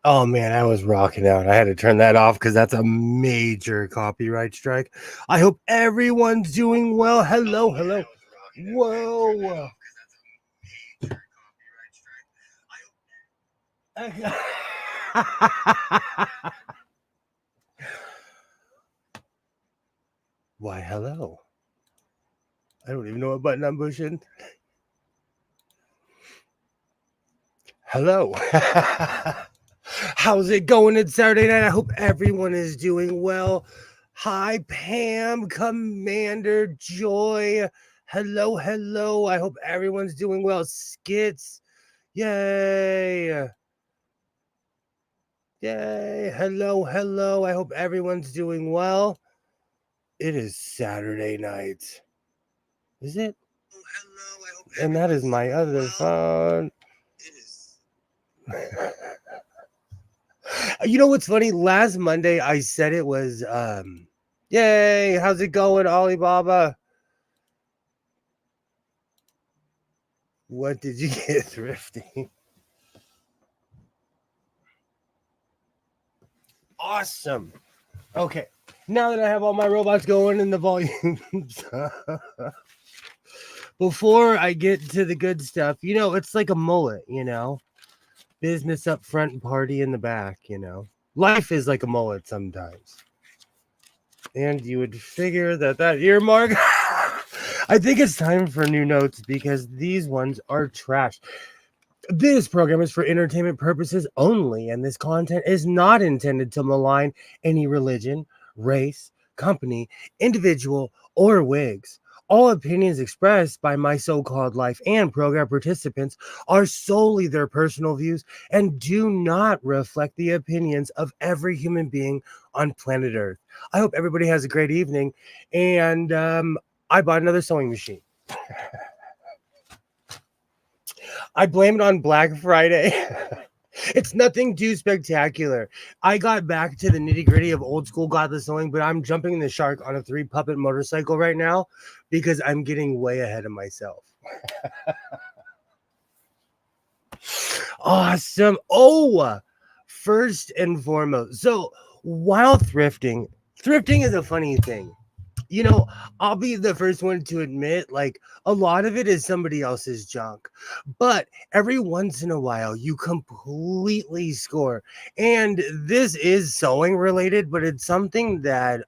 Oh man, I was rocking out. I had to turn that off because that's a major copyright strike. I hope everyone's doing well. Hello, hello. Whoa. Why, hello. I don't even know what button I'm pushing. Hello. How's it going? It's Saturday night. I hope everyone is doing well. Hi, Pam, Commander Joy. Hello, hello. I hope everyone's doing well. Skits. Yay. Yay. Hello, hello. I hope everyone's doing well. It is Saturday night. Is it? And that is my other phone. You know what's funny? Last Monday I said it was yay, how's it going, Alibaba? What did you get thrifting? Awesome. Okay. Now that I have all my robots going and the volumes, before I get to the good stuff, it's like a mullet, business up front and party in the back, life is like a mullet sometimes. And you would figure that earmark, I think it's time for new notes because these ones are trash. This program is for entertainment purposes only, and this content is not intended to malign any religion, race, company, individual, or wigs. All opinions expressed by my so-called life and program participants are solely their personal views and do not reflect the opinions of every human being on planet Earth. I hope everybody has a great evening, and I bought another sewing machine. I blame it on Black Friday. It's nothing too spectacular. I got back to the nitty gritty of old school godless sewing, but I'm jumping the shark on a 3-puppet motorcycle right now because I'm getting way ahead of myself. Awesome. Oh, first and foremost. So while thrifting is a funny thing. I'll be the first one to admit, like, a lot of it is somebody else's junk. But every once in a while, you completely score. And this is sewing related, but it's something that,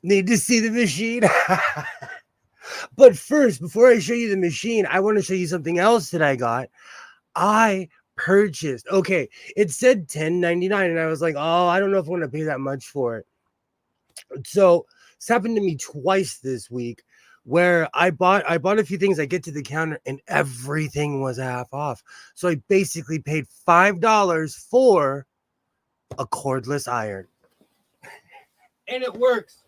need to see the machine. But first, before I show you the machine, I want to show you something else that I got. I purchased. Okay, it said $10.99, and I was like, oh, I don't know if I want to pay that much for it. So it's happened to me twice this week where I bought a few things. I get to the counter and everything was half off. So I basically paid $5 for a cordless iron. And it works.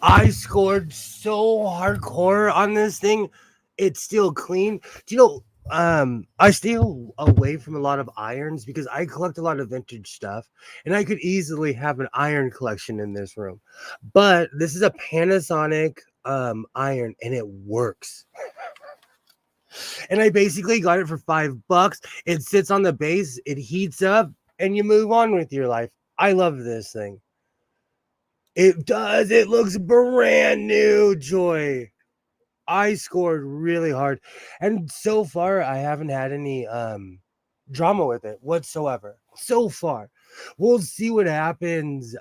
I scored so hardcore on this thing. It's still clean. Do you know, I stay away from a lot of irons because I collect a lot of vintage stuff and I could easily have an iron collection in this room. But this is a Panasonic iron and it works. And I basically got it for $5. It sits on the base, it heats up, and you move on with your life. I love this thing. It does. It looks brand new, Joy. I scored really hard. And so far, I haven't had any drama with it whatsoever. So far. We'll see what happens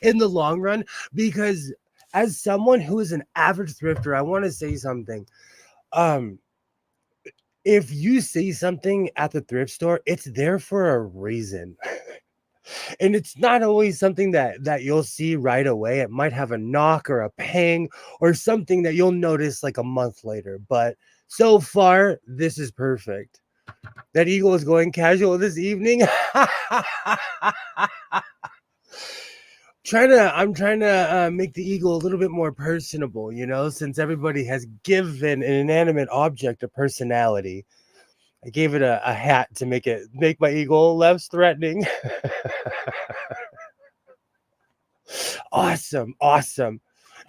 in the long run. Because as someone who is an average thrifter, I want to say something. If you see something at the thrift store, it's there for a reason. And it's not always something that you'll see right away. It might have a knock or a pang or something that you'll notice like a month later. But so far, this is perfect. That eagle is going casual this evening. I'm trying to make the eagle a little bit more personable, since everybody has given an inanimate object a personality. I gave it a hat to make my eagle less threatening. Awesome.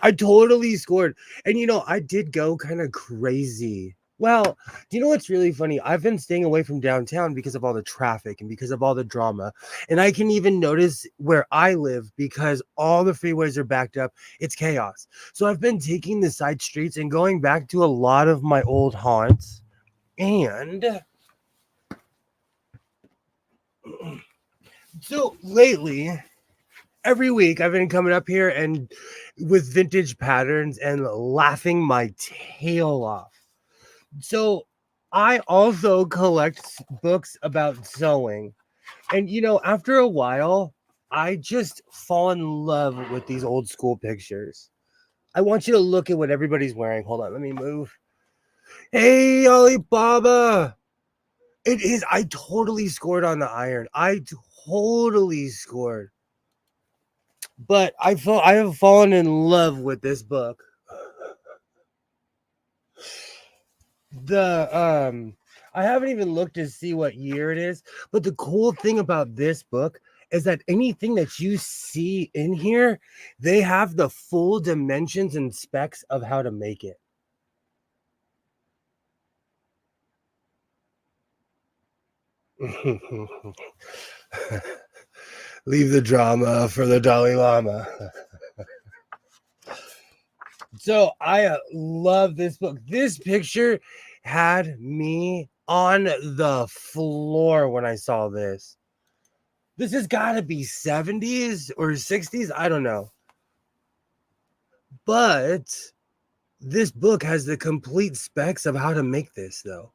I totally scored. And I did go kind of crazy. Well, do you know what's really funny? I've been staying away from downtown because of all the traffic and because of all the drama. And I can even notice where I live because all the freeways are backed up. It's chaos. So I've been taking the side streets and going back to a lot of my old haunts. And so lately, every week I've been coming up here and with vintage patterns and laughing my tail off. So I also collect books about sewing. And after a while, I just fall in love with these old school pictures. I want you to look at what everybody's wearing. Hold on, let me move. Hey, Alibaba. It is. I totally scored on the iron. I totally scored. But I have fallen in love with this book. I haven't even looked to see what year it is, but the cool thing about this book is that anything that you see in here, they have the full dimensions and specs of how to make it. Leave the drama for the Dalai Lama. So I love this book. This picture had me on the floor when I saw this. This has got to be 70s or 60s. I don't know. But this book has the complete specs of how to make this, though.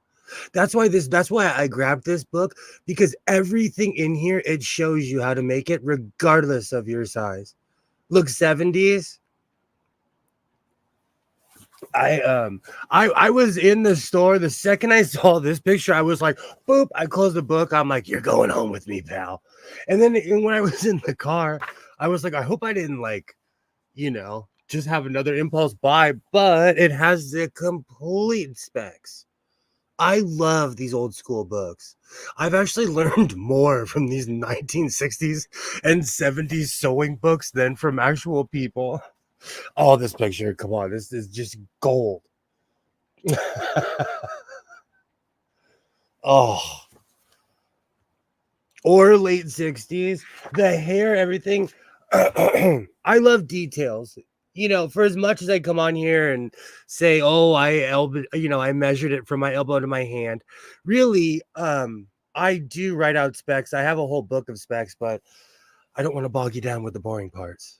That's why I grabbed this book, because everything in here, it shows you how to make it regardless of your size. Look, 70s. I was in the store the second I saw this picture. I was like, boop, I closed the book. I'm like, you're going home with me, pal. And then when I was in the car, I was like, I hope I didn't just have another impulse buy, but it has the complete specs. I love these old school books. I've actually learned more from these 1960s and 70s sewing books than from actual people. Oh, this picture, come on, this is just gold. Oh, or late 60s, the hair, everything. I love details. For as much as I come on here and say, oh, I measured it from my elbow to my hand. Really, I do write out specs. I have a whole book of specs, but I don't want to bog you down with the boring parts.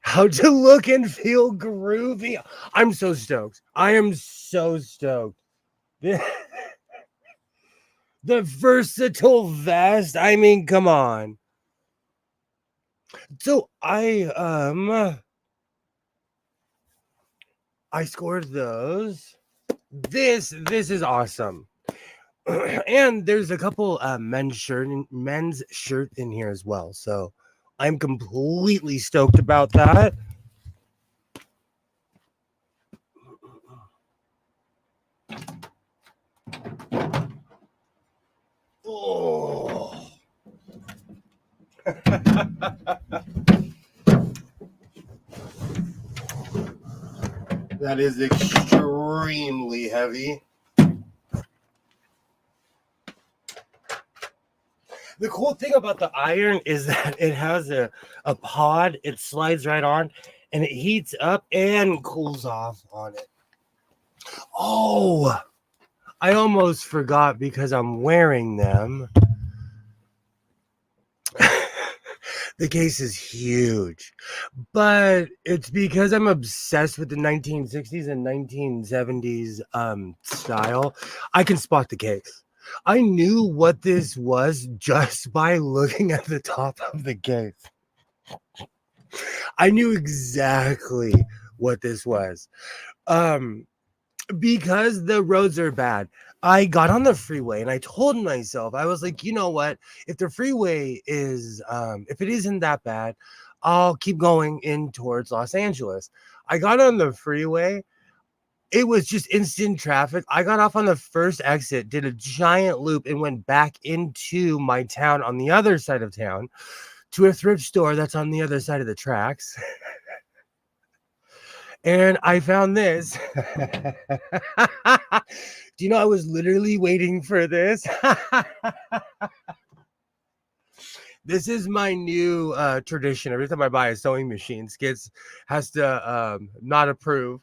How to look and feel groovy. I'm so stoked. I am so stoked. The versatile vest. I mean, come on. So I scored those. This is awesome. And there's a couple men's shirt in here as well. So I'm completely stoked about that. Oh. That is extremely heavy. The cool thing about the iron is that it has a pod. It slides right on and it heats up and cools off on it. Oh, I almost forgot because I'm wearing them. The case is huge, but it's because I'm obsessed with the 1960s and 1970s style. I can spot the case. I knew what this was just by looking at the top of the case. I knew exactly what this was. Because the roads are bad. I got on the freeway and I told myself, I was like, you know what? If the freeway is, if it isn't that bad, I'll keep going in towards Los Angeles. I got on the freeway. It was just instant traffic. I got off on the first exit, did a giant loop, and went back into my town on the other side of town to a thrift store that's on the other side of the tracks. And I found this. Do you know I was literally waiting for this? This is my new tradition. Every time I buy a sewing machine, Skits has to not approve.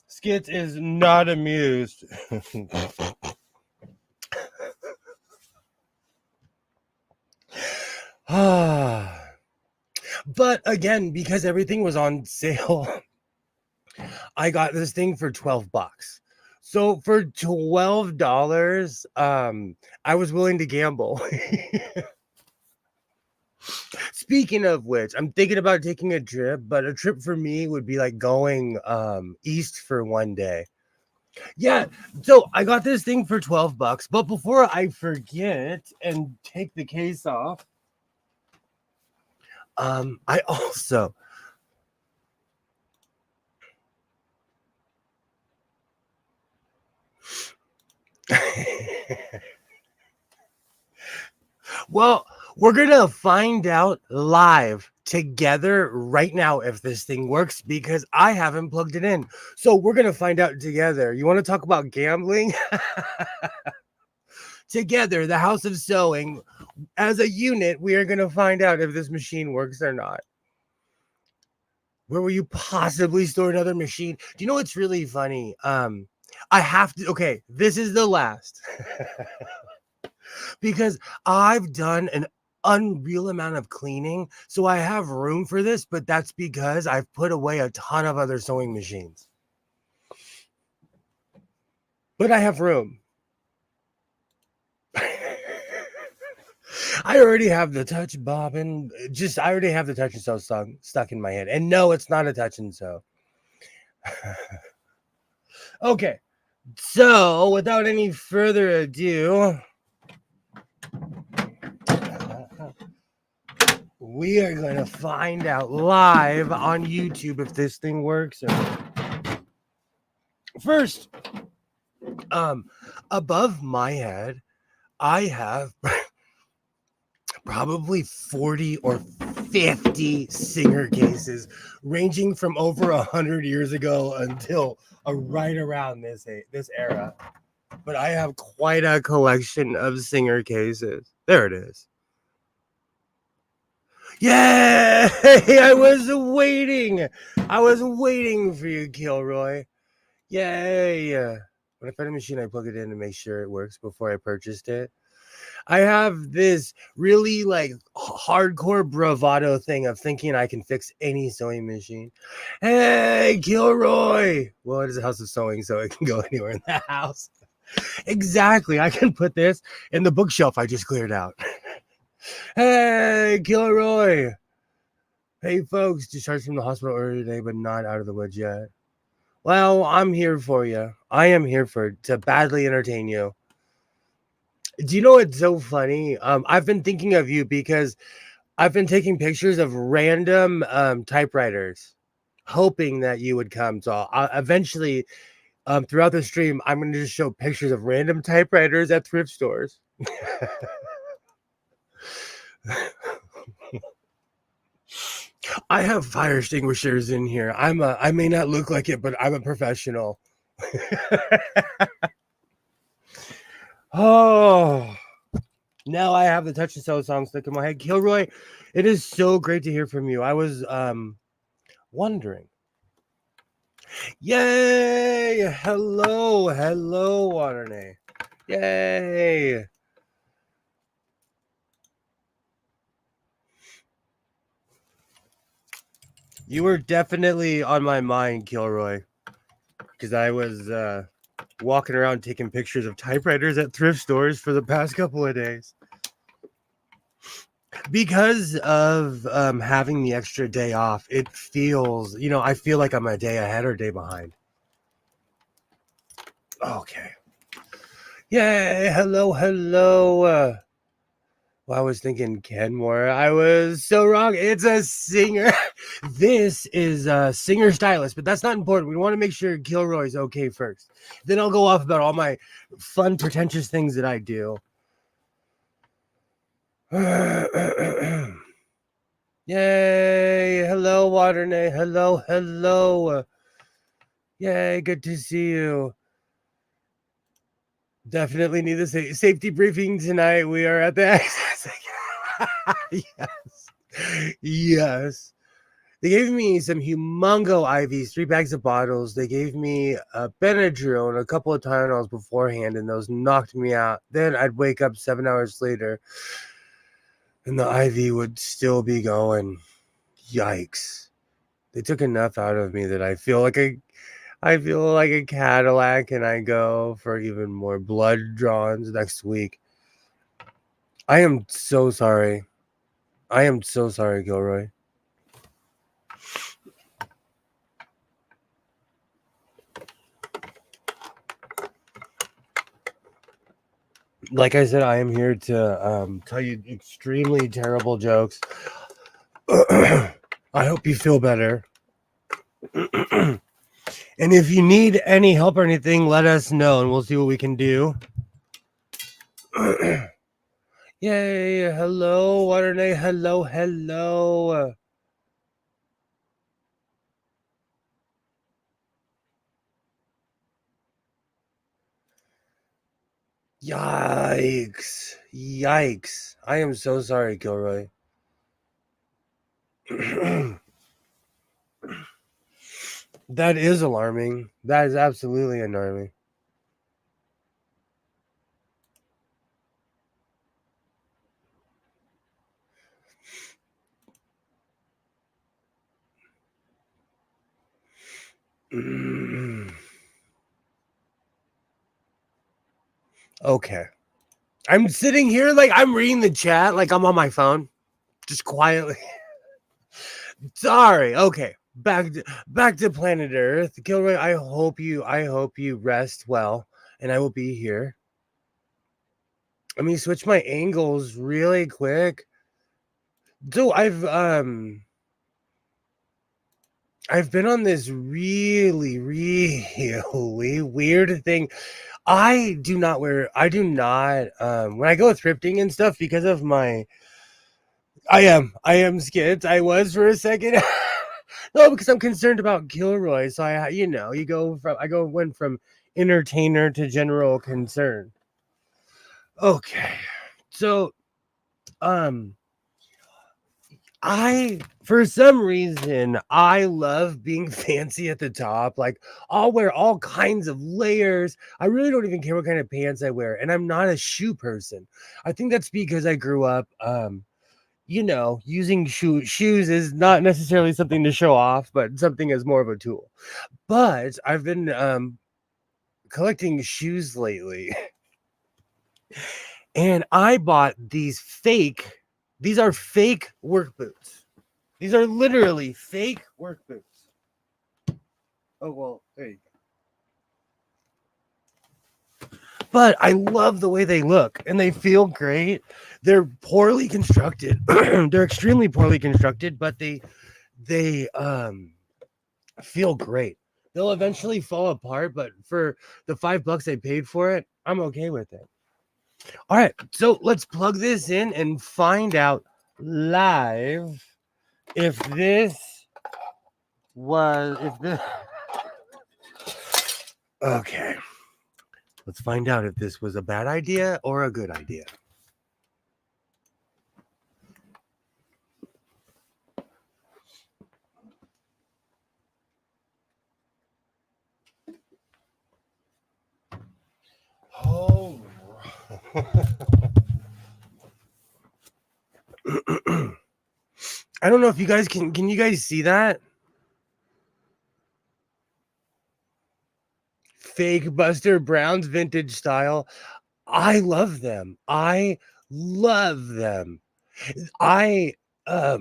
Skits is not amused. But again, because everything was on sale, I got this thing for $12. So for $12, I was willing to gamble. Speaking of which, I'm thinking about taking a trip, but a trip for me would be like going east for one day. Yeah, so I got this thing for $12, but before I forget and take the case off, I also well, we're gonna find out live together right now if this thing works because I haven't plugged it in. So we're gonna find out together. You want to talk about gambling? Together, the House of Sewing, as a unit, we are gonna find out if this machine works or not. Where will you possibly store another machine? Do you know what's really funny? I have to. Okay, this is the last. Because I've done an unreal amount of cleaning, so I have room for this, but that's because I've put away a ton of other sewing machines. But I have room. I already have the touch bobbin. I already have the touch and sew song stuck in my head. And no, it's not a touch and sew. Okay, so without any further ado, we are going to find out live on YouTube if this thing works or not. First, above my head, I have probably 40 or 50 Singer cases ranging from over 100 years ago until right around this era. But I have quite a collection of Singer cases. There it is. Yay! I was waiting for you, Kilroy. Yay! When I find a machine, I plug it in to make sure it works before I purchased it. I have this really like hardcore bravado thing of thinking I can fix any sewing machine. Hey, Kilroy! Well, it is a house of sewing, so it can go anywhere in the house. Exactly. I can put this in the bookshelf I just cleared out. Hey, Kilroy! Hey, folks, discharged from the hospital earlier today, but not out of the woods yet. Well, I'm here for you. I am here to badly entertain you. Do you know what's so funny? I've been thinking of you because I've been taking pictures of random typewriters, hoping that you would come. So I'll eventually, throughout the stream, I'm going to just show pictures of random typewriters at thrift stores. I have fire extinguishers in here. I may not look like it, but I'm a professional. Oh, now I have the Touch and Sew song stuck in my head. Kilroy, it is so great to hear from you. I was wondering. Yay! Hello, Waterne. Yay! You were definitely on my mind, Kilroy, because I was walking around taking pictures of typewriters at thrift stores for the past couple of days. Because of having the extra day off, it feels, I feel like I'm a day ahead or day behind. Okay. Yay, hello. Well, I was thinking Kenmore. I was so wrong. It's a Singer. This is a Singer stylist, but that's not important. We want to make sure Kilroy's okay first. Then I'll go off about all my fun, pretentious things that I do. Yay! Hello, Waternay. Hello. Yay! Good to see you. Definitely need a safety briefing tonight. We are at the access. Yes. They gave me some humongo IVs, 3 bags of bottles. They gave me a Benadryl and a couple of Tylenols beforehand, and those knocked me out. Then I'd wake up 7 hours later, and the IV would still be going. Yikes! They took enough out of me that I feel like a Cadillac, and I go for even more blood draws next week. I am so sorry. Gilroy. Like I said, I am here to tell you extremely terrible jokes. I hope you feel better. And if you need any help or anything, let us know and we'll see what we can do. Yay! Hello, Waternay. Hello. Yikes! I am so sorry, Gilroy. That is alarming. That is absolutely alarming. Okay. I'm sitting here like I'm reading the chat like I'm on my phone. Just quietly. Sorry. Okay. Back to planet Earth. Gilroy, I hope you rest well, and I will be here. Let me switch my angles really quick. So I've been on this really weird thing. I do not when I go thrifting and stuff because of my I am skint. I was for a second. No, because I'm concerned about Gilroy. So I went from entertainer to general concern. Okay. So for some reason, I love being fancy at the top. Like, I'll wear all kinds of layers. I really don't even care what kind of pants I wear. And I'm not a shoe person. I think that's because I grew up, using shoes is not necessarily something to show off, but something as more of a tool. But I've been collecting shoes lately. And I bought these are fake work boots. These are literally fake work boots. Oh, well, there you go. But I love the way they look and they feel great. They're poorly constructed. They're extremely poorly constructed, but they feel great. They'll eventually fall apart, but for the $5 I paid for it, I'm okay with it. All right, so let's plug this in and find out live if this okay. Let's find out if this was a bad idea or a good idea. Oh. I don't know if you guys can you guys see that? Fake Buster Brown's vintage style. I love them. I I I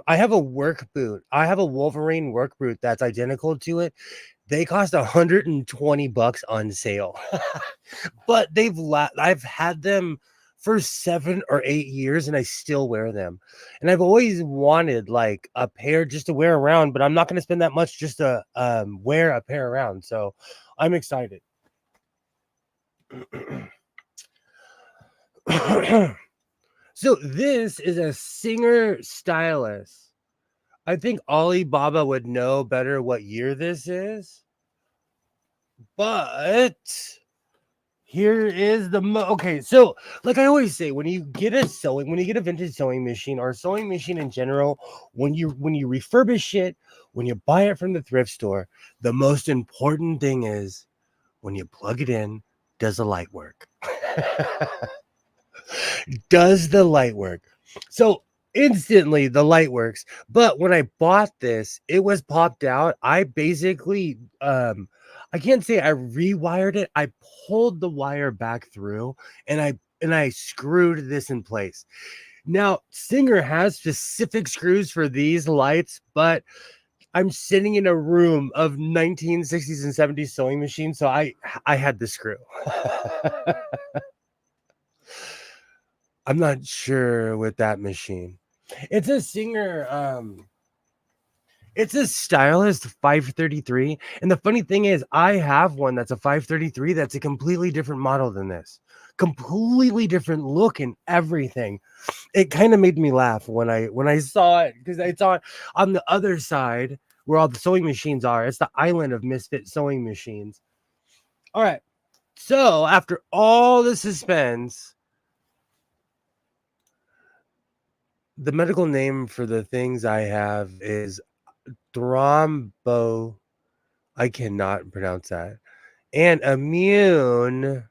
have a work boot. I have a Wolverine work boot that's identical to it. They cost $120 on sale. But I've had them for 7 or 8 years and I still wear them. And I've always wanted like a pair just to wear around, but I'm not going to spend that much just to wear a pair around. So I'm excited. So this is a Singer stylus. I think Alibaba would know better what year this is. But here is the okay. So, like I always say, when you get a vintage sewing machine or a sewing machine in general, when you refurbish it, when you buy it from the thrift store, the most important thing is when you plug it in, does the light work? Does the light work? So instantly the light works. But when I bought this, it was popped out. I basically I can't say I rewired it. I pulled the wire back through and I screwed this in place. Now, Singer has specific screws for these lights, but I'm sitting in a room of 1960s and 70s sewing machines, so I had the screw. I'm not sure with that machine. It's a Singer, it's a Stylist 533. And the funny thing is, I have one that's a 533 that's a completely different model than this. Completely different look and everything. It kind of made me laugh when I saw it because I saw it on the other side where all the sewing machines are. It's the island of misfit sewing machines. All right. So after all the suspense, the medical name for the things I have is thrombo. I cannot pronounce that. And immune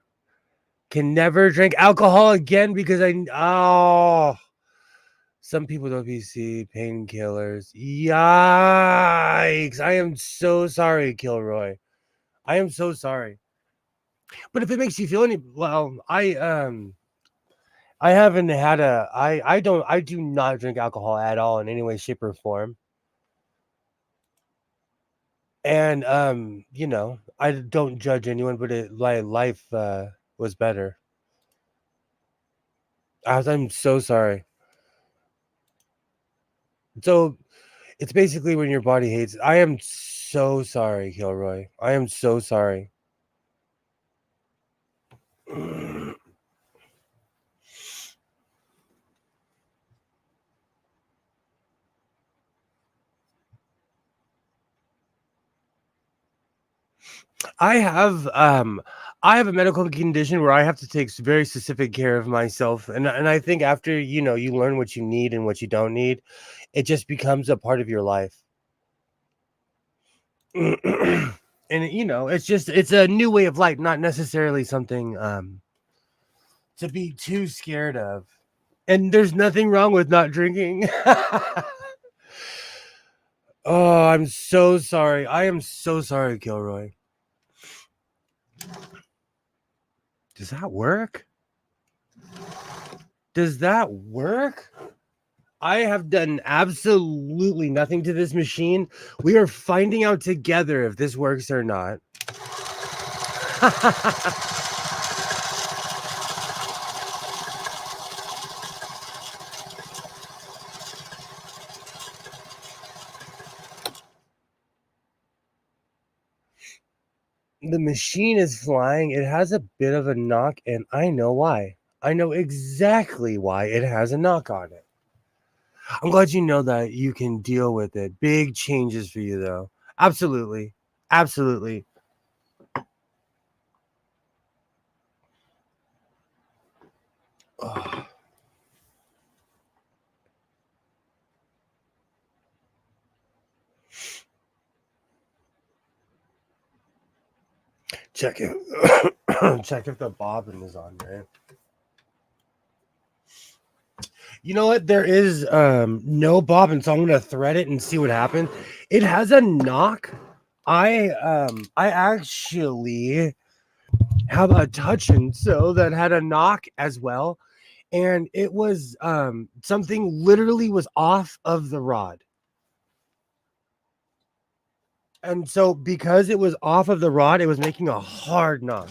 can never drink alcohol again because some people don't PC painkillers. Yikes! I am so sorry, Kilroy. I am so sorry. But if it makes you feel any well, I haven't had I do not drink alcohol at all in any way, shape, or form. And I don't judge anyone, but life was better. I'm so sorry. So it's basically when your body hates. I am so sorry, Kilroy. I am so sorry. I have a medical condition where I have to take very specific care of myself, and I think after you learn what you need and what you don't need, it just becomes a part of your life. And it's a new way of life, not necessarily something to be too scared of. And there's nothing wrong with not drinking. Oh, I'm so sorry. I am so sorry, Kilroy. Does that work? Does that work? I have done absolutely nothing to this machine. We are finding out together if this works or not. The machine is flying. It has a bit of a knock, and I know why. I know exactly why it has a knock on it. I'm glad you know that you can deal with it. Big changes for you, though. Absolutely. Absolutely. Oh. Check it. Check if the bobbin is on there. You know what? There is no bobbin, so I'm gonna thread it and see what happens. It has a knock. I actually have a touch and sew that had a knock as well, and it was something literally was off of the rod. And so because it was off of the rod, it was making a hard knock.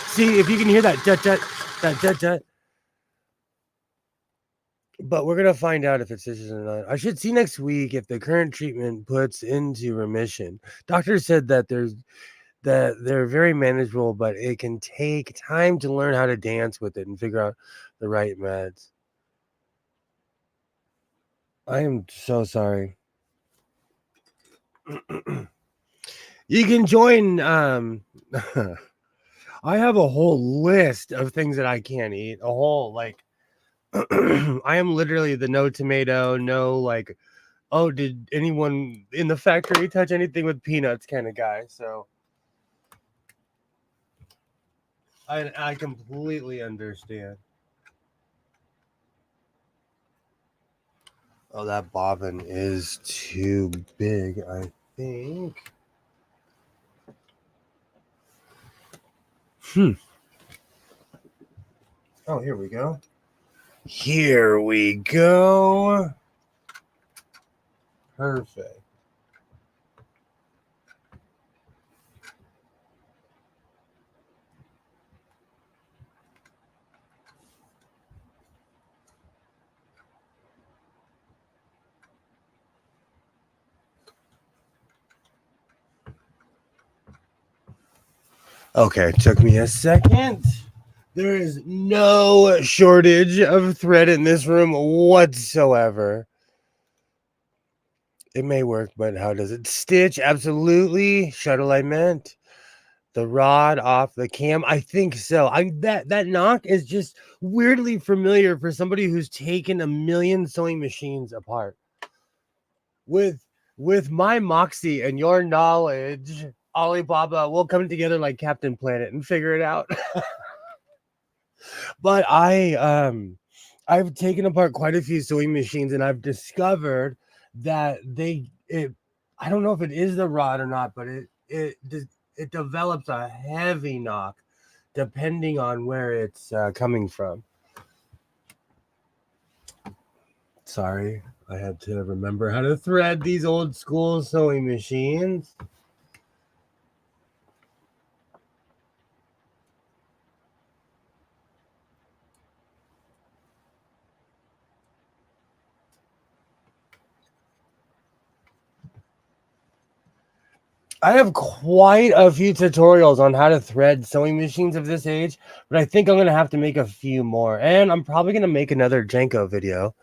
See if you can hear that that. But we're gonna find out if it's stitches or not. I should see next week if the current treatment puts into remission. Doctor said that that they're very manageable, but it can take time to learn how to dance with it and figure out the right meds. I am so sorry. You can join. I have a whole list of things that I can't eat. A whole like, I am literally the no tomato, no like. Oh, did anyone in the factory touch anything with peanuts kind of guy? So I completely understand. Oh, that bobbin is too big, I think. Oh, here we go. Here we go. Perfect. Okay, took me a second. There is no shortage of thread in this room whatsoever. It may work, but how does it stitch? Absolutely. Shuttle I meant. The rod off the cam. I think so. That knock is just weirdly familiar for somebody who's taken a million sewing machines apart. With my moxie and your knowledge, Alibaba, we'll come together like Captain Planet and figure it out. But I've taken apart quite a few sewing machines and I've discovered that I don't know if it is the rod or not, but it develops a heavy knock depending on where it's coming from. Sorry, I had to remember how to thread these old school sewing machines. I have quite a few tutorials on how to thread sewing machines of this age, but I think I'm going to have to make a few more. And I'm probably going to make another Jenko video.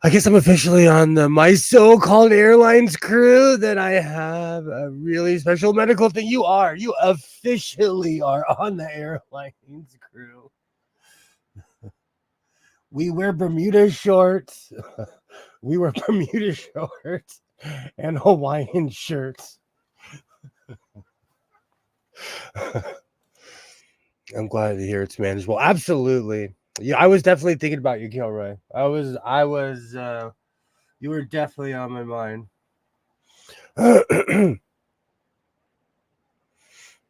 I guess I'm officially on my so-called airlines crew that I have a really special medical thing. You officially are on the airlines crew. We wear Bermuda shorts. We wear Bermuda shorts and Hawaiian shirts. I'm glad to hear it's manageable. Absolutely. Yeah, I was definitely thinking about you, Kilroy. You were definitely on my mind. I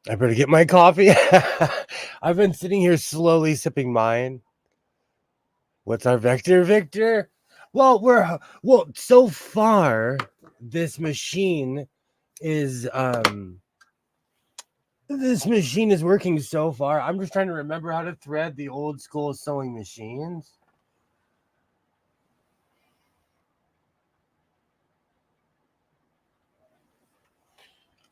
better get my coffee. I've been sitting here slowly sipping mine. What's our vector, Victor? Well, so far this machine is working so far. I'm just trying to remember how to thread the old school sewing machines.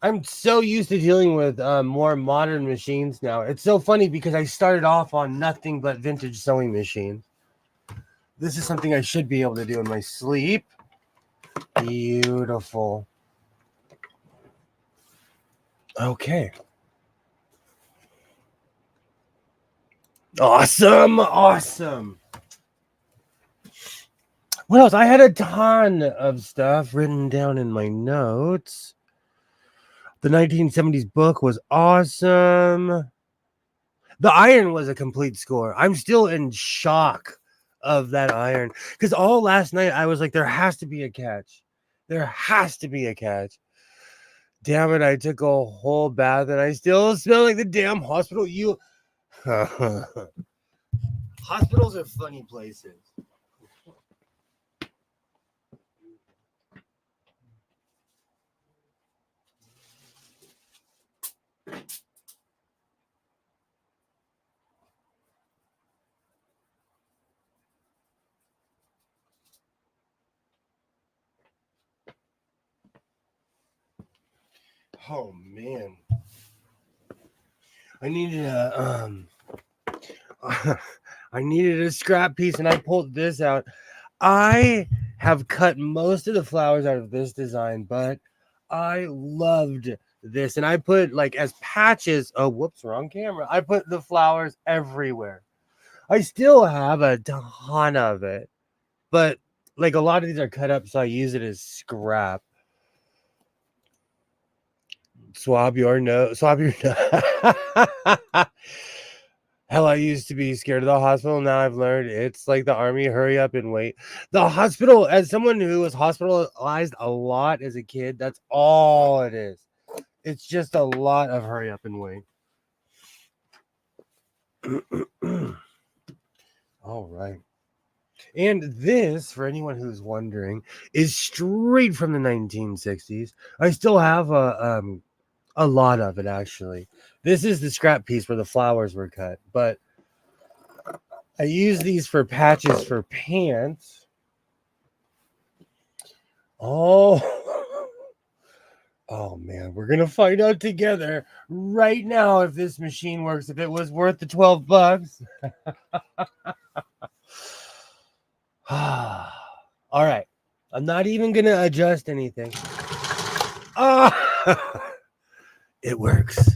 I'm so used to dealing with more modern machines now. It's so funny because I started off on nothing but vintage sewing machines. This is something I should be able to do in my sleep. Beautiful. Okay. Awesome. What else? I had a ton of stuff written down in my notes. The 1970s book was awesome. The iron was a complete score. I'm still in shock of that iron because all last night I was like, there has to be a catch. There has to be a catch. Damn it, I took a whole bath and I still smell like the damn hospital. Hospitals are funny places. Oh man. I needed a I needed a scrap piece and I pulled this out. I have cut most of the flowers out of this design, but I loved this and I put like as patches. Oh, whoops, wrong camera. I put the flowers everywhere. I still have a ton of it, but like a lot of these are cut up, so I use it as scrap. Swab your nose. Swab your nose. Hell, I used to be scared of the hospital. Now I've learned it's like the army. Hurry up and wait. The hospital, as someone who was hospitalized a lot as a kid, that's all it is. It's just a lot of hurry up and wait. All right. And this, for anyone who's wondering, is straight from the 1960s. I still have a lot of it, actually. This is the scrap piece where the flowers were cut, but I use these for patches for pants. Oh, oh man, we're gonna find out together right now if this machine works, if it was worth the $12. All right, I'm not even gonna adjust anything. It works.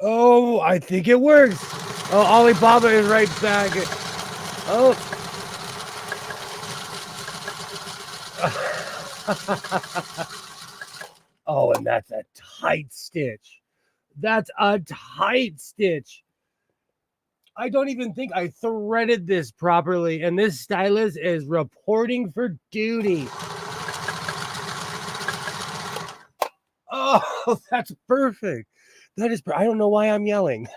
Oh, I think it works. Oh, Alibaba is right back. Oh. Oh, and that's a tight stitch. That's a tight stitch. I don't even think I threaded this properly, and this stylus is reporting for duty. Oh, that's perfect. That is, I don't know why I'm yelling.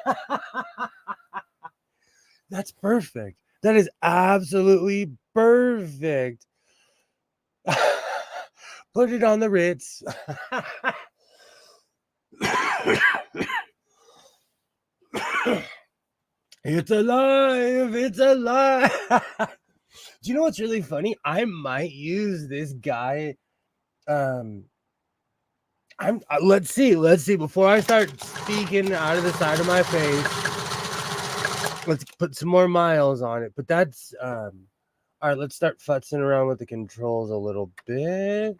That's perfect. That is absolutely perfect. Put it on the Ritz. It's alive. It's alive. Do you know what's really funny? I might use this guy. Let's see. Before I start speaking out of the side of my face, let's put some more miles on it. But that's all right. Let's start futzing around with the controls a little bit.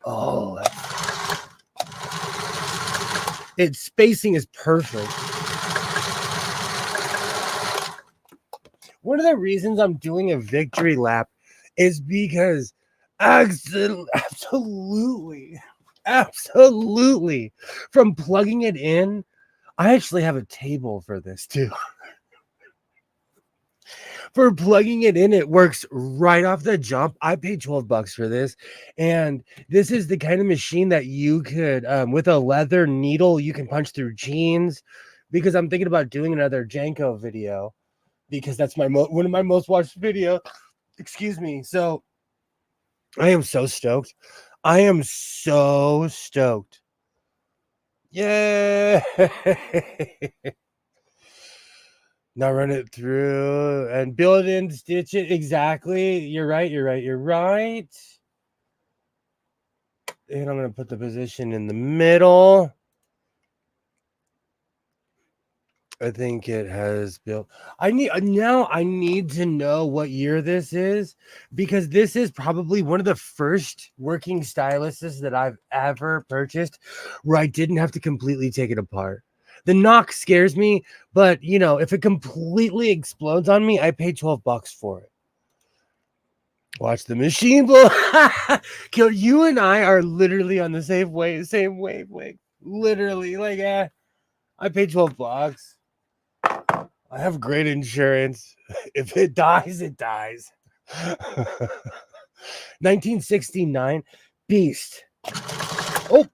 Oh, its spacing is perfect. One of the reasons I'm doing a victory lap is because absolutely, from plugging it in, I actually have a table for this too. For plugging it in, it works right off the jump. I paid $12 for this, and this is the kind of machine that you could, with a leather needle, you can punch through jeans. Because I'm thinking about doing another Janko video, because that's my one of my most watched videos. Excuse me. So I am so stoked. Yeah. Now run it through and build in, stitch it. Exactly. You're right. And I'm going to put the position in the middle. I think it has built. I need to know what year this is, because this is probably one of the first working styluses that I've ever purchased where I didn't have to completely take it apart. The knock scares me, but if it completely explodes on me, I paid $12 for it. Watch the machine blow. Kill, you and I are literally on the same wavelength. Literally, like, I paid $12. I have great insurance. If it dies, it dies. 1969, beast. Oh.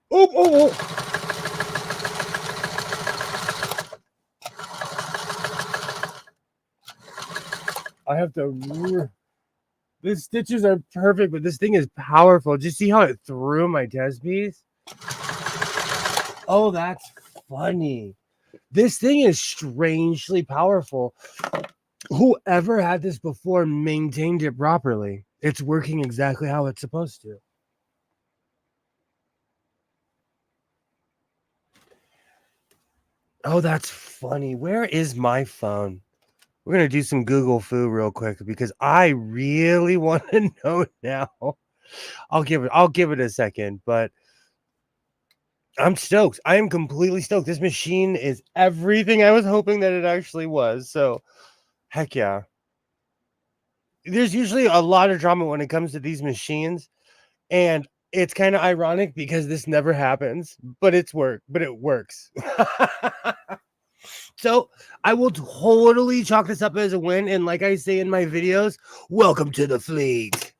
I have to. The stitches are perfect, but this thing is powerful. Did you see how it threw my test piece? Oh, that's funny. This thing is strangely powerful. Whoever had this before maintained it properly. It's working exactly how it's supposed to. Oh, that's funny. Where is my phone? We're gonna do some Google foo real quick because I really want to know now. I'll give it a second, but I'm stoked. I am completely stoked. This machine is everything I was hoping that it actually was. So heck yeah. There's usually a lot of drama when it comes to these machines, and it's kind of ironic because this never happens, but it works. So I will totally chalk this up as a win. And like I say in my videos, welcome to the fleet.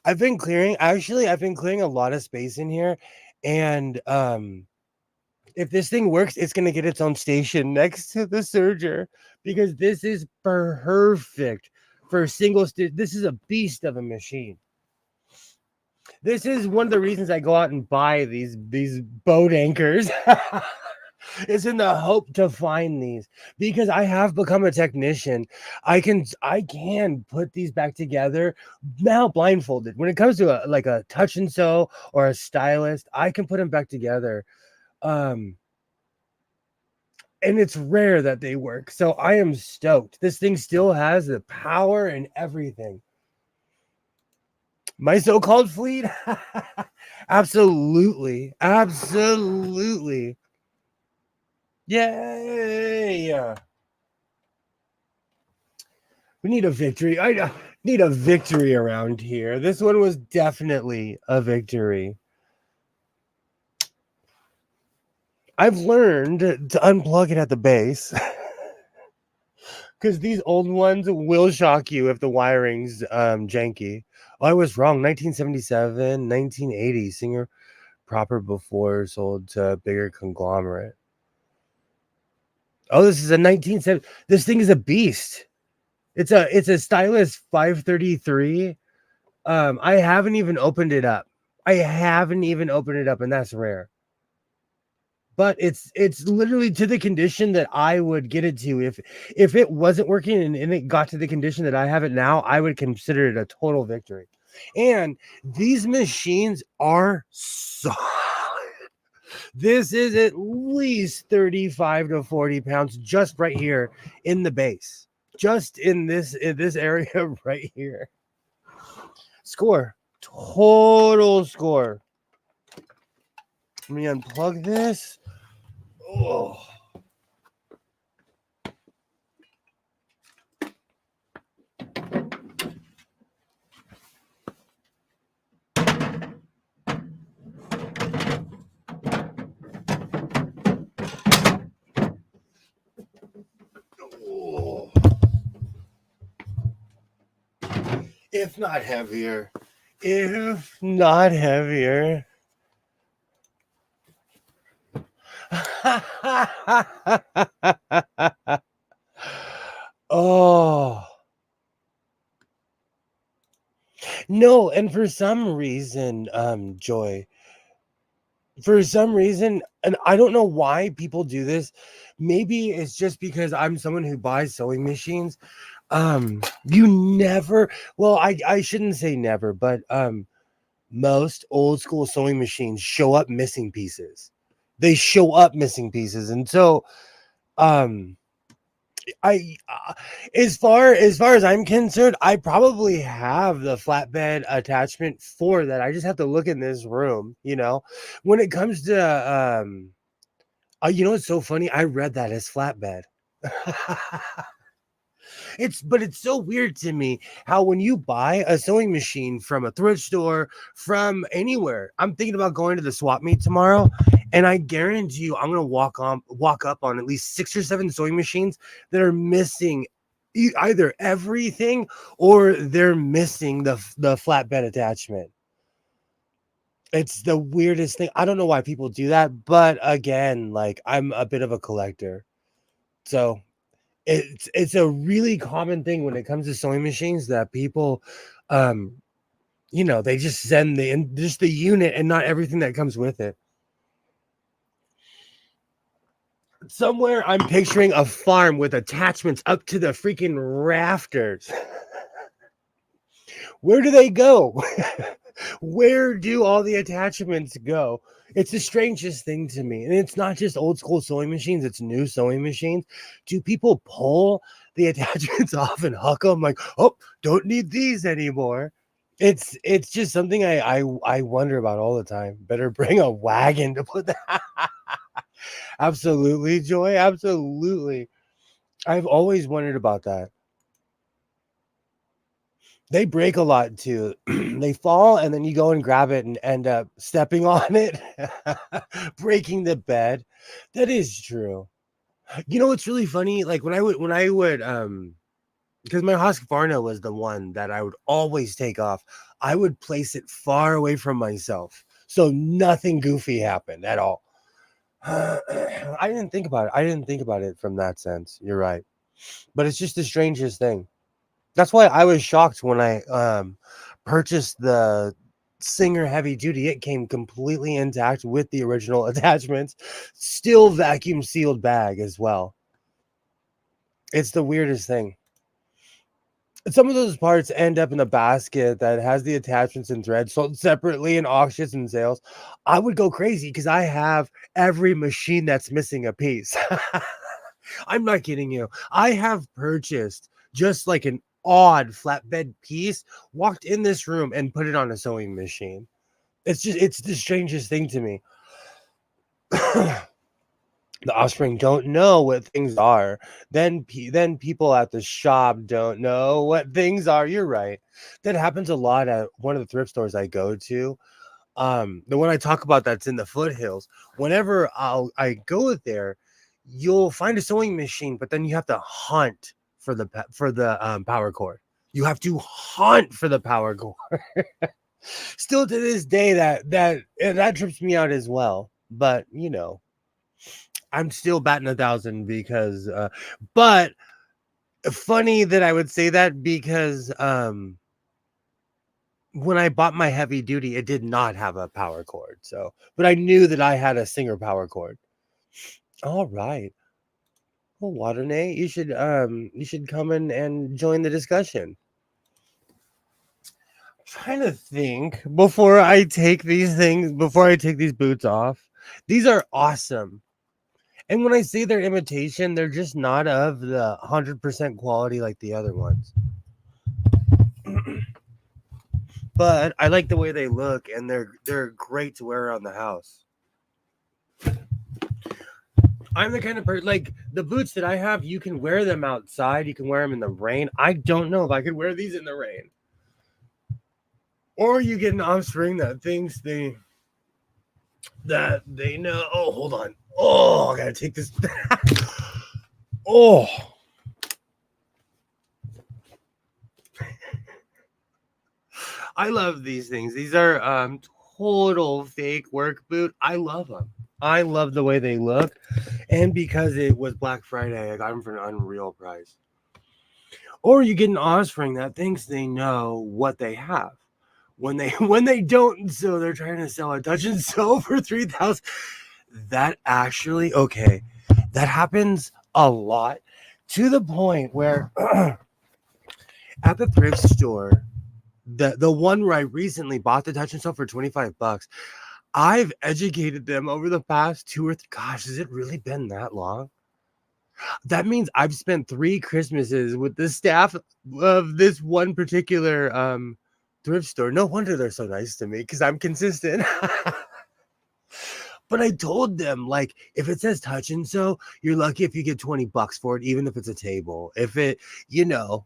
I've been clearing a lot of space in here. And if this thing works, it's gonna get its own station next to the serger because this is perfect for single stitch. This is a beast of a machine. This is one of the reasons I go out and buy these boat anchors. Is in the hope to find these because I have become a technician. I can put these back together now blindfolded. When it comes to a touch and sew or a stylist, I can put them back together. And it's rare that they work. So I am stoked. This thing still has the power and everything. My so-called fleet? Absolutely. Absolutely. Yay! We need a victory. I need a victory around here. This one was definitely a victory. I've learned to unplug it at the base because these old ones will shock you if the wiring's janky. Oh, I was wrong. 1977, 1980. Singer proper before sold to a bigger conglomerate. Oh, this is a 1970. This thing is a beast. It's a Stylus 533. I haven't even opened it up. And that's rare. But it's literally to the condition that I would get it to. If it wasn't working and it got to the condition that I have it now, I would consider it a total victory. And these machines are solid. This is at least 35 to 40 pounds just right here in the base. Just in this area right here. Score. Total score. Let me unplug this. Oh. Oh. If not heavier. If not heavier. Oh. No, and for some reason, Joy, for some reason, and I don't know why people do this. Maybe it's just because I'm someone who buys sewing machines. You never, well, I shouldn't say never, but most old school sewing machines show up missing pieces. They show up missing pieces. And so I as far as I'm concerned, I probably have the flatbed attachment for that. I just have to look in this room, when it comes to it's so funny. I read that as flatbed. It's so weird to me how when you buy a sewing machine from a thrift store, from anywhere, I'm thinking about going to the swap meet tomorrow, and I guarantee you I'm gonna walk up on at least 6 or 7 sewing machines that are missing either everything or they're missing the flatbed attachment. It's the weirdest thing. I don't know why people do that, but again, like, I'm a bit of a collector. So it's a really common thing when it comes to sewing machines that people they just send just the unit and not everything that comes with it. Somewhere I'm picturing a farm with attachments up to the freaking rafters. Where do they go? Where do all the attachments go? It's the strangest thing to me. And it's not just old school sewing machines, it's new sewing machines. Do people pull the attachments off and huck them like, oh, don't need these anymore? It's just something I wonder about all the time. Better bring a wagon to put that. Absolutely, Joy. Absolutely. I've always wondered about that. They break a lot too. They fall and then you go and grab it and end up stepping on it, breaking the bed. That is true. You know what's really funny? Like when I would because my Husqvarna was the one that I would always take off. I would place it far away from myself. So nothing goofy happened at all. I didn't think about it. I didn't think about it from that sense. You're right. But it's just the strangest thing. That's why I was shocked when I purchased the Singer Heavy Duty. It came completely intact with the original attachments, still vacuum sealed bag as well. It's the weirdest thing. Some of those parts end up in a basket that has the attachments and threads sold separately in auctions and sales. I would go crazy because I have every machine that's missing a piece. I'm not kidding you. I have purchased just like an odd flatbed piece, walked in this room and put it on a sewing machine. It's the strangest thing to me. The offspring don't know what things are. Then people at the shop don't know what things are. You're right. That happens a lot at one of the thrift stores I go to. The one I talk about that's in the foothills. Whenever I go there, you'll find a sewing machine, but then you have to hunt for the power cord. You have to hunt for the power cord. Still to this day, that trips me out as well. But you know, I'm still batting 1,000 because, but funny that I would say that because when I bought my heavy duty, it did not have a power cord. So, but I knew that I had a Singer power cord. All right. Well, Waternay, you should come in and join the discussion. I'm trying to think before I take these boots off. These are awesome. And when I say they're imitation, they're just not of the 100% quality like the other ones. But I like the way they look, and they're great to wear around the house. I'm the kind of person like the boots that I have. You can wear them outside. You can wear them in the rain. I don't know if I could wear these in the rain. Or you get an offspring that thinks they know. Oh, hold on. Oh, I gotta take this. Oh. I love these things. These are total fake work boot. I love them. I love the way they look. And because it was Black Friday, I got them for an unreal price. Or you get an offspring that thinks they know what they have. When they don't, so they're trying to sell a touch and sew for 3,000. That actually okay. That happens a lot to the point where at the thrift store, the one where I recently bought the touch and sew for $25, I've educated them over the past 2 or 3. Gosh, has it really been that long? That means I've spent 3 Christmases with the staff of this one particular thrift store. No wonder they're so nice to me because I'm consistent. But I told them, like, if it says touch and sew, you're lucky if you get $20 for it, even if it's a table. If it,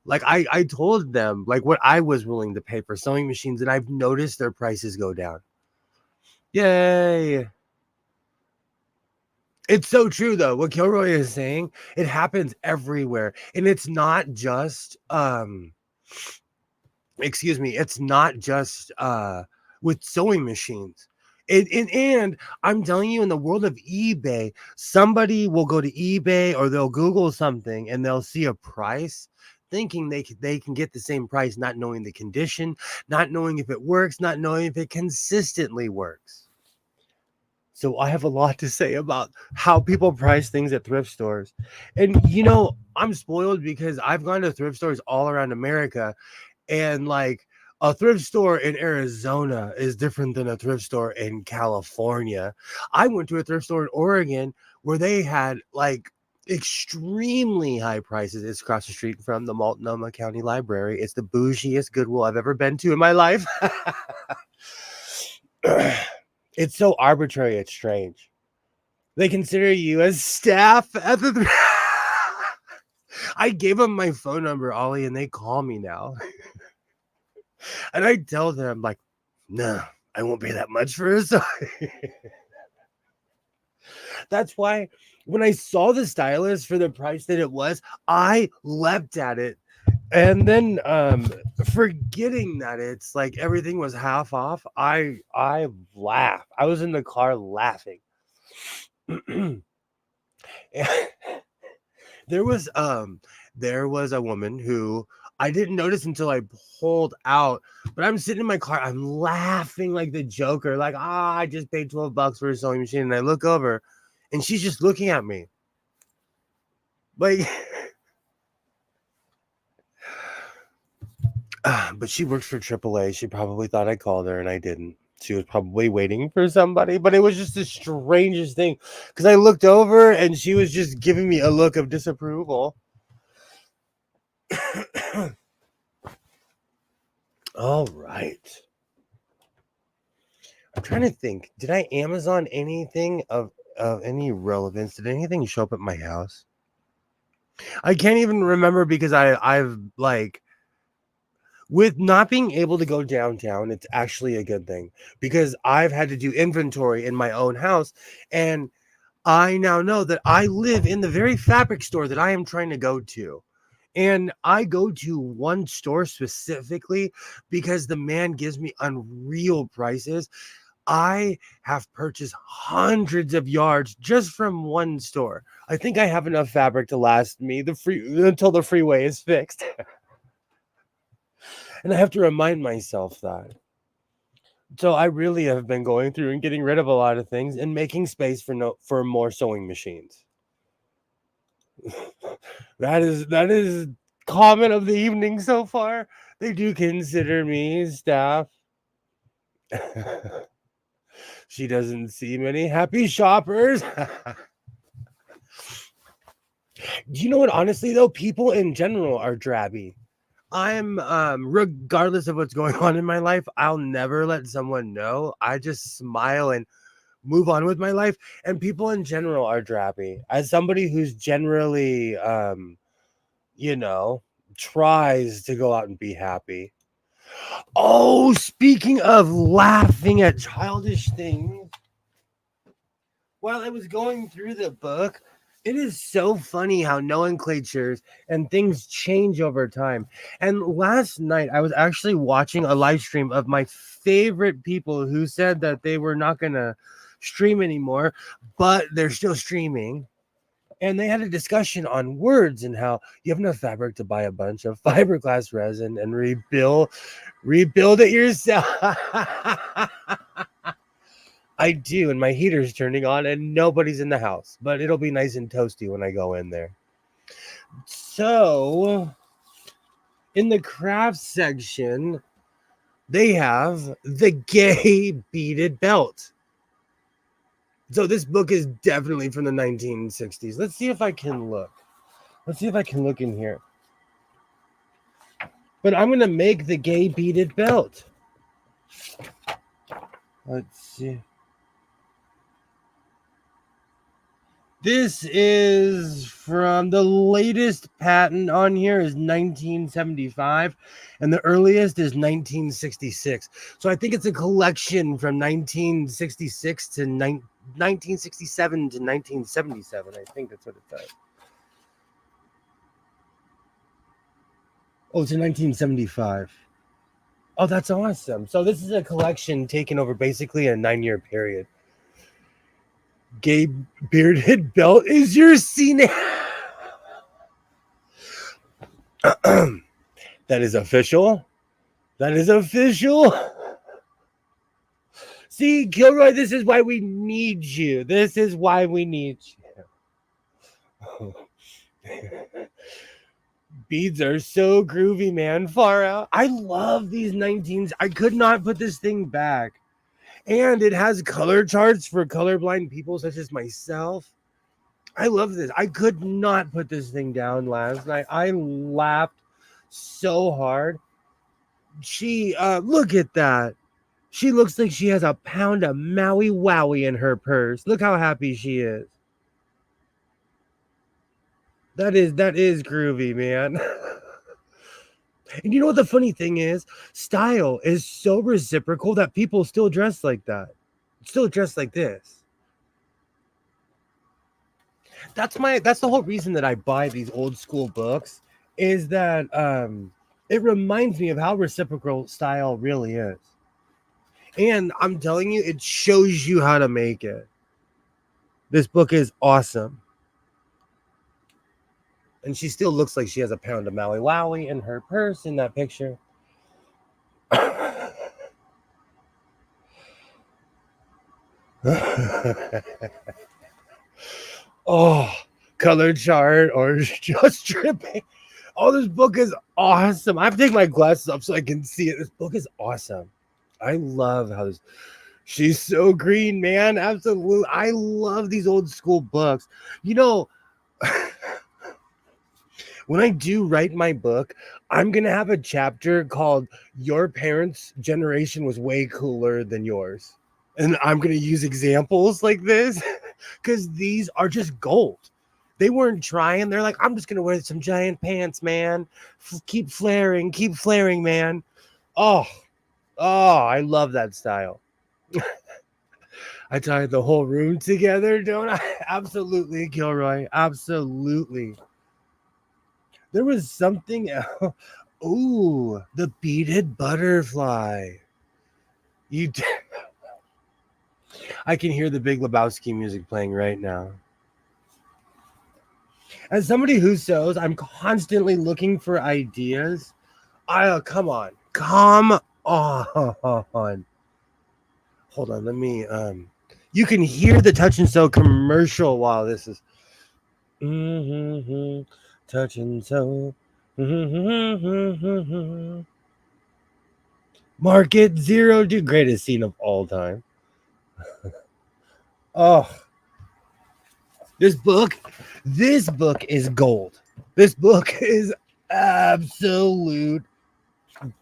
like I told them like what I was willing to pay for sewing machines, and I've noticed their prices go down. Yay. It's so true though. What Kilroy is saying, it happens everywhere. And it's not just excuse me, it's not just with sewing machines. And I'm telling you, in the world of eBay, somebody will go to eBay or they'll Google something and they'll see a price, thinking they can get the same price, not knowing the condition, not knowing if it works, not knowing if it consistently works. So I have a lot to say about how people price things at thrift stores. And I'm spoiled because I've gone to thrift stores all around America, and like a thrift store in Arizona is different than a thrift store in California. I went to a thrift store in Oregon where they had like extremely high prices. It's across the street from the Multnomah County Library. It's the bougiest Goodwill I've ever been to in my life. It's so arbitrary, it's strange. They consider you as staff at the I gave them my phone number, Ollie, and they call me now. And I tell them, like, no, I won't pay that much for a song. That's why when I saw the stylist for the price that it was, I leapt at it. And then forgetting that it's like everything was half off, I laughed. I was in the car laughing. there was a woman who I didn't notice until I pulled out, but I'm sitting in my car, I'm laughing like the Joker, like, I just paid $12 for a sewing machine, and I look over and she's just looking at me like but she works for AAA. She probably thought I called her and I didn't. She was probably waiting for somebody, but it was just the strangest thing because I looked over and she was just giving me a look of disapproval. All right. I'm trying to think. Did I Amazon anything of any relevance? Did anything show up at my house? I can't even remember because I've like, with not being able to go downtown, it's actually a good thing because I've had to do inventory in my own house, and I now know that I live in the very fabric store that I am trying to go to. And I go to one store specifically because the man gives me unreal prices. I have purchased hundreds of yards just from one store. I think I have enough fabric to last me until the freeway is fixed. And I have to remind myself that. So I really have been going through and getting rid of a lot of things and making space for more sewing machines. that is comment of the evening so far. They do consider me staff. She doesn't see many happy shoppers. Do you know what? Honestly, though, people in general are drabby. I'm regardless of what's going on in my life, I'll never let someone know. I just smile and move on with my life. And people in general are drabby. As somebody who's generally tries to go out and be happy. Oh, speaking of laughing at childish things, while I was going through the book, it is so funny how nomenclatures and things change over time. And last night, I was actually watching a live stream of my favorite people who said that they were not going to stream anymore, but they're still streaming. And they had a discussion on words and how you have enough fabric to buy a bunch of fiberglass resin and rebuild it yourself. I do, and my heater's turning on and nobody's in the house, but it'll be nice and toasty when I go in there. So, in the crafts section, they have the gay beaded belt. So this book is definitely from the 1960s. Let's see if I can look. Let's see if I can look in here. But I'm going to make the gay beaded belt. Let's see. This is from the latest patent on here is 1975, and the earliest is 1966. So I think it's a collection from 1966 to 1967 to 1977. I think that's what it says. Oh, it's in 1975. Oh, that's awesome. So this is a collection taken over basically a 9-year period. Gay bearded belt is your scene. That is official. That is official. See, Gilroy, this is why we need you. This is why we need you. Beads are so groovy, man. Far out. I love these 19s. I could not put this thing back. And it has color charts for colorblind people such as myself. I love this. I could not put this thing down last night. I laughed so hard. She, look at that. She looks like she has a pound of Maui Wowie in her purse. Look how happy she is. That is groovy, man. And you know what the funny thing is? Style is so reciprocal that people still dress like that. Still dress like this. That's the whole reason that I buy these old school books, is that it reminds me of how reciprocal style really is. And I'm telling you, it shows you how to make it. This book is awesome. And she still looks like she has a pound of Maui Wowie in her purse in that picture. Oh, color chart or just dripping. Oh, this book is awesome. I have to take my glasses off so I can see it. This book is awesome. I love how this. She's so green, man. Absolutely. I love these old school books. You know, when I do write my book, I'm going to have a chapter called Your Parents' Generation Was Way Cooler Than Yours. And I'm going to use examples like this because these are just gold. They weren't trying. They're like, I'm just going to wear some giant pants, man. Keep flaring, man. Oh, I love that style. I tied the whole room together, don't I? Absolutely, Gilroy. Absolutely. There was something else. Ooh, the beaded butterfly. I can hear the Big Lebowski music playing right now. As somebody who sews, I'm constantly looking for ideas. Come on. Hold on, let me you can hear the Touch and Sew commercial while this is Touch and Sew. Market Zero, dude, greatest scene of all time. Oh, this book is gold. This book is absolute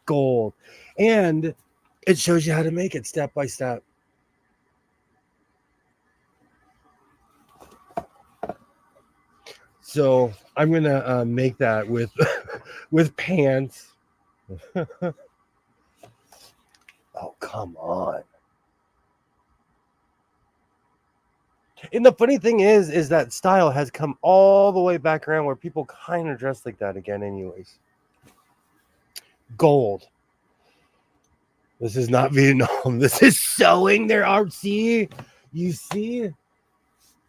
gold, and it shows you how to make it step by step. So I'm gonna make that with with pants. Oh, come on. And the funny thing is that style has come all the way back around where people kind of dress like that again anyways. Gold. This is not Vietnam. This is sewing. There are, see? You see?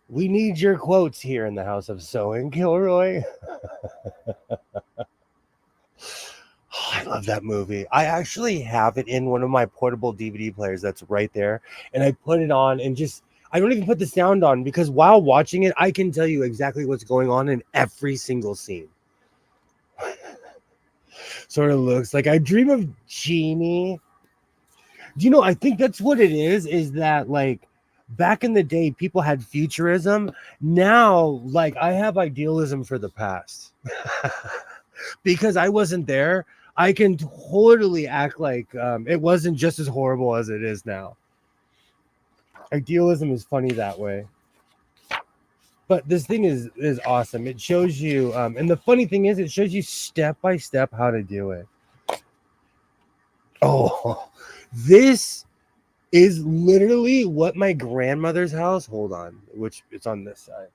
We need your quotes here in the House of Sewing, Gilroy. Oh, I love that movie. I actually have it in one of my portable DVD players that's right there. And I put it on and just, I don't even put the sound on because while watching it, I can tell you exactly what's going on in every single scene. Sort of looks like I dream of Jeannie. Do you know, I think that's what it is that like back in the day, people had futurism. Now, like I have idealism for the past. Because I wasn't there, I can totally act like it wasn't just as horrible as it is now. Idealism is funny that way. But this thing is awesome. It shows you, and the funny thing is, it shows you step by step how to do it. Oh, this is literally what my grandmother's house. Hold on, which it's on this side.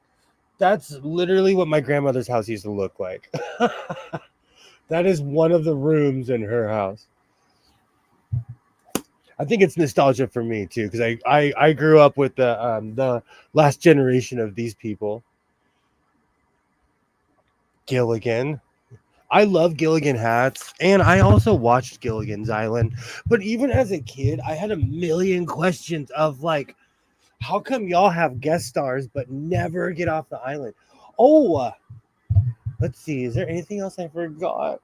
That's literally what my grandmother's house used to look like. That is one of the rooms in her house. I think it's nostalgia for me too, because I grew up with the last generation of these people. Gilligan. I love Gilligan hats, and I also watched Gilligan's Island. But even as a kid, I had a million questions of like, how come y'all have guest stars but never get off the island? Oh, let's see. Is there anything else I forgot?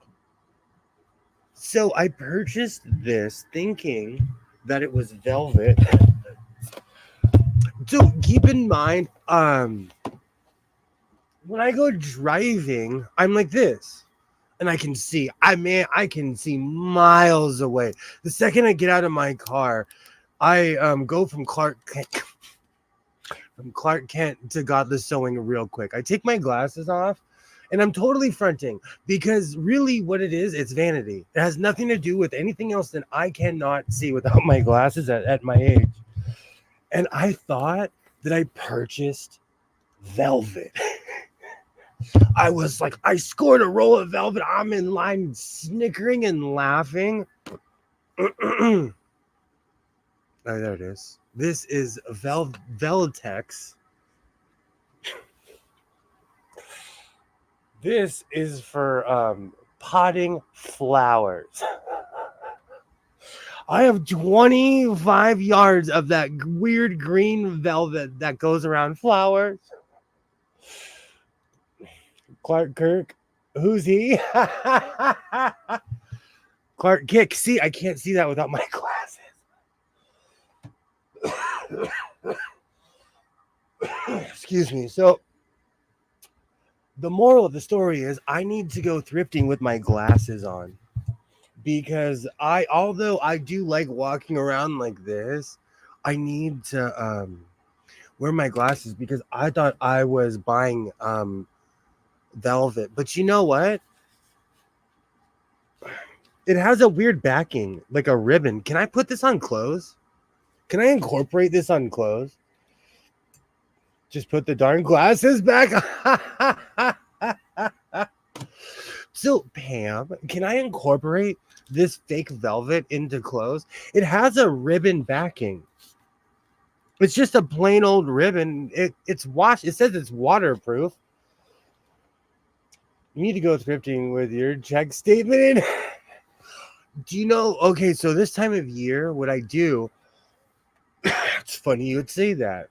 So I purchased this thinking that it was velvet. So keep in mind, when I go driving, I'm like this. And I can see, I can see miles away. The second I get out of my car, I go from Clark Kent to Godless Sewing real quick. I take my glasses off and I'm totally fronting because really what it is, it's vanity. It has nothing to do with anything else that I cannot see without my glasses at my age. And I thought that I purchased velvet. I was like, I scored a roll of velvet. I'm in line snickering and laughing. Oh, there it is. This is Veltex. This is for potting flowers. I have 25 yards of that weird green velvet that goes around flowers. Clark Kirk. Who's he? Clark Kick. See, I can't see that without my glasses. Excuse me. So the moral of the story is I need to go thrifting with my glasses on. Because although I do like walking around like this, I need to wear my glasses because I thought I was buying velvet. But you know what? It has a weird backing, like a ribbon. Can I put this on clothes? Can I incorporate this on clothes? Just put the darn glasses back. So, Pam, can I incorporate this fake velvet into clothes? It has a ribbon backing. It's just a plain old ribbon. It's washed. It says it's waterproof. You need to go thrifting with your check statement. Do you know? Okay, so this time of year, what I do, it's funny you would say that.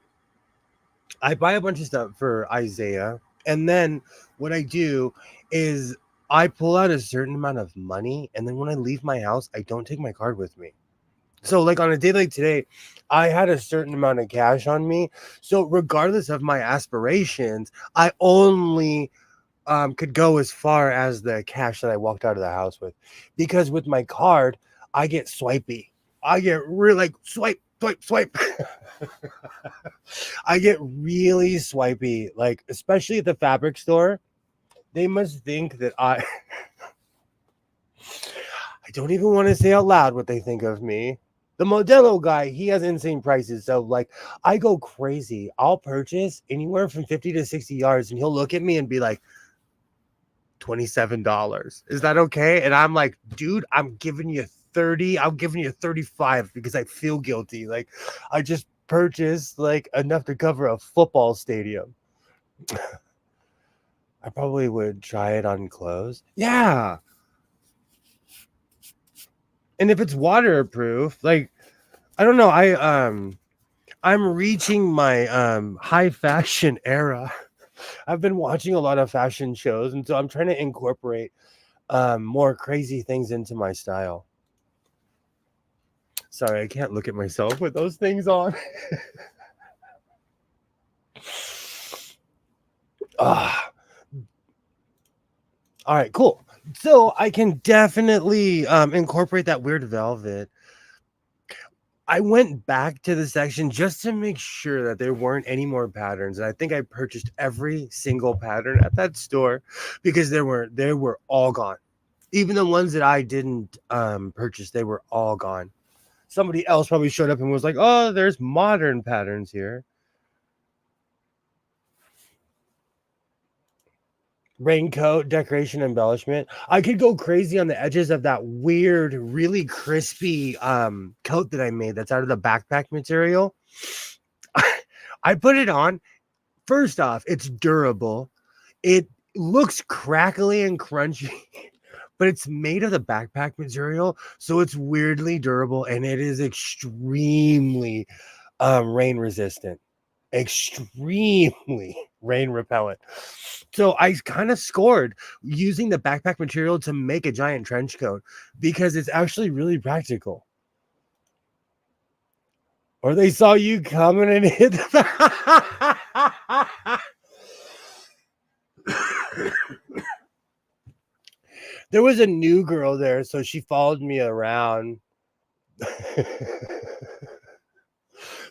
I buy a bunch of stuff for Isaiah, and then what I do is I pull out a certain amount of money, and then when I leave my house, I don't take my card with me. So, like on a day like today, I had a certain amount of cash on me. So, regardless of my aspirations, I only could go as far as the cash that I walked out of the house with, because with my card, I get swipey. I get really like swipe. I get really swipey, like especially at the fabric store. They must think that I don't even want to say out loud what they think of me. The Modelo guy, he has insane prices. So like I go crazy. I'll purchase anywhere from 50 to 60 yards and he'll look at me and be like, $27. Is that okay? And I'm like, dude, I'm giving you 30. I'm giving you 35 because I feel guilty. Like I just purchased like enough to cover a football stadium. I probably would try it on clothes. Yeah. And if it's waterproof, like I don't know, I'm reaching my high fashion era. I've been watching a lot of fashion shows, and so I'm trying to incorporate more crazy things into my style. Sorry, I can't look at myself with those things on. All right, cool. So I can definitely incorporate that weird velvet. I went back to the section just to make sure that there weren't any more patterns. And I think I purchased every single pattern at that store because they were all gone. Even the ones that I didn't purchase, they were all gone. Somebody else probably showed up and was like, oh, there's modern patterns here. Raincoat, decoration, embellishment. I could go crazy on the edges of that weird, really crispy coat that I made that's out of the backpack material. I put it on. First off, it's durable. It looks crackly and crunchy, but it's made of the backpack material, so it's weirdly durable and it is extremely rain resistant, extremely rain repellent. So I kind of scored using the backpack material to make a giant trench coat because it's actually really practical. Or they saw you coming and hit the There was a new girl there, so she followed me around.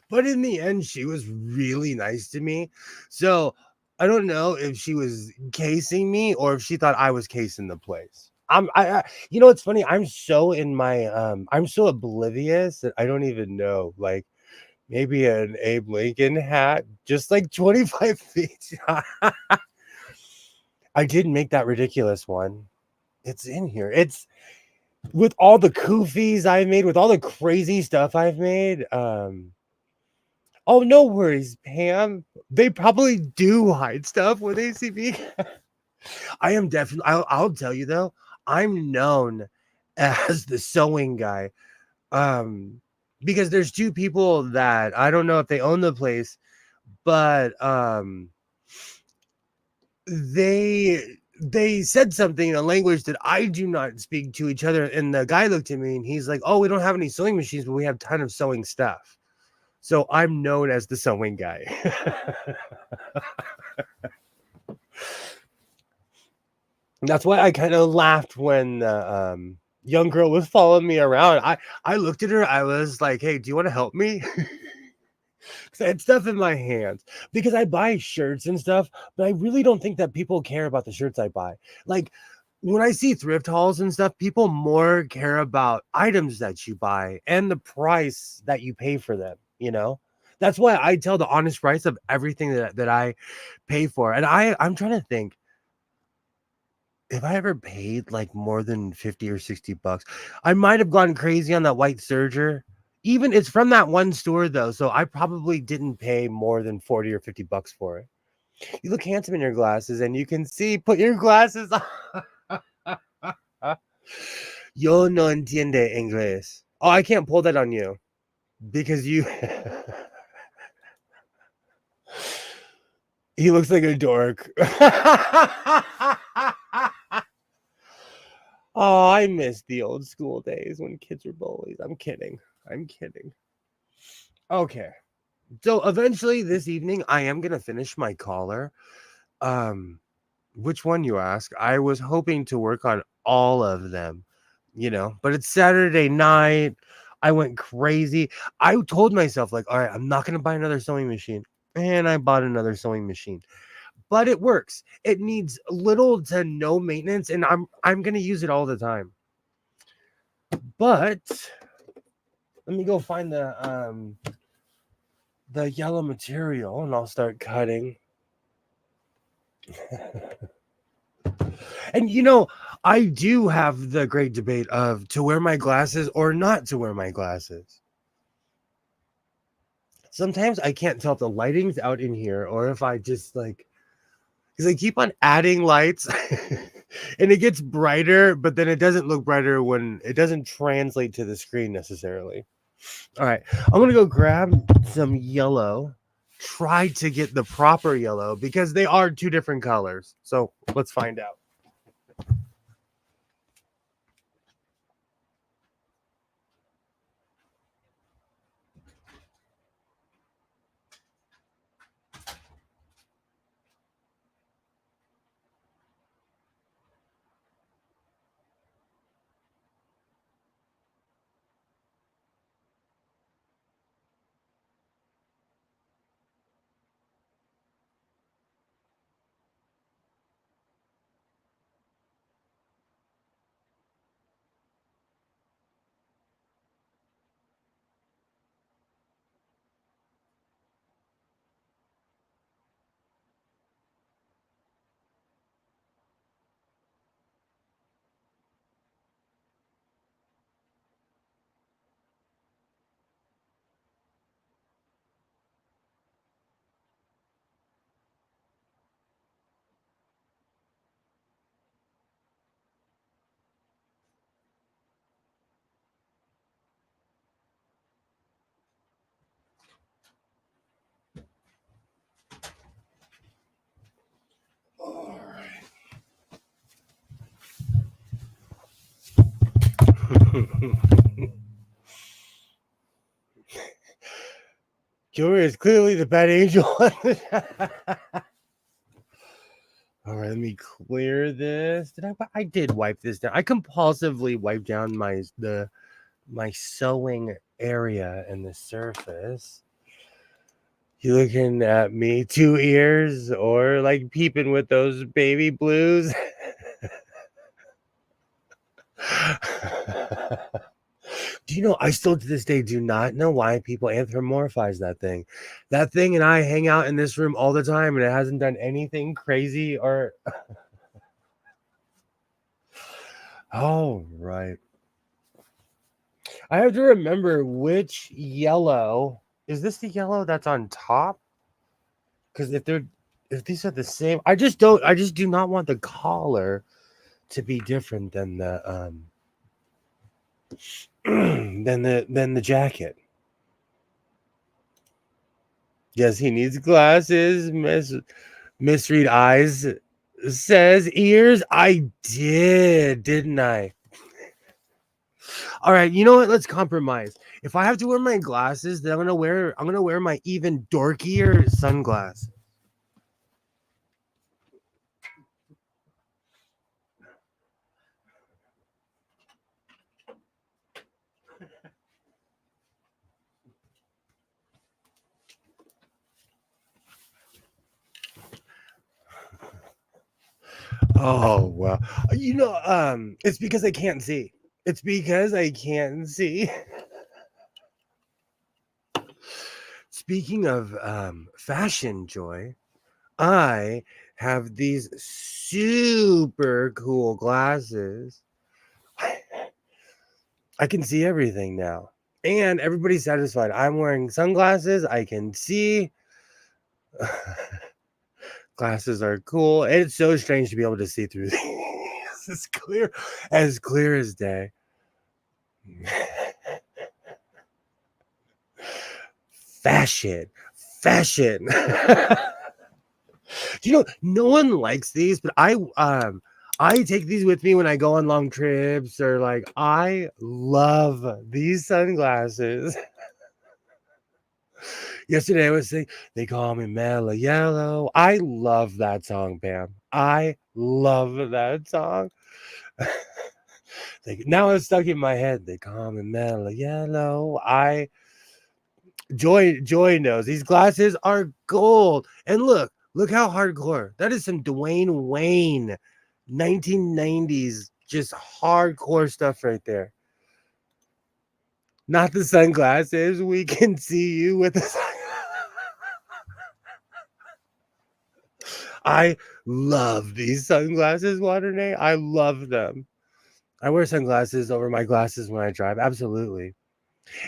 But in the end, she was really nice to me. So I don't know if she was casing me or if she thought I was casing the place. You know, it's funny. I'm so oblivious that I don't even know. Like maybe an Abe Lincoln hat, just like 25 feet. I did make that ridiculous one. It's in here. It's with all the koofies I've made, with all the crazy stuff I've made. Oh, no worries, Pam. They probably do hide stuff when they see me. I am definitely. I'll tell you though. I'm known as the sewing guy. Um, because there's two people that I don't know if they own the place, but they said something in a language that I do not speak to each other. And the guy looked at me and he's like, "Oh, we don't have any sewing machines, but we have a ton of sewing stuff." So I'm known as the sewing guy. That's why I kind of laughed when the young girl was following me around. I looked at her. I was like, "Hey, do you want to help me?" Because I had stuff in my hands. Because I buy shirts and stuff, but I really don't think that people care about the shirts I buy. Like when I see thrift hauls and stuff, people more care about items that you buy and the price that you pay for them. You know, that's why I tell the honest price of everything that I pay for. And I'm trying to think if I ever paid like more than 50 or 60 bucks. I might have gone crazy on that white serger. Even it's from that one store though, so I probably didn't pay more than 40 or 50 bucks for it. You look handsome in your glasses and you can see, put your glasses on. Yo no entiende inglés. Oh, I can't pull that on you because you he looks like a dork. Oh, I miss the old school days when kids were bullies. I'm kidding. I'm kidding. Okay. So eventually this evening I am gonna finish my collar. Um, which one you ask? I was hoping to work on all of them, you know, but it's Saturday night. I went crazy. I told myself, like, all right, I'm not gonna buy another sewing machine. And I bought another sewing machine. But it works. It needs little to no maintenance, and I'm gonna use it all the time. But let me go find the yellow material and I'll start cutting. And you know, I do have the great debate of to wear my glasses or not to wear my glasses. Sometimes I can't tell if the lighting's out in here or if I just like because I keep on adding lights and it gets brighter, but then it doesn't look brighter when it doesn't translate to the screen necessarily. All right, I'm gonna go grab some yellow, try to get the proper yellow because they are two different colors. So let's find out. Joey is clearly the bad angel. All right, let me clear this. I did wipe this down. I compulsively wipe down my sewing area and the surface. You looking at me, 2 ears, or like peeping with those baby blues? Do you know, I still to this day do not know why people anthropomorphize that thing. That thing and I hang out in this room all the time and it hasn't done anything crazy or. Oh, right. I have to remember which yellow. Is this the yellow that's on top? Because if these are the same, I just do not want the collar to be different than the than the jacket. Yes, he needs glasses. Misread eyes says ears. I did, didn't I? All right, you know what? Let's compromise. If I have to wear my glasses, then I'm gonna wear my even dorkier sunglasses. Oh well, you know, it's because I can't see. It's because I can't see. Speaking of fashion, Joy, I have these super cool glasses. I can see everything now, and everybody's satisfied. I'm wearing sunglasses. I can see. Glasses are cool. It's so strange to be able to see through these. It's clear as day. Fashion. Do you know no one likes these, but I take these with me when I go on long trips or like I love these sunglasses. Yesterday I was saying they call me Mellow Yellow. I love that song, Pam. I love that song. Now it's stuck in my head. They call me Mellow Yellow. Joy knows these glasses are gold. And look how hardcore. That is some Dwayne Wayne 1990s just hardcore stuff right there. Not the sunglasses. We can see you with the I love these sunglasses, Waternay. I love them. I wear sunglasses over my glasses when I drive. Absolutely.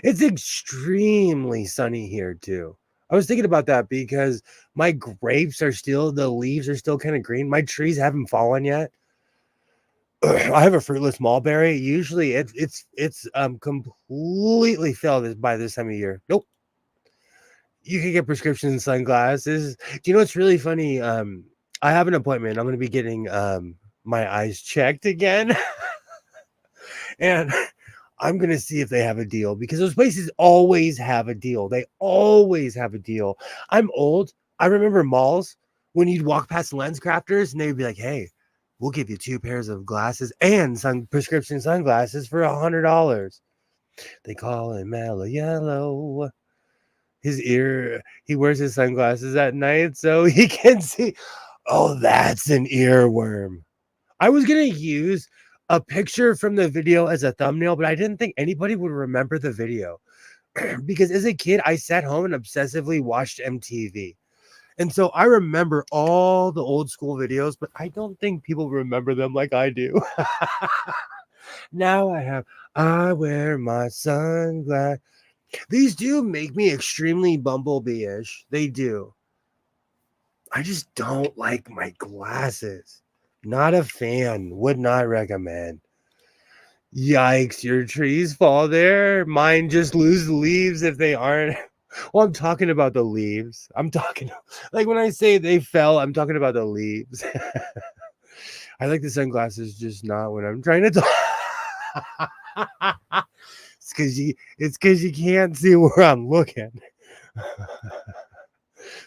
It's extremely sunny here too. I was thinking about that because my grapes are still, the leaves are still kind of green. My trees haven't fallen yet. I have a fruitless mulberry. Usually it's completely failed by this time of year. Nope. You can get prescription sunglasses. Do you know what's really funny? I have an appointment. I'm going to be getting my eyes checked again. And I'm going to see if they have a deal because those places always have a deal. They always have a deal. I'm old. I remember malls when you'd walk past lens crafters and they'd be like, hey, we'll give you 2 pairs of glasses and some prescription sunglasses for $100. They call him Mellow Yellow. He wears his sunglasses at night so he can see. Oh, that's an earworm. I was going to use a picture from the video as a thumbnail, but I didn't think anybody would remember the video because as a kid, I sat home and obsessively watched MTV. And so I remember all the old school videos, but I don't think people remember them like I do. Now I wear my sunglasses. These do make me extremely bumblebee-ish. They do. I just don't like my glasses. Not a fan. Would not recommend. Yikes, your trees fall there. Mine just lose leaves if they aren't. Well, I'm talking about the leaves. I'm talking like when I say they fell, I'm talking about the leaves. I like the sunglasses, just not when I'm trying to talk. It's because you can't see where I'm looking.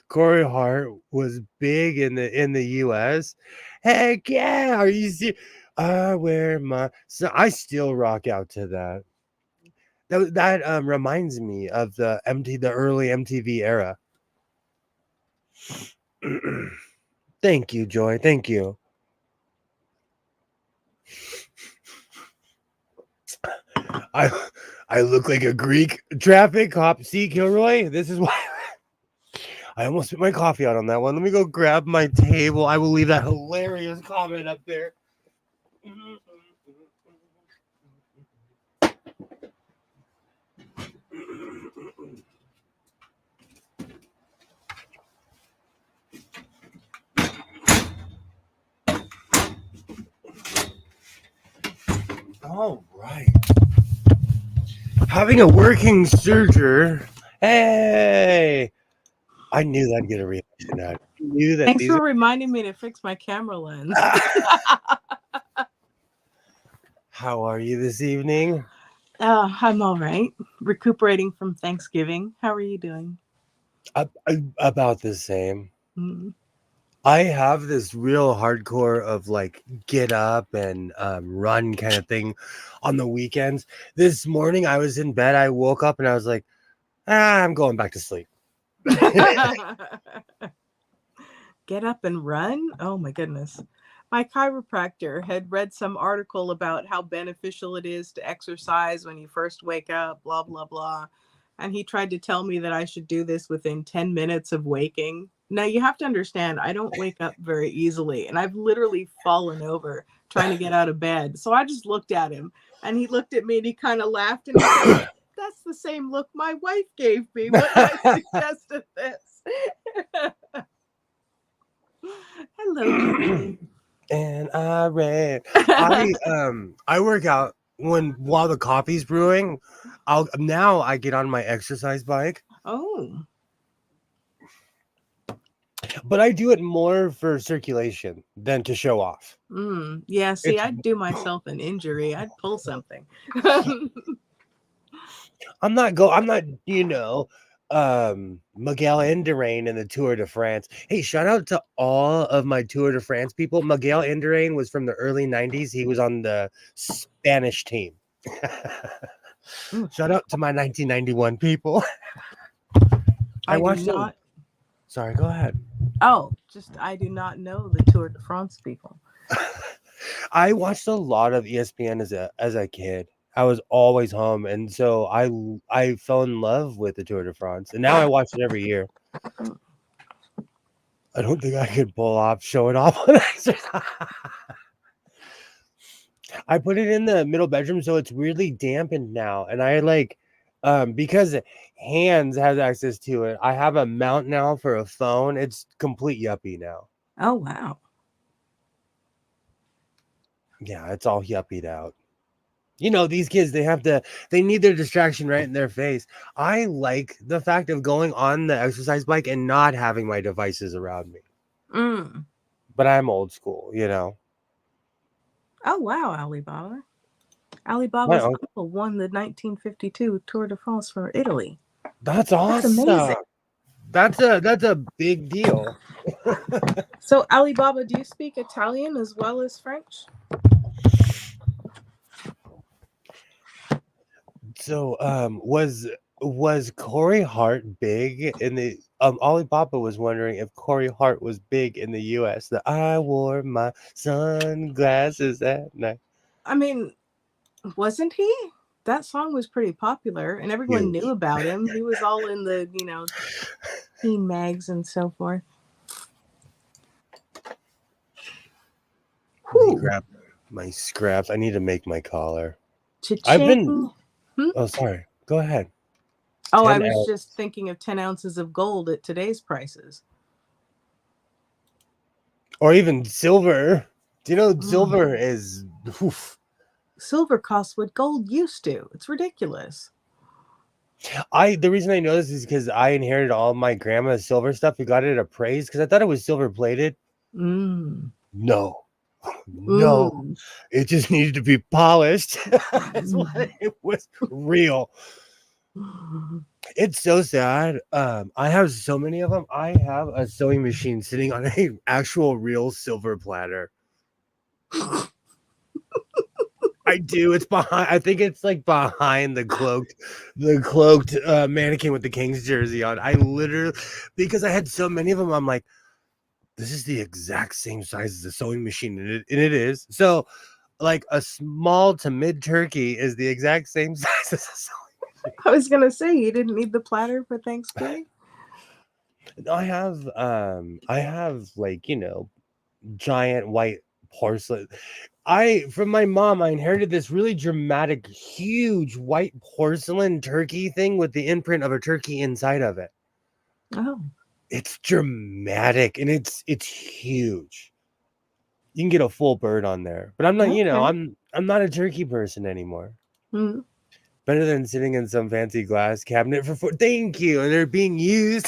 Corey Hart was big in the US. Heck yeah! Are you see? I wear my so I still rock out to that. That reminds me of the early MTV era. Thank you, Joy. Thank you. I I look like a Greek traffic cop. See, Kilroy, this is why I almost spit my coffee out on that one. Let me go grab my table. I will leave that hilarious comment up there. All right. Having a working serger. Hey, I knew that'd get a reaction out. I knew that Thanks these for reminding me to fix my camera lens. How are you this evening? I'm all right. Recuperating from Thanksgiving. How are you doing? About the same. Mm. I have this real hardcore of like get up and run kind of thing on the weekends. This morning I was in bed. I woke up and I was like, I'm going back to sleep. Get up and run? Oh my goodness. My chiropractor had read some article about how beneficial it is to exercise when you first wake up, blah, blah, blah. And he tried to tell me that I should do this within 10 minutes of waking. Now, you have to understand, I don't wake up very easily, and I've literally fallen over trying to get out of bed. So I just looked at him, and he looked at me and he kind of laughed and he said, That's the same look my wife gave me when I suggested this. Hello, Julie. And I ran. I work out while the coffee's brewing. I get on my exercise bike, Oh, but I do it more for circulation than to show off. yeah. See, It's I'd do myself an injury. I'd pull something. I'm not Miguel Indurain in the Tour de France. Hey, shout out to all of my Tour de France people. Miguel Indurain was from the early 90s. He was on the Spanish team. Shout out to my 1991 people. I I do watched them. not. Sorry, go ahead. Oh, just I do not know the Tour de France people. I watched a lot of ESPN as a kid. I was always home, and so I fell in love with the Tour de France, and now I watch it every year. I don't think I could pull off showing off on exercise. I put it in the middle bedroom, so it's weirdly dampened now, and I like because Hands has access to it. I have a mount now for a phone. It's complete yuppie now. Oh, wow. Yeah, it's all yuppied out. These kids, they need their distraction right in their face. I like the fact of going on the exercise bike and not having my devices around me. Mm. But I'm old school. Oh, wow, Alibaba. My Alibaba's uncle, uncle won the 1952 Tour de France for Italy. that's That's awesome. amazing. That's a big deal. So, Alibaba, do you speak Italian as well as French? So, was Corey Hart big in the Alibaba was wondering if Corey Hart was big in the US. That I wore my sunglasses at night. I mean, wasn't he? That song was pretty popular and everyone knew Huge. about him. He was all in the, teen mags and so forth. Let me Whew. grab my scraps. I need to make my collar. I've been Cha-ching. Oh, sorry. Go ahead. Oh, I 10 was ounce. just thinking of 10 ounces of gold at today's prices. Or even silver. Do you know Mm. silver is oof. Silver costs what gold used to. It's ridiculous. The reason I know this is because I inherited all my grandma's silver stuff. We got it appraised because I thought it was silver plated. Mm. No. No, Mm. it just needed to be polished. That's why it was real. It's so sad. I have so many of them. I have a sewing machine sitting on a actual real silver platter. I do. It's behind. I think it's like behind the cloaked mannequin with the Kings jersey on. I literally, because I had so many of them, I'm like, this is the exact same size as a sewing machine, and it is. So, like a small to mid turkey is the exact same size as a sewing I was gonna say you didn't need the platter for Thanksgiving. machine. I have like giant white porcelain. I from my mom, I inherited this really dramatic, huge white porcelain turkey thing with the imprint of a turkey inside of it. Oh, It's dramatic and it's huge. You can get a full bird on there. But I'm not, okay. I'm not a turkey person anymore. Mm. Better than sitting in some fancy glass cabinet for thank you, and they're being used.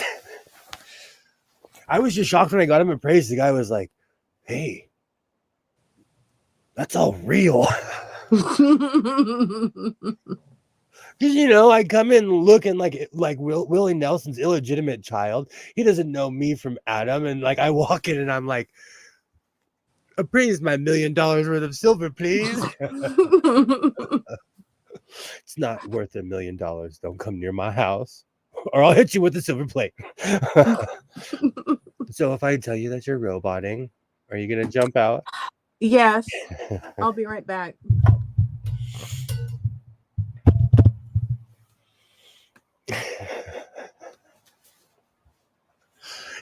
I was just shocked when I got him appraised. The guy was like, "Hey, that's all real." Because I come in looking like Willie Nelson's illegitimate child. He doesn't know me from Adam, and like I walk in and I'm like, appraise my $1 million worth of silver, please. It's not worth $1 million. Don't come near my house, or I'll hit you with a silver plate. So if I tell you that you're roboting, are you gonna jump out? Yes, I'll be right back.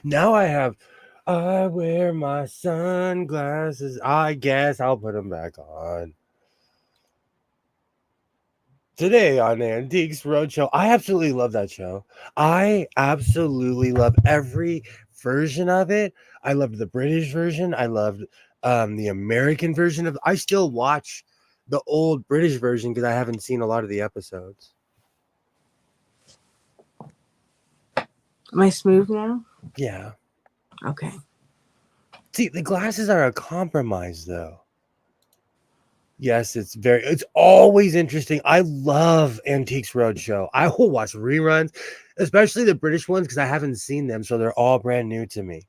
Now I wear my sunglasses. I guess I'll put them back on. Today on Antiques Roadshow, I absolutely love that show. I absolutely love every version of it. I loved the British version. I loved the American version of. I still watch the old British version because I haven't seen a lot of the episodes. Am I smooth now? Yeah. Okay. See, the glasses are a compromise, though. Yes, it's always interesting. I love Antiques Roadshow. I will watch reruns, especially the British ones because I haven't seen them, so they're all brand new to me.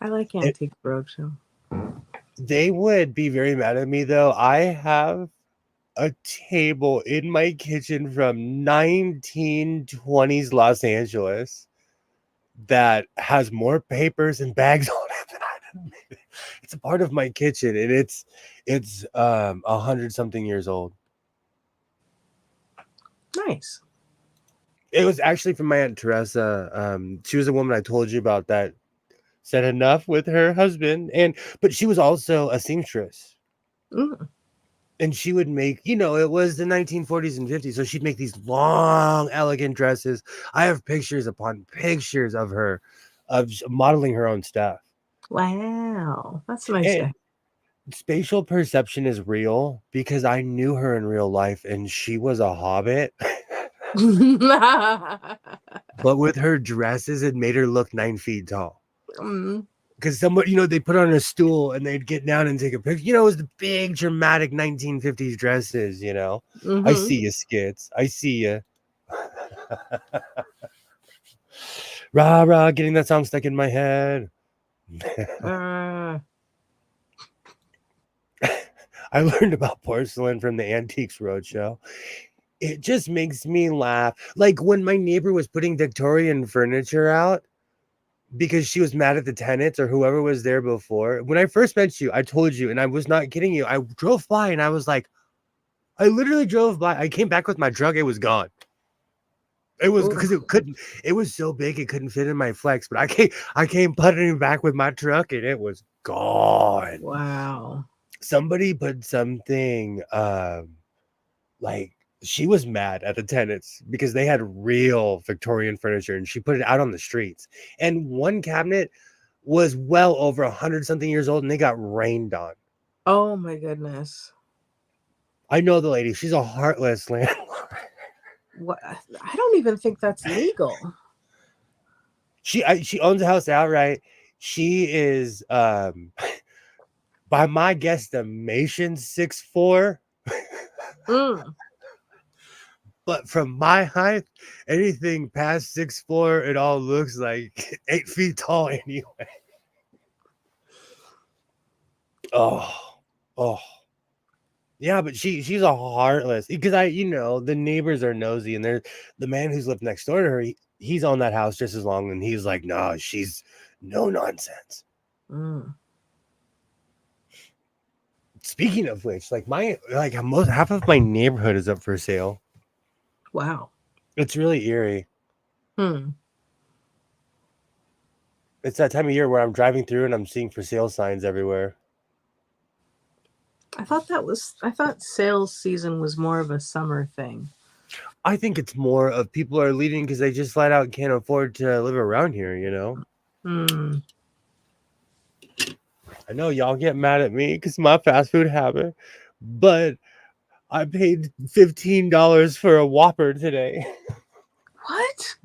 I like It, Antique Roadshow. they would be very mad at me though. I have a table in my kitchen from 1920s Los Angeles that has more papers and bags on it than I did. It's a part of my kitchen, and it's 100 something years old. Nice. It was actually from my Aunt Teresa. She was a woman I told you about that said enough with her husband, but she was also a seamstress. Mm. And she would make, it was the 1940s and 50s, so she'd make these long, elegant dresses. I have pictures upon pictures of her, of modeling her own stuff. Wow, that's nice. And spatial perception is real because I knew her in real life, and she was a hobbit. But with her dresses, it made her look 9 feet tall. Mm. Because somebody, they put her on a stool and they'd get down and take a picture. It was the big dramatic 1950s dresses. I Mm-hmm. see you, skits. I see you. Rah rah, getting that song stuck in my head. Uh, I learned about porcelain from the Antiques Roadshow. It just makes me laugh. Like when my neighbor was putting Victorian furniture out because she was mad at the tenants or whoever was there before. When I first met you, I told you, and I was not kidding you. I drove by and I was like, I literally drove by. I came back with my truck. It was gone. It was because it was so big it couldn't fit in my flex. But I came putting back with my truck and it was gone. wow. Somebody put something like she was mad at the tenants because they had real Victorian furniture and she put it out on the streets. And one cabinet was well over 100 something years old and they got rained on. Oh my goodness. I know the lady. She's a heartless landlord. What? I don't even think that's legal. She owns a house outright. She is by my guesstimation 6'4". Mm. But from my height, anything past 6'4", it all looks like 8 feet tall anyway. Oh, oh. Yeah, but she's a heartless because the neighbors are nosy and they're the man who's lived next door to her, he's on that house just as long and he's like, no, she's no nonsense. Mm. Speaking of which, most half of my neighborhood is up for sale. Wow. It's really eerie. Hmm. It's that time of year where I'm driving through and I'm seeing for sale signs everywhere. I thought sales season was more of a summer thing. I think it's more of people are leaving because they just flat out can't afford to live around here, Hmm. I know y'all get mad at me because my fast food habit, but I paid $15 for a Whopper today. What?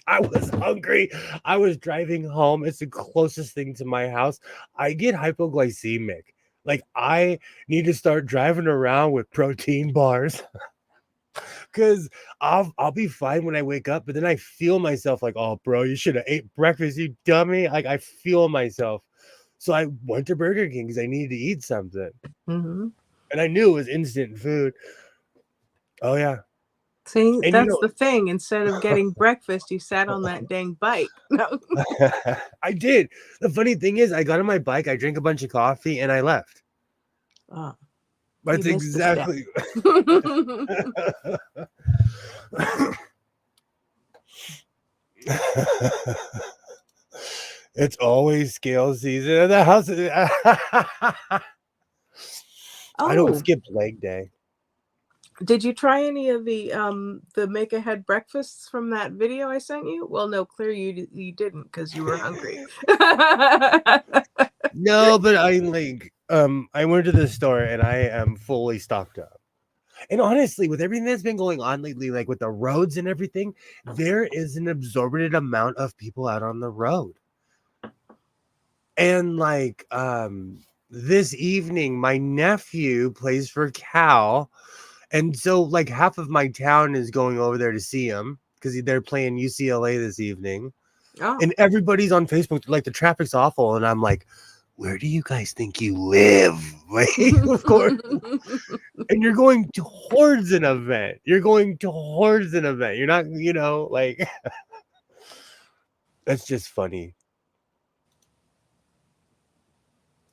I was hungry. I was driving home. It's the closest thing to my house. I get hypoglycemic. Like I need to start driving around with protein bars. Cause I'll be fine when I wake up, but then I feel myself like, oh bro, you should have ate breakfast, you dummy. Like I feel myself. So I went to Burger King because I needed to eat something. Mm-hmm. And I knew it was instant food. Oh yeah. See, And that's the thing. Instead of getting breakfast, you sat on that dang bike. No. I did. The funny thing is I got on my bike, I drank a bunch of coffee, and I left. Oh, you That's missed a step. exactly. It's always scale season at the house. I don't Oh, skip leg day. did you try any of the make ahead breakfasts from that video I sent you? Well, no, clear you didn't because you were hungry. No, but I went to the store and I am fully stocked up. And honestly, with everything that's been going on lately, like with the roads and everything, there is an absorbent amount of people out on the road. And this evening, my nephew plays for Cal. And so like half of my town is going over there to see him because they're playing UCLA this evening. Oh. And everybody's on Facebook, like the traffic's awful. And I'm like, where do you guys think you live? Like, of course. And you're going towards an event. You're not, like, that's just funny.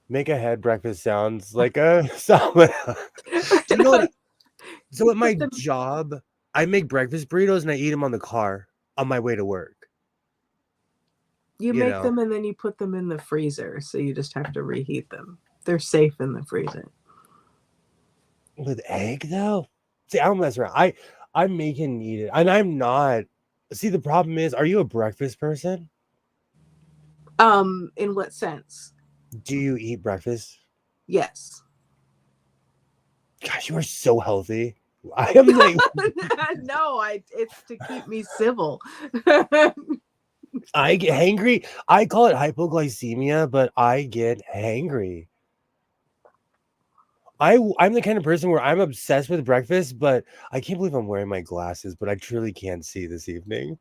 Make a head breakfast sounds like a salmon. Do you know what? So at my job, I make breakfast burritos and I eat them on the car on my way to work. You make them and then you put them in the freezer, so you just have to reheat them. They're safe in the freezer. With egg though? See, I don't mess around. I make and eat it. And I'm not. See, the problem is, are you a breakfast person? In what sense? Do you eat breakfast? Yes. Gosh, you are so healthy. I am like no, it's to keep me civil. I get hangry. I call it hypoglycemia, but I get hangry. I'm the kind of person where I'm obsessed with breakfast, but I can't believe I'm wearing my glasses, but I truly can't see this evening.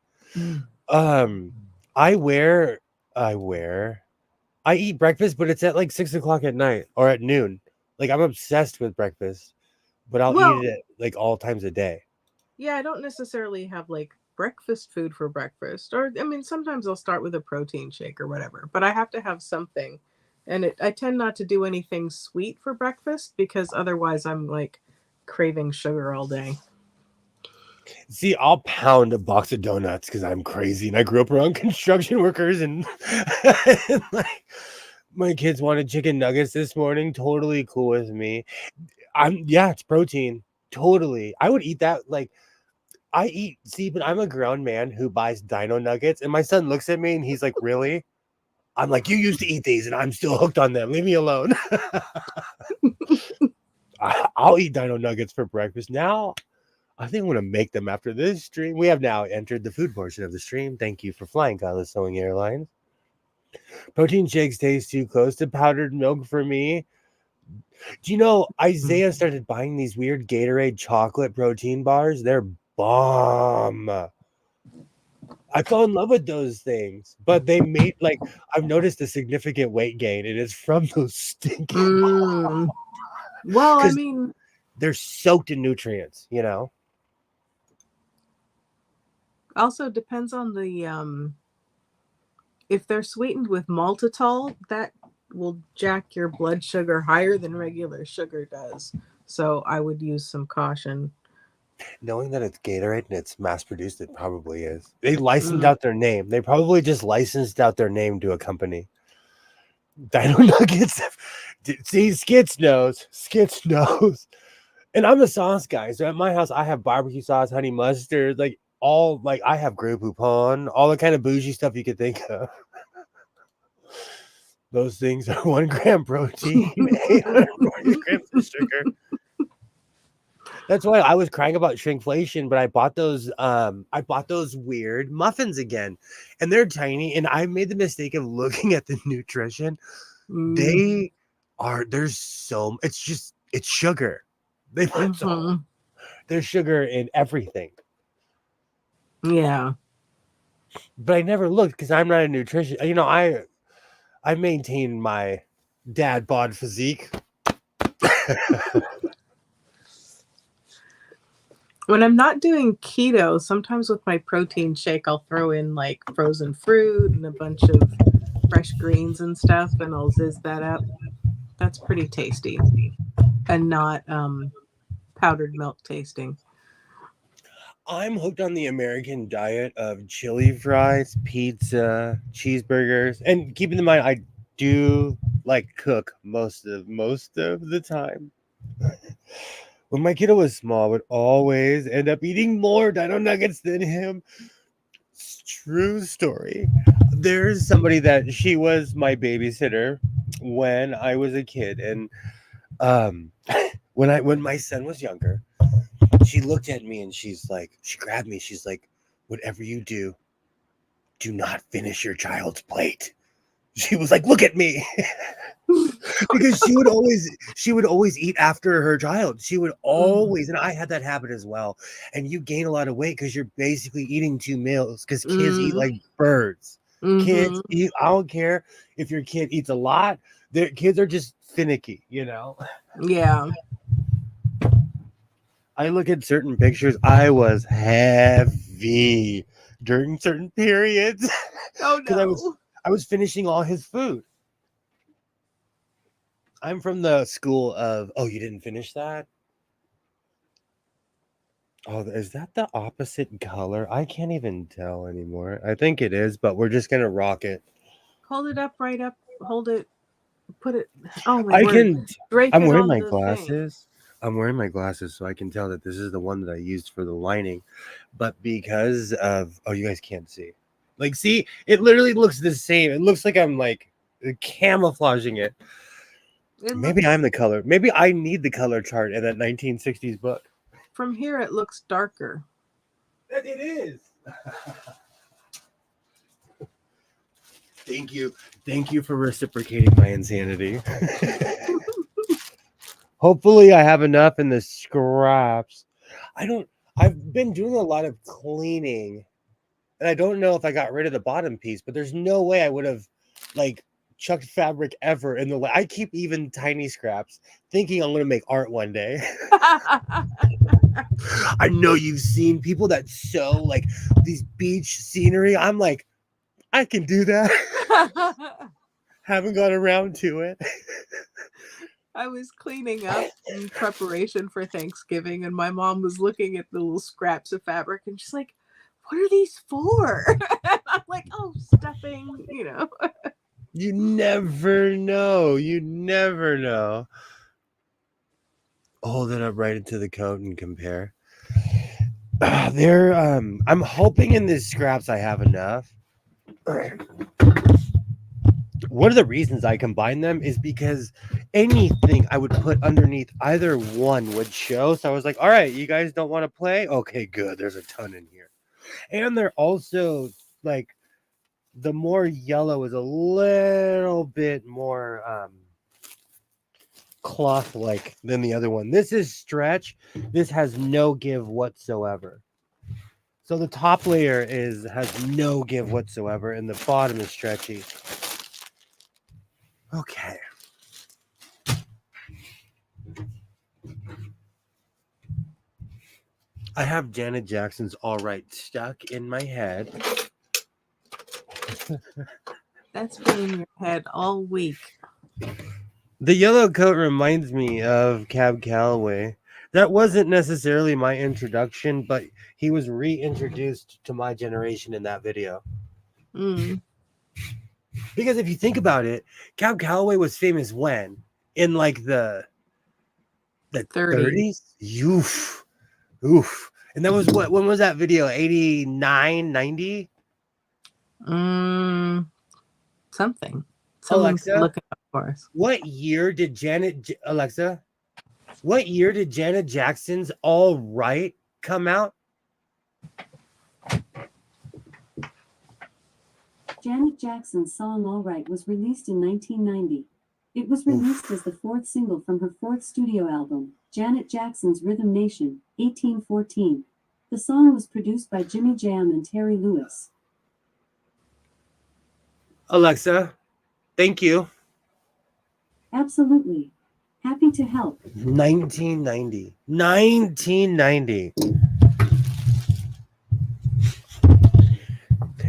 I eat breakfast, but it's at like 6 o'clock at night or at noon. Like I'm obsessed with breakfast, but I'll eat it at like all times a day. Yeah, I don't necessarily have like breakfast food for breakfast, or I mean, sometimes I'll start with a protein shake or whatever, but I have to have something. And I tend not to do anything sweet for breakfast because otherwise I'm like craving sugar all day. See, I'll pound a box of donuts because I'm crazy and I grew up around construction workers and, and like my kids wanted chicken nuggets this morning. Totally cool with me. It's protein. Totally. I would eat that. Like but I'm a grown man who buys dino nuggets and my son looks at me and he's like, really? I'm like, you used to eat these and I'm still hooked on them. Leave me alone. I'll eat dino nuggets for breakfast. Now, I think I'm going to make them after this stream. We have now entered the food portion of the stream. Thank you for flying, Kyla Sewing Airlines. Protein shakes taste too close to powdered milk for me. Do you know Isaiah started buying these weird Gatorade chocolate protein bars? They're bomb. I fell in love with those things, but they made like I've noticed a significant weight gain, and it's from those stinking Mm. Well, I because mean, they're soaked in nutrients, you know. also depends on the if they're sweetened with maltitol, that will jack your blood sugar higher than regular sugar does. So I would use some caution. Knowing that it's Gatorade and it's mass produced, it probably is. They licensed Mm. out their name. They probably just licensed out their name to a company. Dino Nuggets. See, Skits knows. Skits knows. And I'm a sauce guy. So at my house, I have barbecue sauce, honey mustard, like all like I have Grey Poupon, all the kind of bougie stuff you could think of. Those things are 1 gram protein, 840 grams of sugar. That's why I was crying about shrinkflation, but I bought those weird muffins again. And they're tiny. And I made the mistake of looking at the nutrition. Mm. They there's so it's sugar. They put Mhm. there's sugar in everything. Yeah. But I never looked because I'm not a nutrition. You know, I maintain my dad bod physique. When I'm not doing keto, sometimes with my protein shake, I'll throw in like frozen fruit and a bunch of fresh greens and stuff, and I'll zizz that up. That's pretty tasty and not powdered milk tasting. I'm hooked on the American diet of chili fries, pizza, cheeseburgers, and keeping in mind I do like cook most of the time. When my kiddo was small, I would always end up eating more dino nuggets than him. It's true story. There's somebody that she was my babysitter when I was a kid, and um, when my son was younger, she looked at me and she grabbed me. She's like, "Whatever you do not finish your child's plate." She was like, "Look at me." Because she would always eat after her child. She would always, and I had that habit as well. And you gain a lot of weight because you're basically eating 2 meals because kids eat Mm. like birds. Kids Mhm. eat, I don't care if your kid eats a lot, their kids are just finicky, you know. Yeah. I look at certain pictures, I was heavy during certain periods Oh because no. I was finishing all his food. I'm from the school of, oh, you didn't finish that? Oh, is that the opposite color? I can't even tell anymore. I think it is, but we're just gonna rock it. Hold it up, right up. Hold it. Put it. Oh my I word. can. Drape I'm it wearing on my the thing. glasses. I'm wearing my glasses, so I can tell that this is the one that I used for the lining. But because of, oh, you guys can't see. Like, see, it literally looks the same. It looks like I'm like camouflaging it. It Maybe I'm looks the color. Maybe I need the color chart in that 1960s book. from here. It looks darker. It is. Thank you. Thank you for reciprocating my insanity. Hopefully, I have enough in the scraps. I don't. I've been doing a lot of cleaning, and I don't know if I got rid of the bottom piece, but there's no way I would have, like, chucked fabric ever in the. I keep even tiny scraps, thinking I'm gonna make art one day. I know you've seen people that sew like these beach scenery. I'm like, I can do that. Haven't got around to it. I was cleaning up in preparation for Thanksgiving, and my mom was looking at the little scraps of fabric, and she's like, "What are these for?" And I'm like, "Oh, stuffing, you know." You never know. You never know. Hold it up right into the coat and compare. I'm hoping in these scraps I have enough. One of the reasons I combine them is because anything I would put underneath either one would show. So I was like, all right, you guys don't want to play? Okay, good. There's a ton in here. And they're also like The more yellow is a little bit more cloth like than the other one. This is stretch. This has no give whatsoever. So the top layer has no give whatsoever, and the bottom is stretchy. Okay. I have Janet Jackson's All Right stuck in my head. That's been in your head all week. The yellow coat reminds me of Cab Calloway. That wasn't necessarily my introduction, but he was reintroduced to my generation in that video. Mm. Because if you think about it, Cab Calloway was famous when? In like the 30. 30s? Oof. Oof. And that was what? When was that video? 89, 90? Something. Someone can Alexa, look it up for us. what year did Alexa, what year did Janet Jackson's All Right come out? Janet Jackson's song All Right was released in 1990. It was released as the fourth single from her fourth studio album, Janet Jackson's Rhythm Nation, 1814. The song was produced by Jimmy Jam and Terry Lewis. Alexa, thank you. Absolutely. Happy to help. 1990. 1990.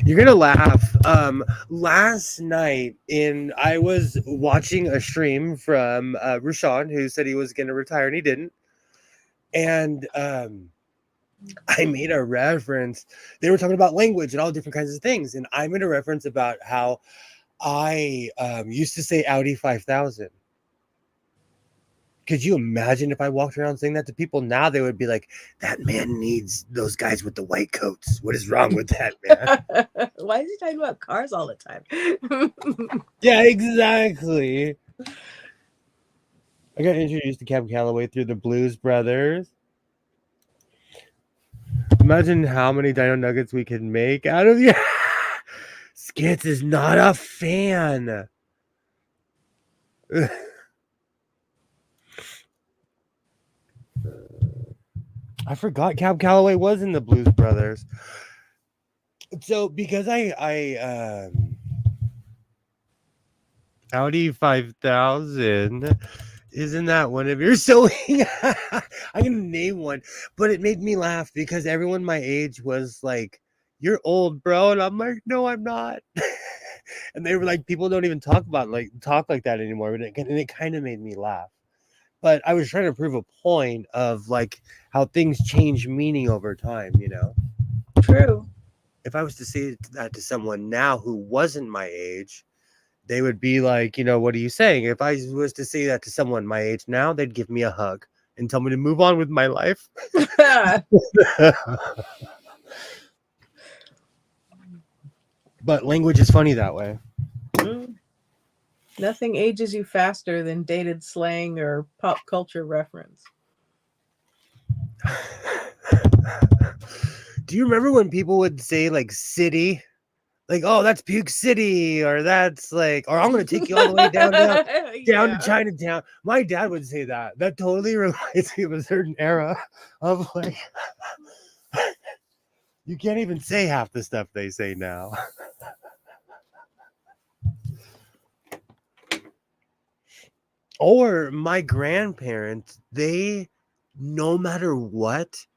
You're gonna laugh. Last night I was watching a stream from Rushan, who said he was gonna retire and he didn't. And I made a reference. They were talking about language and all different kinds of things, and I made a reference about how I used to say Audi 5000. Could you imagine if I walked around saying that to people now? They would be like, "That man needs those guys with the white coats. What is wrong with that man?" Why is he talking about cars all the time? Yeah, exactly. I got introduced to Cab Calloway through the Blues Brothers. Imagine how many Dino Nuggets we could make out of you. Skits is not a fan. I forgot Cab Calloway was in the Blues Brothers. So because I Audi 5000, isn't that one of your sewing? I can name one, but it made me laugh because everyone my age was like, "You're old, bro," and I'm like, "No, I'm not." And they were like, "People don't even talk like that anymore," and it kind of made me laugh. But I was trying to prove a point of like how things change meaning over time, you know. True. If I was to say that to someone now who wasn't my age, they would be like, "What are you saying?" If I was to say that to someone my age now, they'd give me a hug and tell me to move on with my life. But language is funny that way. Nothing ages you faster than dated slang or pop culture reference. Do you remember when people would say like city? Like, "Oh, that's Puke City," or that's like, or "I'm gonna take you all the way down to Chinatown." My dad would say that. That totally reminds me of a certain era of like, you can't even say half the stuff they say now. Or my grandparents, no matter what,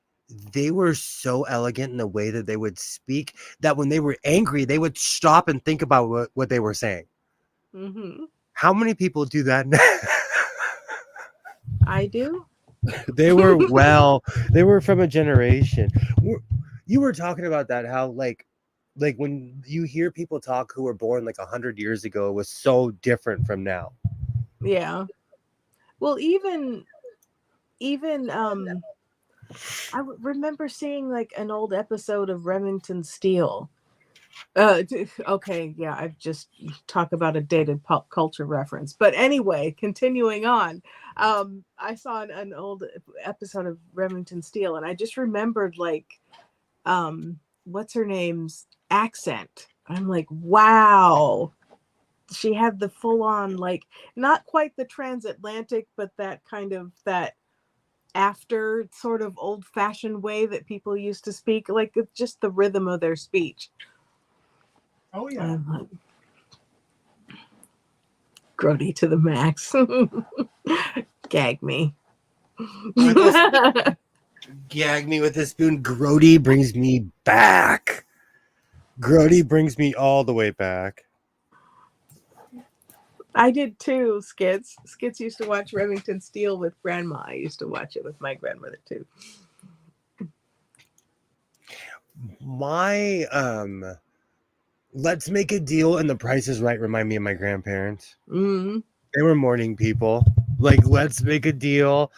they were so elegant in the way that they would speak that when they were angry, they would stop and think about what they were saying. Mm-hmm. How many people do that now? I do. They were from a generation. You were talking about that, how like when you hear people talk who were born like 100 years ago, it was so different from now. Yeah. Well, even remember seeing like an old episode of Remington Steele. Okay, yeah, I've just talked about a dated pop culture reference. But anyway, continuing on, I saw an old episode of Remington Steele, and I just remembered like, what's her name's accent. I'm like, wow. She had the full on, like, not quite the transatlantic, but that kind of that after sort of old fashioned way that people used to speak, like it's just the rhythm of their speech. Oh yeah. Like, grody to the max. Gag me. With this, gag me with a spoon. Grody brings me back. Grody brings me all the way back. I did too, Skits. Skits used to watch Remington Steele with Grandma. I used to watch it with my grandmother too. My Let's Make a Deal and The Price is Right remind me of my grandparents. Mm. They were morning people. Like, Let's Make a Deal.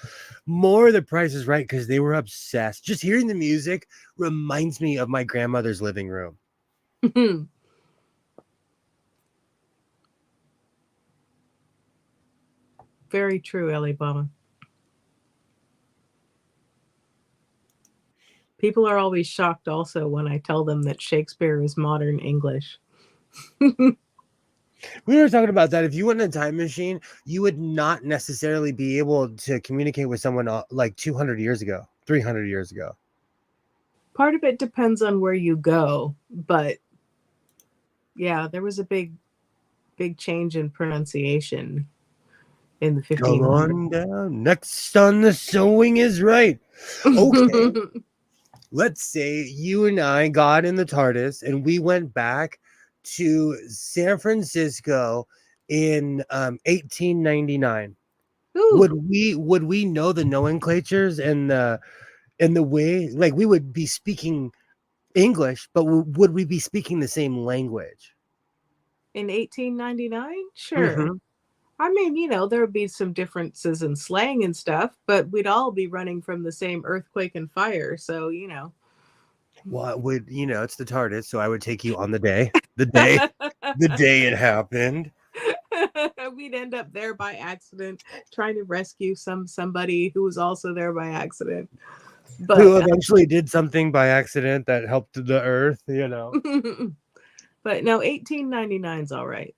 More The Price is Right because they were obsessed. Just hearing the music reminds me of my grandmother's living room. Very true, Ellie Bama. People are always shocked also when I tell them that Shakespeare is modern English. We were talking about that. If you went in a time machine, you would not necessarily be able to communicate with someone like 200 years ago, 300 years ago. Part of it depends on where you go, but yeah, there was a big change in pronunciation in the 1500s. Come on down. Next on the sewing is right. Okay. Let's say you and I got in the TARDIS and we went back to San Francisco in 1899. Ooh, Would we know the nomenclatures and the way, like, we would be speaking English, but would we be speaking the same language? in 1899? Sure. Mhm. I mean, you know, there would be some differences in slang and stuff, but we'd all be running from the same earthquake and fire. So, you know. Well, it's the TARDIS, so I would take you on the day it happened. We'd end up there by accident, trying to rescue somebody who was also there by accident. But Who eventually did something by accident that helped the Earth, But no, 1899 is all right.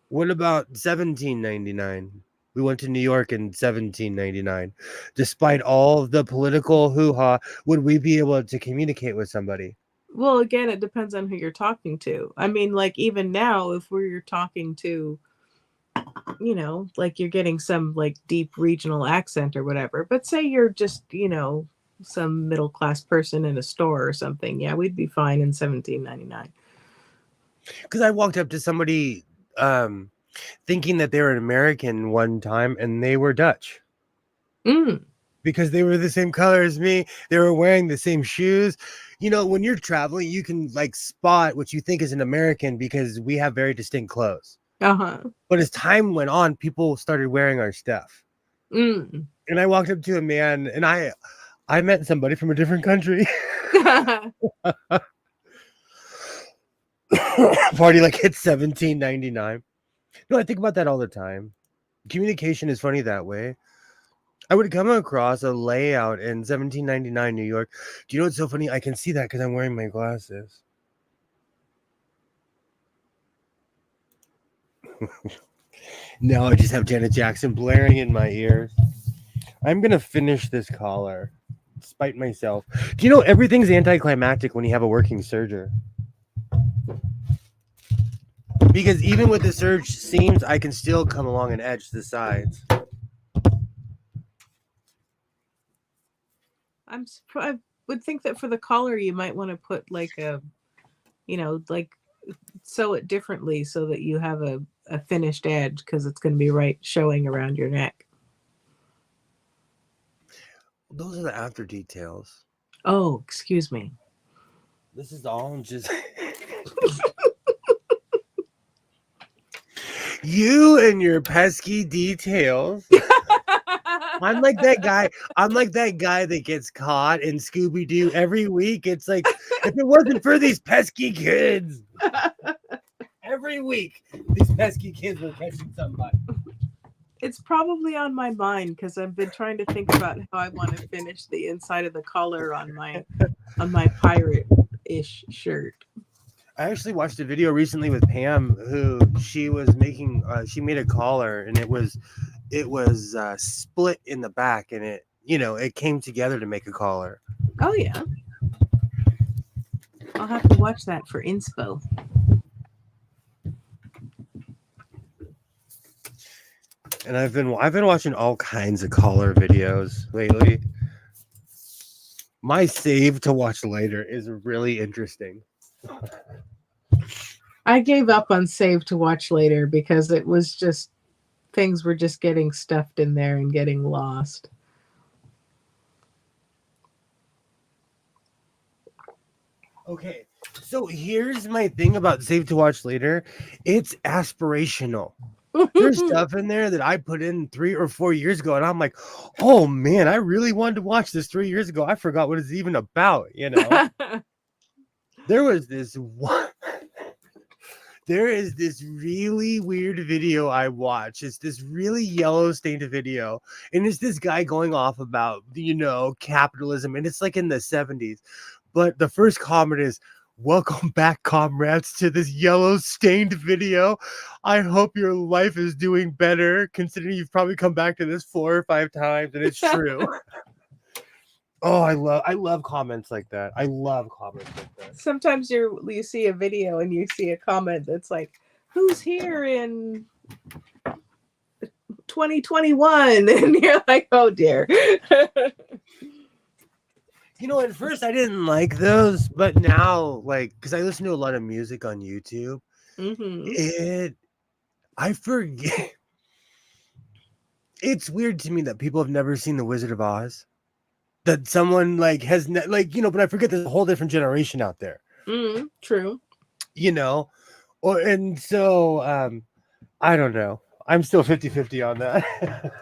What about 1799? We went to New York in 1799. Despite all of the political hoo-ha, would we be able to communicate with somebody? Well, again, it depends on who you're talking to. I mean, like, even now, if you're talking to, you know, like you're getting some like deep regional accent or whatever, but say you're just, you know, some middle class person in a store or something, yeah, we'd be fine in 1799. Because I walked up to somebody thinking that they were an American one time, and they were Dutch. Because they were the same color as me. They were wearing the same shoes. You know, when you're traveling, you can like spot what you think is an American because we have very distinct clothes. But as time went on, people started wearing our stuff. And I walked up to a man, and I met somebody from a different country. Party like it's 1799. No, I think about that all the time. Communication is funny that way. I would come across a layout in 1799 New York. Do you know what's so funny? I can see that because I'm wearing my glasses. Now I just have Janet Jackson blaring in my ears. I'm going to finish this collar, despite myself. Do you know everything's anticlimactic when you have a working serger? Because even with the serge seams, I can still come along and edge the sides. I would think that for the collar, you might want to put like a, you know, like sew it differently so that you have a finished edge because it's going to be right showing around your neck. Those are the after details. Oh, excuse me. This is all just... You and your pesky details. I'm like that guy. I'm like that guy that gets caught in Scooby-Doo every week. It's like, if it wasn't for these pesky kids, every week these pesky kids were catching somebody. It's probably on my mind because I've been trying to think about how I want to finish the inside of the collar on my pirate-ish shirt. I actually watched a video recently with Pam, who she was making. She made a collar, and it was split in the back, and it came together to make a collar. Oh yeah, I'll have to watch that for inspo. And I've been watching all kinds of collar videos lately. My save to watch later is really interesting. I gave up on save to watch later because it was just things were just getting stuffed in there and getting lost. Okay, so here's my thing about save to watch later. It's aspirational. There's stuff in there that I put in 3 or 4 years ago, and I'm like, oh man, I really wanted to watch this 3 years ago. I forgot what it's even about. There was this one. There is this really weird video I watched. It's this really yellow stained video. And it's this guy going off about, capitalism. And it's like in the 70s. But the first comment is, welcome back, comrades, to this yellow stained video. I hope your life is doing better, considering you've probably come back to this 4 or 5 times. And it's true. Oh, I love comments like that. I love comments like that. Sometimes you see a video and you see a comment that's like, "Who's here in 2021?" And you're like, "Oh dear." At first I didn't like those, but now, because I listen to a lot of music on YouTube, I forget. It's weird to me that people have never seen The Wizard of Oz. That someone has but I forget there's a whole different generation out there. True. And so I don't know. I'm still 50-50 on that.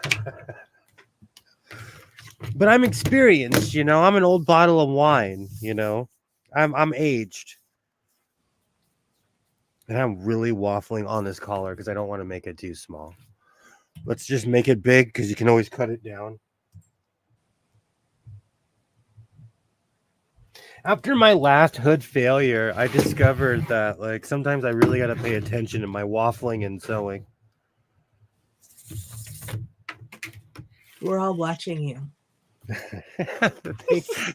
But I'm experienced, I'm an old bottle of wine, I'm aged. And I'm really waffling on this collar because I don't want to make it too small. Let's just make it big because you can always cut it down. After my last hood failure, I discovered that sometimes I really got to pay attention to my waffling and sewing. We're all watching you.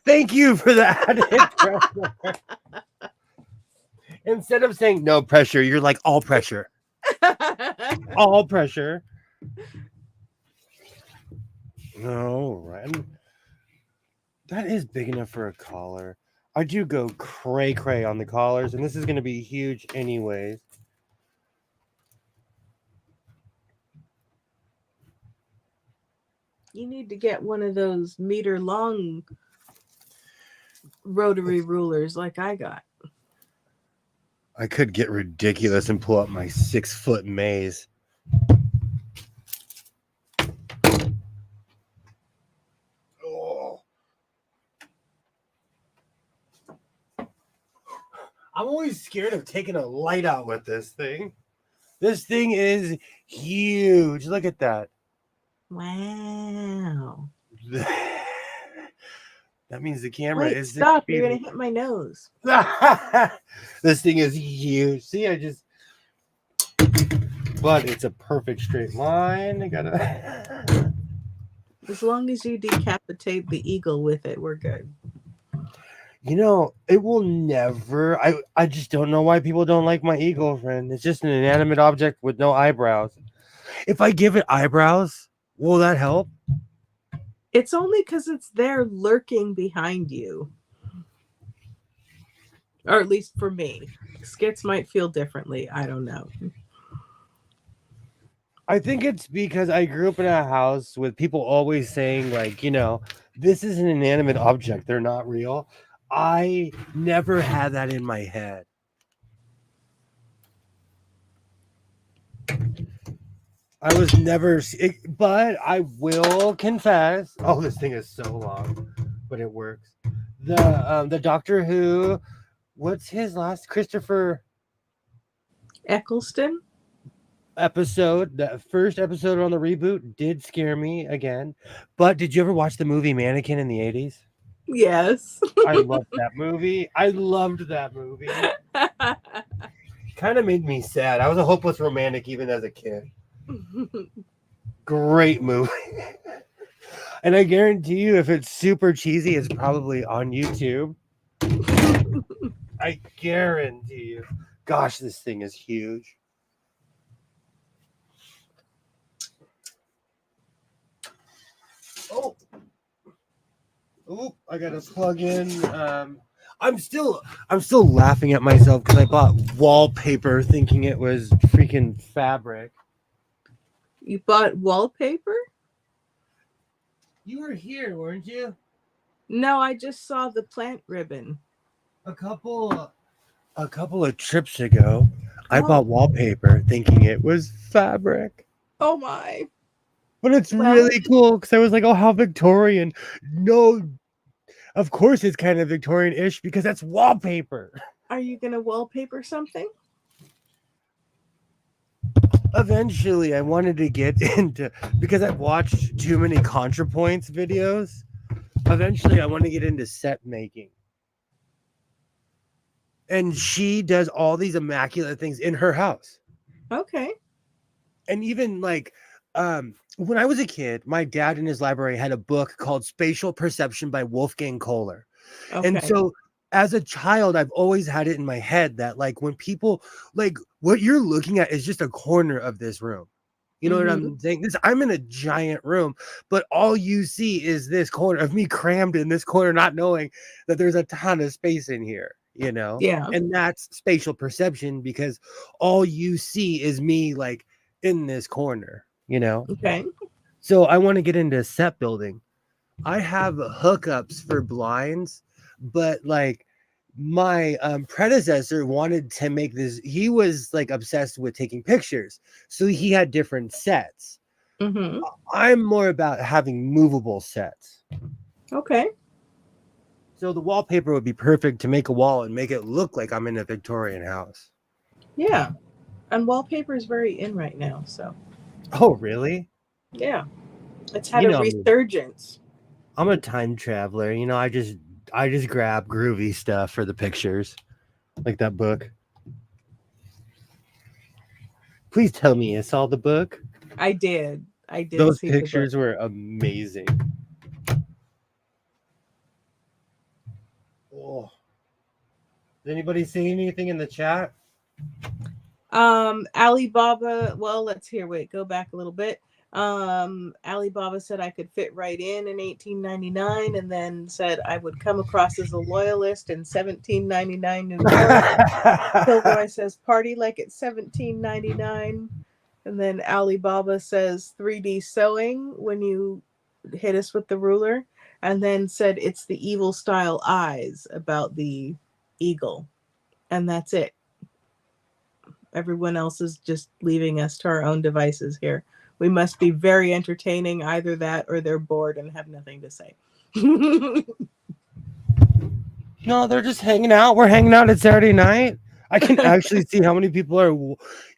Thank you for that. Instead of saying no pressure, you're like all pressure. All pressure. All right. That is big enough for a collar. I do go cray on the collars, and this is going to be huge anyways. You need to get one of those meter-long rotary rulers like I got. I could get ridiculous and pull up my 6-foot maze. I'm always scared of taking a light out with this thing. This thing is huge. Look at that. Wow. That means the camera Wait, is... stop. You're going to hit my nose. This thing is huge. See, but it's a perfect straight line. I gotta... As long as you decapitate the eagle with it, we're good. It will never... I just don't know why people don't like my eagle, friend. It's just an inanimate object with no eyebrows. If I give it eyebrows, will that help? It's only because it's there lurking behind you. Or at least for me. Skits might feel differently. I don't know. I think it's because I grew up in a house with people always saying, this is an inanimate object. They're not real. I never had that in my head. I was never, but I will confess. Oh, this thing is so long, but it works. The Doctor Who, what's his last? Christopher Eccleston episode. The first episode on the reboot did scare me again. But did you ever watch the movie Mannequin in the 80s? Yes. I loved that movie. I loved that movie. Kind of made me sad. I was a hopeless romantic even as a kid. Great movie. And I guarantee you, if it's super cheesy, it's probably on YouTube. I guarantee you. Gosh, this thing is huge. Oh, I gotta plug in. I'm still laughing at myself because I bought wallpaper thinking it was freaking fabric. You bought wallpaper? You were here, weren't you? No, I just saw the plant ribbon. A couple of trips ago, I Oh. bought wallpaper thinking it was fabric. Oh my. But it's Well- really cool because I was like, oh, how Victorian. No, of course it's kind of Victorian-ish because that's wallpaper. Are you going to wallpaper something? Eventually, I wanted to get into, because I've watched too many ContraPoints videos. Eventually, I want to get into set making. And she does all these immaculate things in her house. Okay. And even like, when I was a kid, my dad in his library had a book called Spatial Perception by Wolfgang Kohler. Okay. And so as a child, I've always had it in my head that like when people like what you're looking at is just a corner of this room. You know what I'm saying? I'm in a giant room, but all you see is this corner of me crammed in this corner, not knowing that there's a ton of space in here, you know? Yeah. And that's spatial perception because all you see is me like in this corner, you know? Okay. So I want to get into set building. I have hookups for blinds, but like my predecessor wanted to make this. He was like obsessed with taking pictures, so he had different sets. Mm-hmm. I'm more about having movable sets. Okay. So the wallpaper would be perfect to make a wall and make it look like I'm in a Victorian house. Yeah. And wallpaper is very in right now, so. Oh, really? Yeah. It's had You a know me. resurgence. I'm a time traveler. You know, I just grab groovy stuff for the pictures, like that book. Please tell me you saw the book. I did. Those see the pictures book. were amazing. Oh. Did anybody see anything in the chat? Alibaba, well, let's hear. Wait, go back a little bit. Alibaba said I could fit right in 1899, and then said I would come across as a loyalist in 1799 New York. Kilroy says party like it's 1799. And then Alibaba says 3D sewing when you hit us with the ruler. And then said it's the evil style eyes about the eagle. And that's it. Everyone else is just leaving us to our own devices here. We must be very entertaining, either that or they're bored and have nothing to say. No, they're just hanging out. We're hanging out at Saturday night. I can actually see how many people are.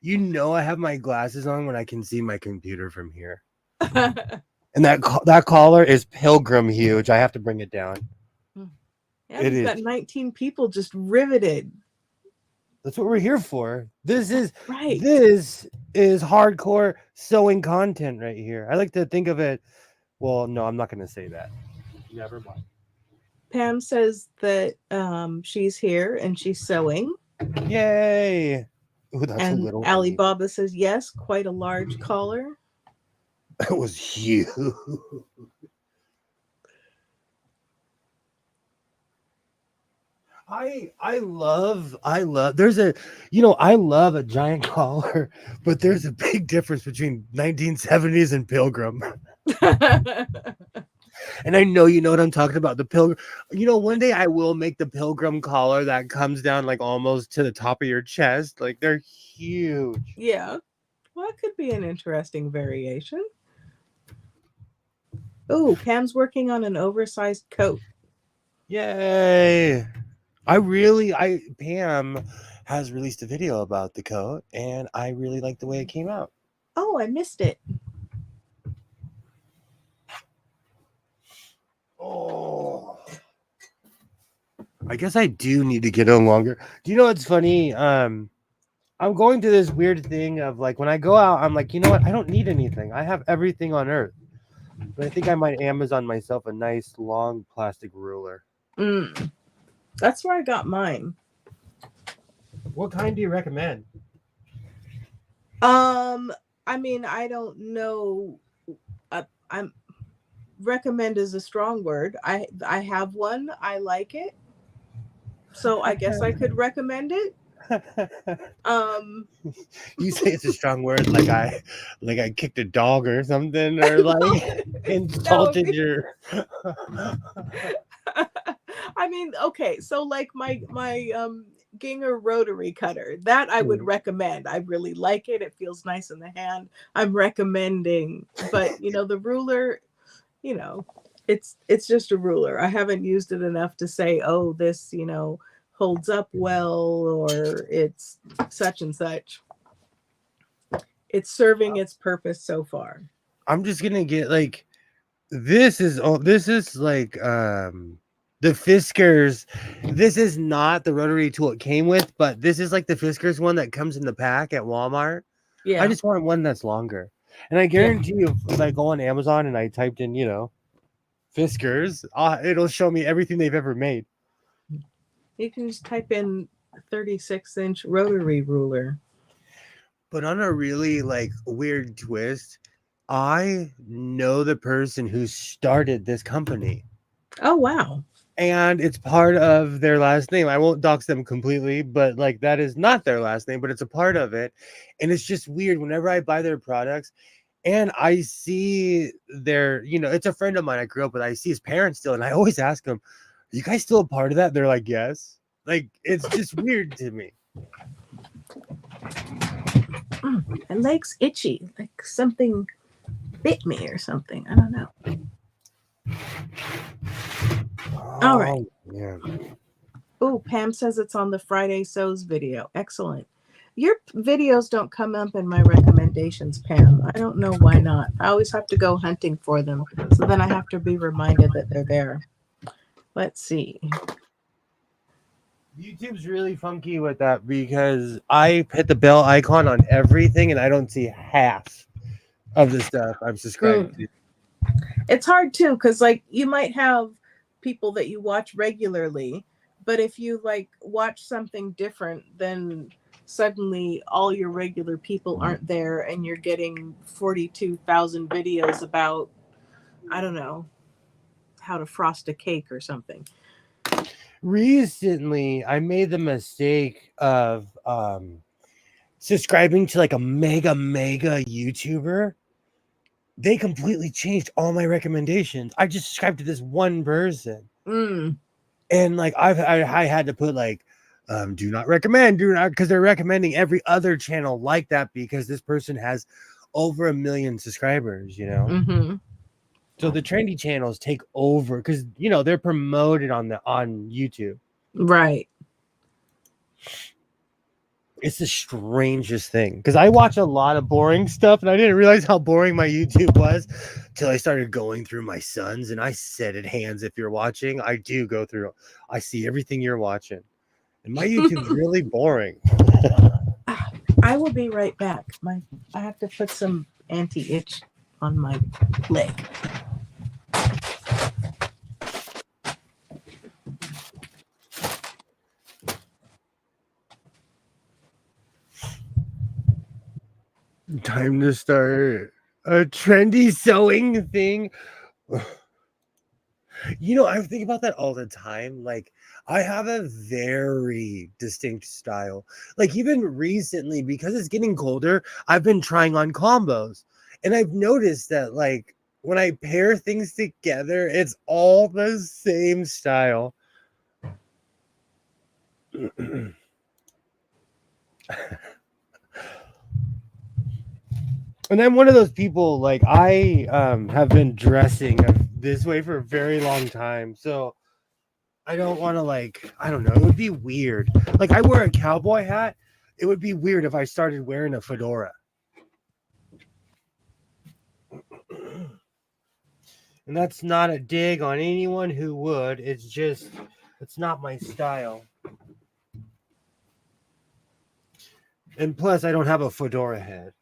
You know, I have my glasses on when I can see my computer from here. And that collar is pilgrim huge. I have to bring it down. Yeah, we've got 19 people just riveted. That's what we're here for. This is right. This is hardcore sewing content right here. I like to think of it. Well, no, I'm not going to say that. Never mind. Pam says that she's here and she's sewing. Yay! Ooh, that's and a little. Alibaba says yes, quite a large collar. That was huge. I love there's a I love a giant collar, but there's a big difference between 1970s and pilgrim. And I know you know what I'm talking about. The pilgrim, one day I will make the pilgrim collar that comes down like almost to the top of your chest. Like they're huge. Yeah. Well, that could be an interesting variation. Oh, Pam's working on an oversized coat. Yay. Pam has released a video about the coat, and I really like the way it came out. Oh, I missed it. Oh. I guess I do need to get them longer. Do you know what's funny? I'm going to this weird thing of like when I go out, I'm like, you know what? I don't need anything. I have everything on Earth. But I think I might Amazon myself a nice long plastic ruler. That's where I got mine. What kind do you recommend? I mean, I don't know. I'm recommend is a strong word. I have one. I like it. So I guess I could recommend it. You say it's a strong word, like I kicked a dog or something, or like insulted your. I mean, okay, so like my Ginger rotary cutter that I would recommend. I really like it. It feels nice in the hand. I'm recommending, but the ruler, it's just a ruler. I haven't used it enough to say, oh, this holds up well, or it's such and such. It's serving its purpose so far. I'm just gonna get like this is like the Fiskars. This is not the rotary tool it came with, but this is like the Fiskars one that comes in the pack at Walmart. Yeah. I just want one that's longer. And I guarantee you, if I go on Amazon and I typed in, Fiskars, it'll show me everything they've ever made. You can just type in 36-inch rotary ruler. But on a really like weird twist, I know the person who started this company. Oh, wow. And it's part of their last name. I won't dox them completely, but like that is not their last name, but it's a part of it. And it's just weird whenever I buy their products and I see their, it's a friend of mine I grew up with. I see his parents still, and I always ask them, are you guys still a part of that? They're like, yes. Like, it's just weird to me. My leg's itchy, like something bit me or something. I don't know. All right. Yeah. Oh, Pam says it's on the Friday Sews video. Excellent. Your videos don't come up in my recommendations, Pam. I don't know why not. I always have to go hunting for them. So then I have to be reminded that they're there. Let's see. YouTube's really funky with that because I hit the bell icon on everything and I don't see half of the stuff I'm subscribed to. It's hard too, because like you might have people that you watch regularly, but if you like watch something different, then suddenly all your regular people aren't there and you're getting 42,000 videos about, I don't know, how to frost a cake or something. Recently, I made the mistake of subscribing to like a mega YouTuber. They completely changed all my recommendations. I just subscribed to this one person. And like I had to put like do not recommend, because they're recommending every other channel like that because this person has over 1 million subscribers, So the trendy channels take over because they're promoted on YouTube. Right. It's the strangest thing because I watch a lot of boring stuff and I didn't realize how boring my YouTube was till I started going through my sons. And I said it, hands, if you're watching, I do go through. I see everything you're watching, and my YouTube's really boring. I will be right back. I have to put some anti-itch on my leg. Time to start a trendy sewing thing. I think about that all the time. Like, I have a very distinct style. Like, even recently, because it's getting colder, I've been trying on combos. And I've noticed that, like, when I pair things together, it's all the same style. And I'm one of those people, like, I have been dressing this way for a very long time. So I don't want to, like, I don't know. It would be weird. Like, I wear a cowboy hat. It would be weird if I started wearing a fedora. And that's not a dig on anyone who would. It's just It's not my style. And plus, I don't have a fedora head.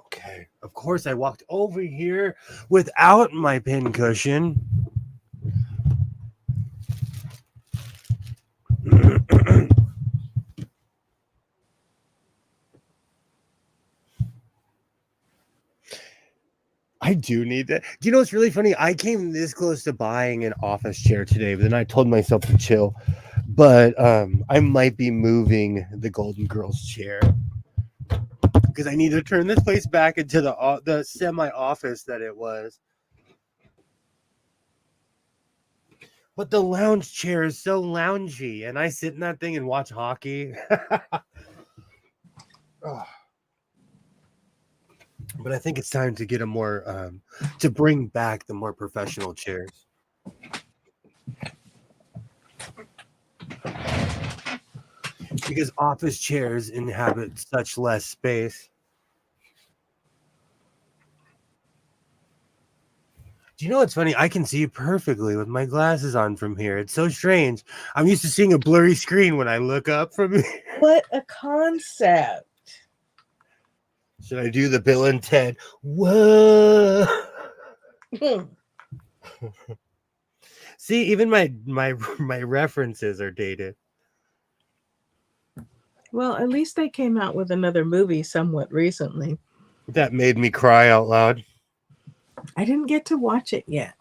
Okay. Of course, I walked over here without my pincushion. I do need that. Do you know what's really funny? I came this close to buying an office chair today, but then I told myself to chill. But I might be moving the Golden Girls chair because I need to turn this place back into the semi office that it was. But the lounge chair is so loungy, and I sit in that thing and watch hockey. Oh. But I think it's time to get a more to bring back the more professional chairs. Because office chairs inhabit such less space. Do you know what's funny? I can see perfectly with my glasses on from here. It's so strange. I'm used to seeing a blurry screen when I look up from here. What a concept. Should I do the Bill and Ted? Whoa. See, even my references are dated. Well, at least they came out with another movie somewhat recently. That made me cry out loud. I didn't get to watch it yet.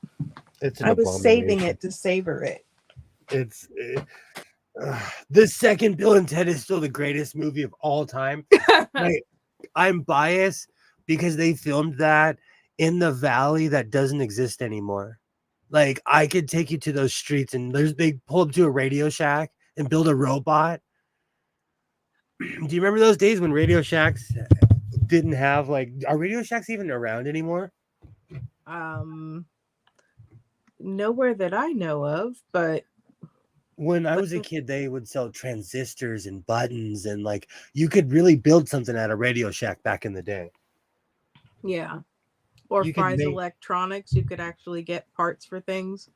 It's an I was saving abomination. it to savor it. The second Bill and Ted is still the greatest movie of all time. I'm biased because they filmed that in the valley that doesn't exist anymore. Like, I could take you to those streets and they pull up to a Radio Shack and build a robot. Do you remember those days when Radio Shacks didn't have are Radio Shacks even around anymore? Nowhere that I know of, but when I was a kid, they would sell transistors and buttons, and you could really build something at a Radio Shack back in the day. Yeah. Or Fry's Electronics, you could actually get parts for things.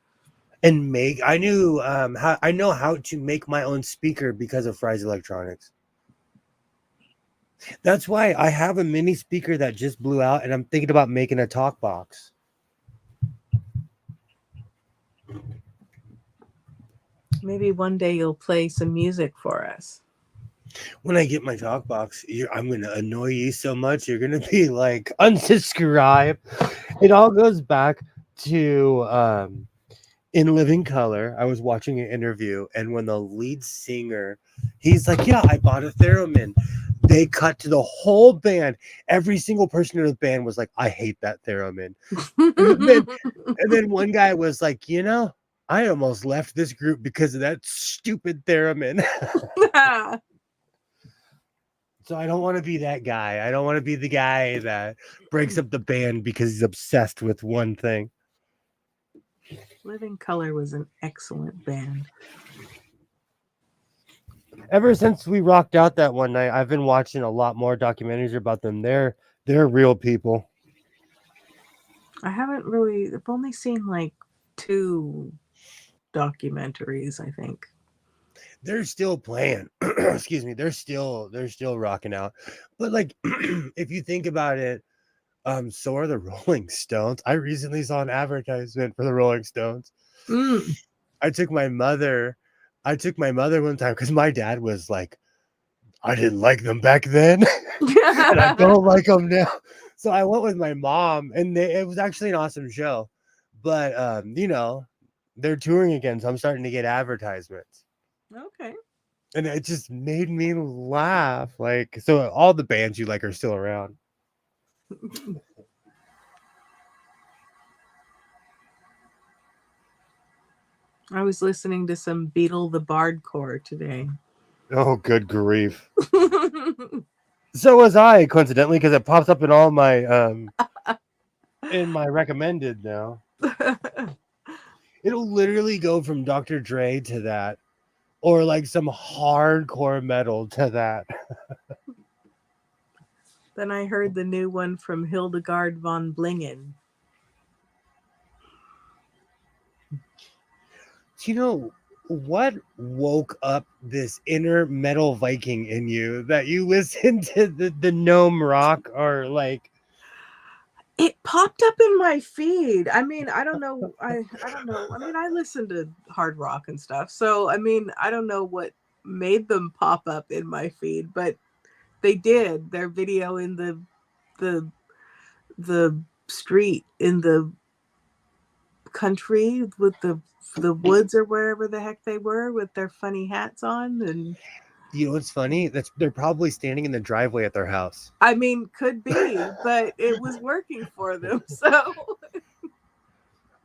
And I know how to make my own speaker because of Fry's Electronics. That's why I have a mini speaker that just blew out, and I'm thinking about making a talk box. Maybe one day you'll play some music for us. When I get my talk box, I'm going to annoy you so much. You're going to be like, unsubscribe. It all goes back to In Living Color. I was watching an interview, and when the lead singer, he's like, yeah, I bought a theremin. They cut to the whole band. Every single person in the band was like, I hate that theremin. and then one guy was like, I almost left this group because of that stupid theremin. So I don't want to be that guy. I don't want to be the guy that breaks up the band because he's obsessed with one thing. Living Color was an excellent band. Ever since we rocked out that one night, I've been watching a lot more documentaries about them. They're real people. I've only seen 2 documentaries, I think. They're still playing. Excuse me. They're still rocking out. But if you think about it, so are the Rolling Stones. I recently saw an advertisement for the Rolling Stones. I took my mother one time because my dad was like, I didn't like them back then, and I don't like them now. So I went with my mom, and it was actually an awesome show. But they're touring again, so I'm starting to get advertisements. Okay. And it just made me laugh. So all the bands you like are still around. I was listening to some Beetle the Bardcore today. Oh, good grief. So was I, coincidentally, because it pops up in all my in my recommended now. It'll literally go from Dr. Dre to that, or some hardcore metal to that. Then I heard the new one from Hildegard von Blingen. Do you know what woke up this inner metal Viking in you that you listen to the gnome rock or like It popped up in my feed. I mean, I don't know. I don't know. I mean, I listen to hard rock and stuff. So, I mean, I don't know what made them pop up in my feed, but they did. Their video in the the street in the country with the woods or wherever the heck they were with their funny hats on. And you know what's funny? That's they're probably standing in the driveway at their house. I mean, could be, but it was working for them. So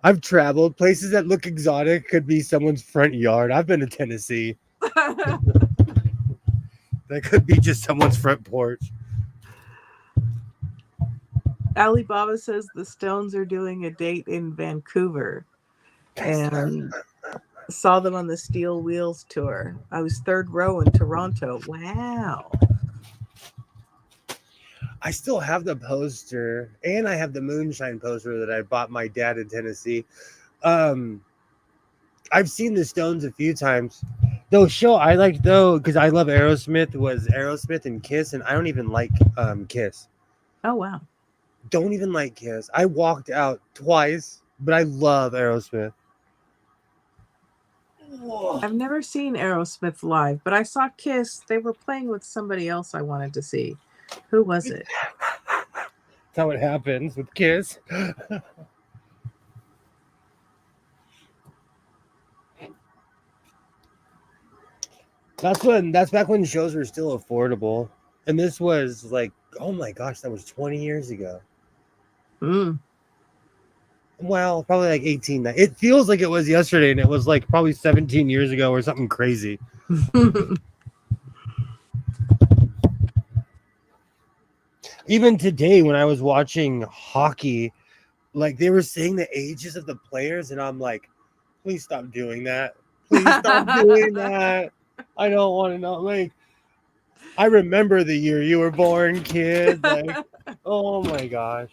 I've traveled places that look exotic, could be someone's front yard. I've been to Tennessee. That could be just someone's front porch. Alibaba says the Stones are doing a date in Vancouver and saw them on the Steel Wheels tour. I was third row in Toronto. Wow. I still have the poster and I have the moonshine poster that I bought my dad in Tennessee. I've seen the Stones a few times. The show I liked though, because I love Aerosmith, was Aerosmith and Kiss, and I don't even like Kiss. Oh wow. Don't even like Kiss. I walked out twice, but I love Aerosmith. I've never seen Aerosmith live, but I saw Kiss. They were playing with somebody else I wanted to see. Who was it? That's how it happens with Kiss. That's back when shows were still affordable. And this was like, oh my gosh, that was 20 years ago. Mm. Well, probably like 18. It feels like it was yesterday, and it was like probably 17 years ago or something crazy. Even today, when I was watching hockey, like they were saying the ages of the players, and I'm like, please stop doing that. Please stop doing that. I don't want to know. Like, I remember the year you were born, kid. Like, oh my gosh.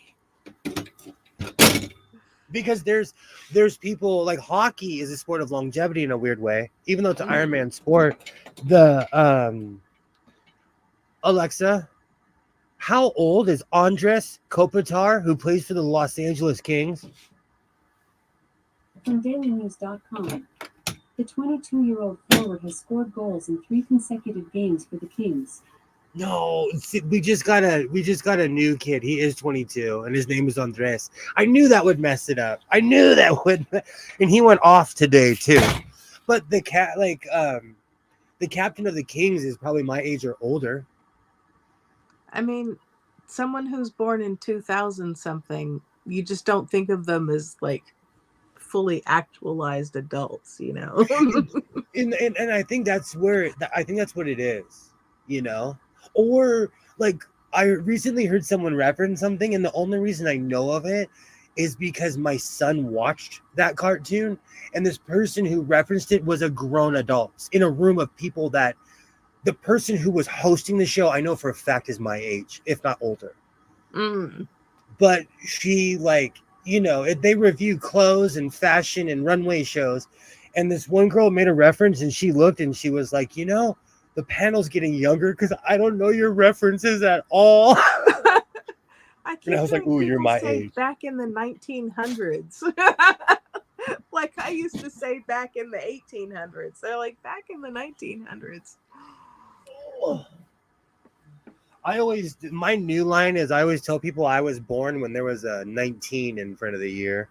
Because there's people like hockey is a sport of longevity in a weird way, even though it's an Ironman sport. The Alexa, how old is Andres Kopitar, who plays for the Los Angeles Kings? From dailynews.com. The 22-year-old forward has scored goals in 3 consecutive games for the Kings. No, we just got a new kid. He is 22, and his name is Andres. I knew that would mess it up. I knew that would, and he went off today too. But the captain of the Kings is probably my age or older. I mean, someone who's born in 2000 something, you just don't think of them as like fully actualized adults, you know. and I think that's what it is, you know. Or like I recently heard someone reference something, and the only reason I know of it is because my son watched that cartoon, and this person who referenced it was a grown adult in a room of people that the person who was hosting the show, I know for a fact, is my age, if not older. But she, like, you know, they review clothes and fashion and runway shows, and this one girl made a reference, and she looked and she was like, you know, the panel's getting younger because I don't know your references at all. And I was like, ooh, you're my age. Back in the 1900s. Like I used to say back in the 1800s. They're like back in the 1900s. My new line is I always tell people I was born when there was a 19 in front of the year.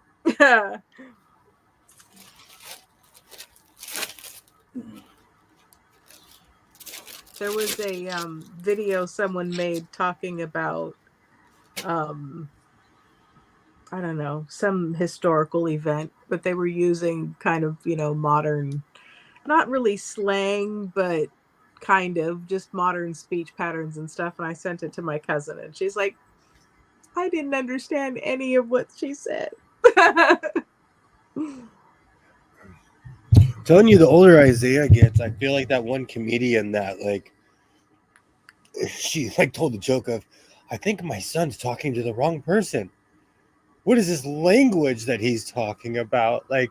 There was a video someone made talking about, I don't know, some historical event, but they were using kind of, you know, modern, not really slang, but kind of just modern speech patterns and stuff. And I sent it to my cousin, and she's like, I didn't understand any of what she said. Telling you, the older Isaiah gets, I feel like that one comedian that, like, she like told the joke of, I think my son's talking to the wrong person. What is this language that he's talking about? Like,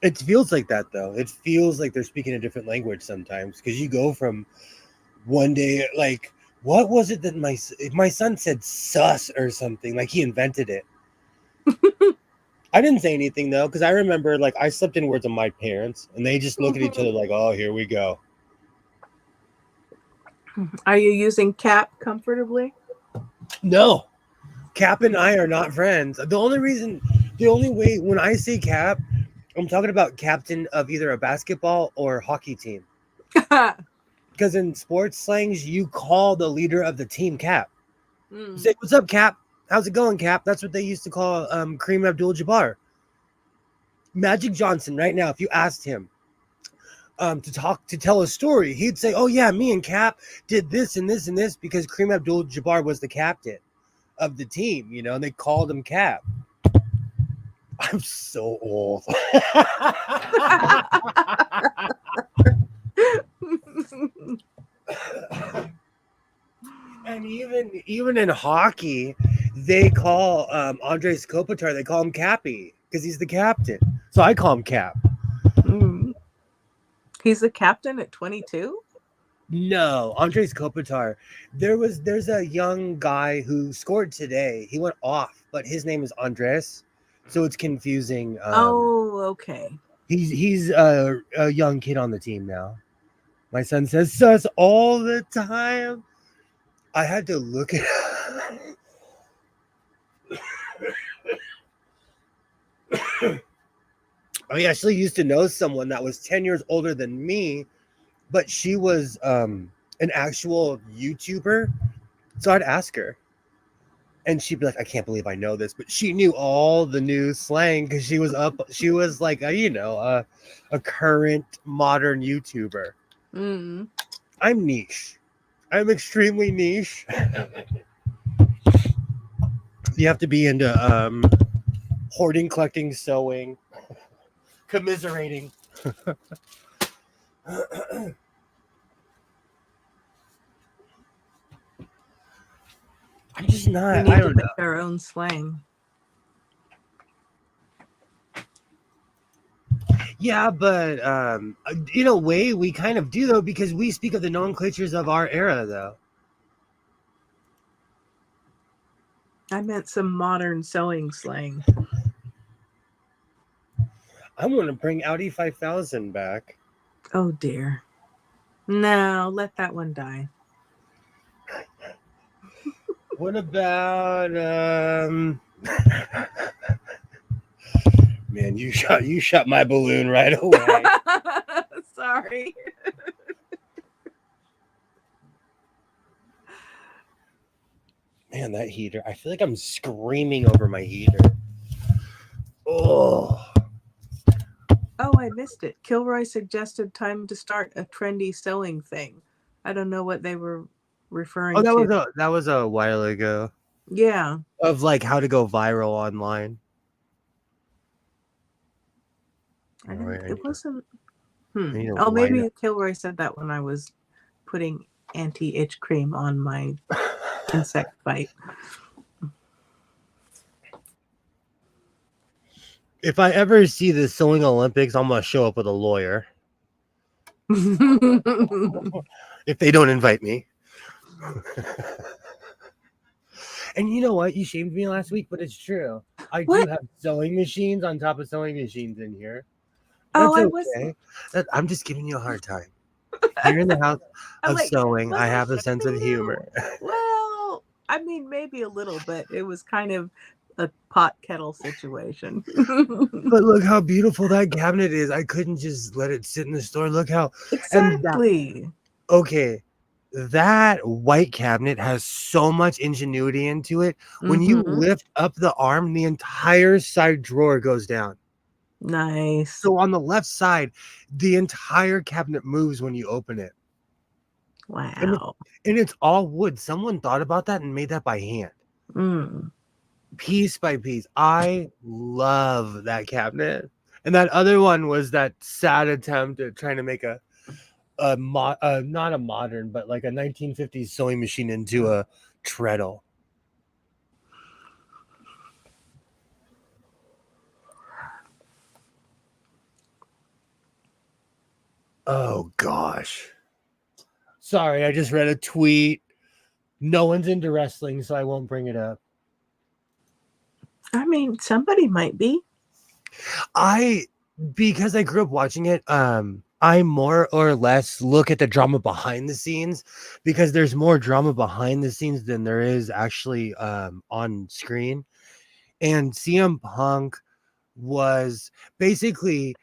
It feels like that though. It feels like they're speaking a different language sometimes because you go from one day like what was it that my son said sus or something like he invented it. I didn't say anything though because I remember like I slipped in words of my parents and they just look at each other like, oh, here we go. Are you using cap comfortably? No, Cap and I are not friends. The only way when I say Cap, I'm talking about captain of either a basketball or hockey team. Because in sports slangs, you call the leader of the team Cap. You say, "What's up, Cap? How's it going, Cap?" That's what they used to call Kareem Abdul-Jabbar. Magic Johnson, right now, if you asked him to tell a story, he'd say, "Oh yeah, me and Cap did this and this and this because Kareem Abdul-Jabbar was the captain of the team, you know, and they called him Cap." I'm so old. And even in hockey, they call Andres Kopitar, they call him Cappy because he's the captain. So I call him Cap. He's the captain at 22? No, Andres Kopitar. There's a young guy who scored today. He went off, but his name is Andres, so it's confusing. Okay. He's a young kid on the team now. My son says sus all the time. I had to look at. I actually used to know someone that was 10 years older than me, but she was an actual YouTuber. So I'd ask her. And she'd be like, I can't believe I know this. But she knew all the new slang because she was like, a current modern YouTuber. I'm niche. I'm extremely niche. You have to be into hoarding, collecting, sewing, commiserating. I'm just not. We need I to don't make know. our own slang. Yeah, but in a way, we kind of do though because we speak of the nomenclatures of our era, though. I meant some modern sewing slang. I want to bring Audi 5000 back. Oh dear. No, let that one die. What about Man, you shot my balloon right away. Sorry. Man, that heater. I feel like I'm screaming over my heater. Oh, I missed it. Kilroy suggested time to start a trendy sewing thing. I don't know what they were referring to. that was a while ago. Yeah. Of like how to go viral online. It wasn't. Maybe Kilroy said that when I was putting anti-itch cream on my insect bite. If I ever see the sewing Olympics, I'm gonna show up with a lawyer. If they don't invite me. And you know what? You shamed me last week, but it's true. I do have sewing machines on top of sewing machines in here. That's okay. I'm just giving you a hard time. You're in the house of sewing. I have a sense of humor. Well, I mean, maybe a little bit. It was kind of a pot kettle situation. But look how beautiful that cabinet is. I couldn't just let it sit in the store. Look how exactly. Okay. That white cabinet has so much ingenuity into it. When you lift up the arm, the entire side drawer goes down. Nice. So on the left side, the entire cabinet moves when you open it. Wow. And it's all wood. Someone thought about that and made that by hand. Piece by piece. I love that cabinet. And that other one was that sad attempt at trying to make not a modern, but like a 1950s sewing machine into a treadle. Oh gosh. Sorry, I just read a tweet. No one's into wrestling, so I won't bring it up. I mean, somebody might be. Because I grew up watching it, I more or less look at the drama behind the scenes because there's more drama behind the scenes than there is actually on screen. And CM Punk was basically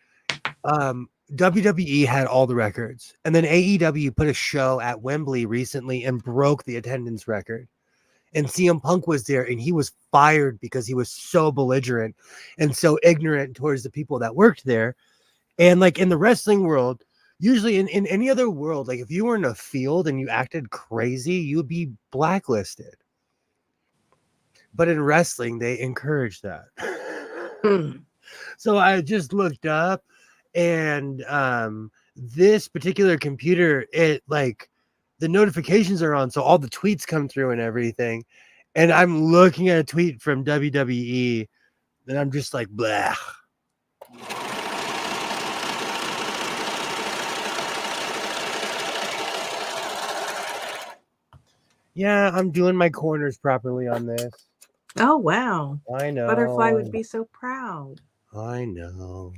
WWE had all the records, and then AEW put a show at Wembley recently and broke the attendance record. And CM Punk was there, and he was fired because he was so belligerent and so ignorant towards the people that worked there. And like in the wrestling world, usually in any other world, like if you were in a field and you acted crazy, you would be blacklisted. But in wrestling, they encourage that. So I just looked up, and this particular computer, it like the notifications are on, so all the tweets come through and everything. And I'm looking at a tweet from WWE, and I'm just like, blah. Yeah, I'm doing my corners properly on this. Oh, wow. I know. Butterfly would be so proud. I know.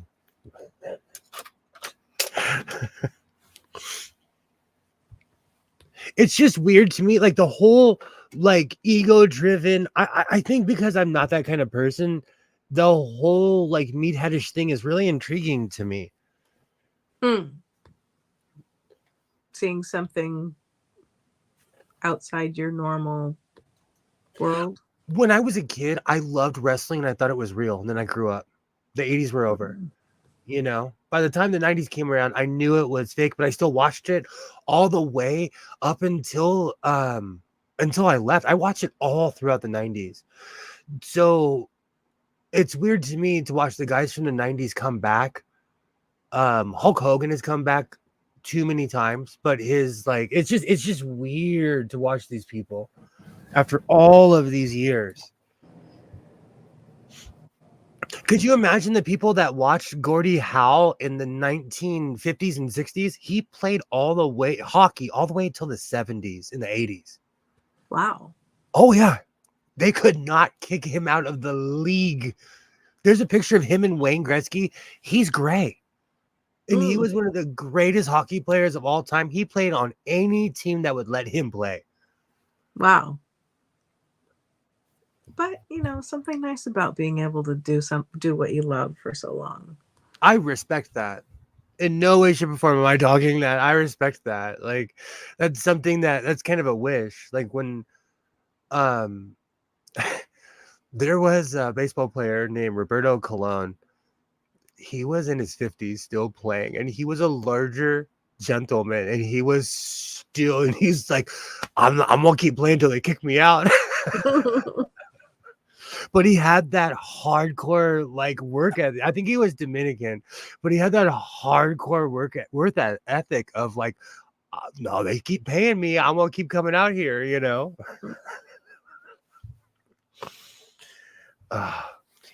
It's just weird to me, like the whole like ego driven. I think because I'm not that kind of person, the whole like meatheadish thing is really intriguing to me. Seeing something outside your normal world. When I was a kid, I loved wrestling and I thought it was real. And then I grew up. The 80s were over. You know, by the time the 90s came around, I knew it was fake, but I still watched it all the way up until I left. I watched it all throughout the 90s. So it's weird to me to watch the guys from the 90s come back. Hulk Hogan has come back too many times, but his like it's just weird to watch these people after all of these years. Could you imagine the people that watched Gordie Howe in the 1950s and 60s? He played all the way hockey all the way until the 70s and the 80s. Wow. Oh yeah. They could not kick him out of the league. There's a picture of him and Wayne Gretzky. He's gray. And he was one of the greatest hockey players of all time. He played on any team that would let him play. Wow. But, you know, something nice about being able to do what you love for so long. I respect that. In no way, shape, or form am I dogging that. I respect that. Like, that's something that's kind of a wish. Like when there was a baseball player named Roberto Colon. He was in his 50s still playing, and he was a larger gentleman, and he was still, and he's like, I'm gonna keep playing until they kick me out. But he had that hardcore like work ethic. I think he was Dominican, but he had that hardcore work ethic of like, no, they keep paying me, I'm gonna keep coming out here, you know.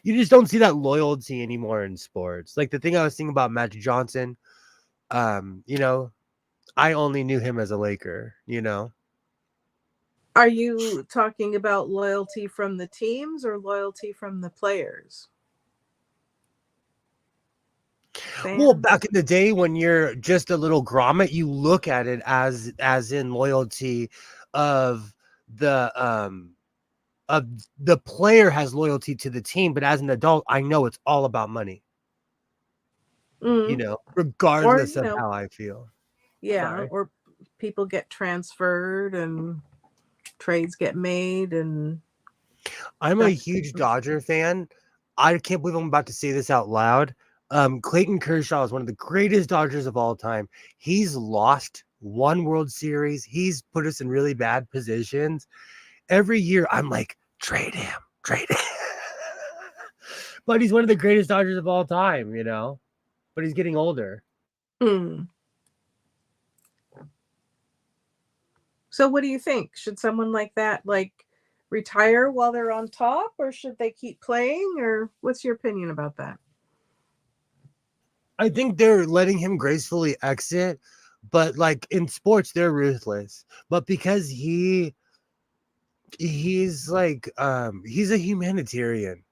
You just don't see that loyalty anymore in sports. Like the thing I was thinking about Magic Johnson, you know, I only knew him as a Laker, you know. Are you talking about loyalty from the teams or loyalty from the players? Well, back in the day when you're just a little grommet, you look at it as in loyalty of the player has loyalty to the team, but as an adult, I know it's all about money. You know, regardless of how I feel. Yeah, Sorry. or people get transferred and trades get made, and I'm a huge Dodger fan. I can't believe I'm about to say this out loud. Clayton Kershaw is one of the greatest Dodgers of all time. He's lost one World Series. He's put us in really bad positions. Every year, I'm like, trade him. But he's one of the greatest Dodgers of all time, you know? But he's getting older. So what do you think? Should someone like that like retire while they're on top, or should they keep playing, or what's your opinion about that? I think they're letting him gracefully exit, but like in sports, they're ruthless. But because he's like he's a humanitarian.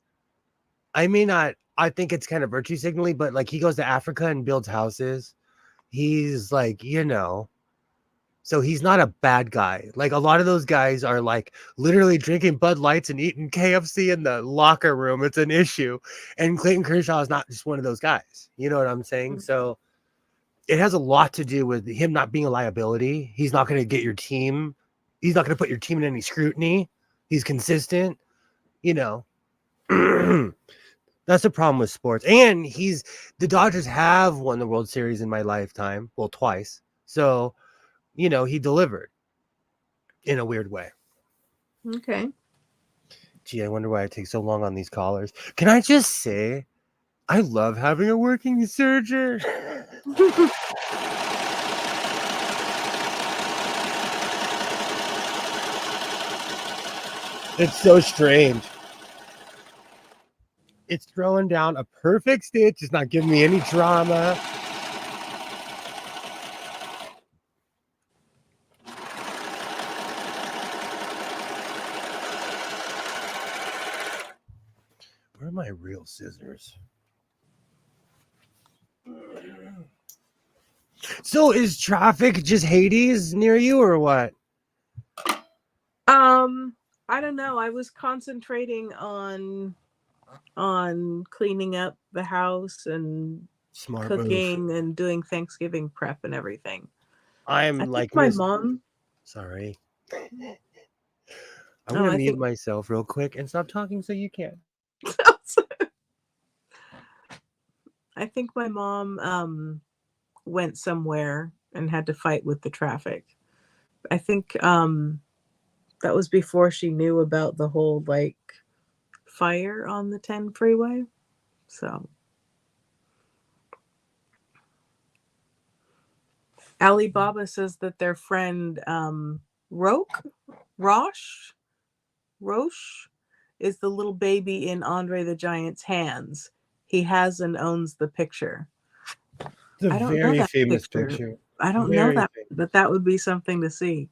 I may not I think it's kind of virtue signaling, but like he goes to Africa and builds houses. He's like, so he's not a bad guy. Like a lot of those guys are like literally drinking Bud Lights and eating KFC in the locker room. It's an issue. And Clayton Kershaw is not just one of those guys. You know what I'm saying? So it has a lot to do with him not being a liability. He's not going to get your team. He's not going to put your team in any scrutiny. He's consistent, you know. That's the problem with sports. And the Dodgers have won the World Series in my lifetime. Well, twice. So, he delivered in a weird way. Okay. Gee, I wonder why it takes so long on these callers. Can I just say, I love having a working surgeon. It's so strange. It's throwing down a perfect stitch. It's not giving me any drama. Where are my real scissors? So is traffic just Hades near you or what? I don't know. I was concentrating on cleaning up the house and Smart cooking move. and doing Thanksgiving prep and everything. I'm I like think my mom. Sorry. I'm Oh, gonna I mute think myself real quick and stop talking so you can. I think my mom went somewhere and had to fight with the traffic. I think that was before she knew about the whole like fire on the 10 freeway. So Alibaba says that their friend Roche is the little baby in Andre the Giant's hands. He has and owns the picture. It's a I don't know very that famous picture. I don't know Very that, famous. but that would be something to see.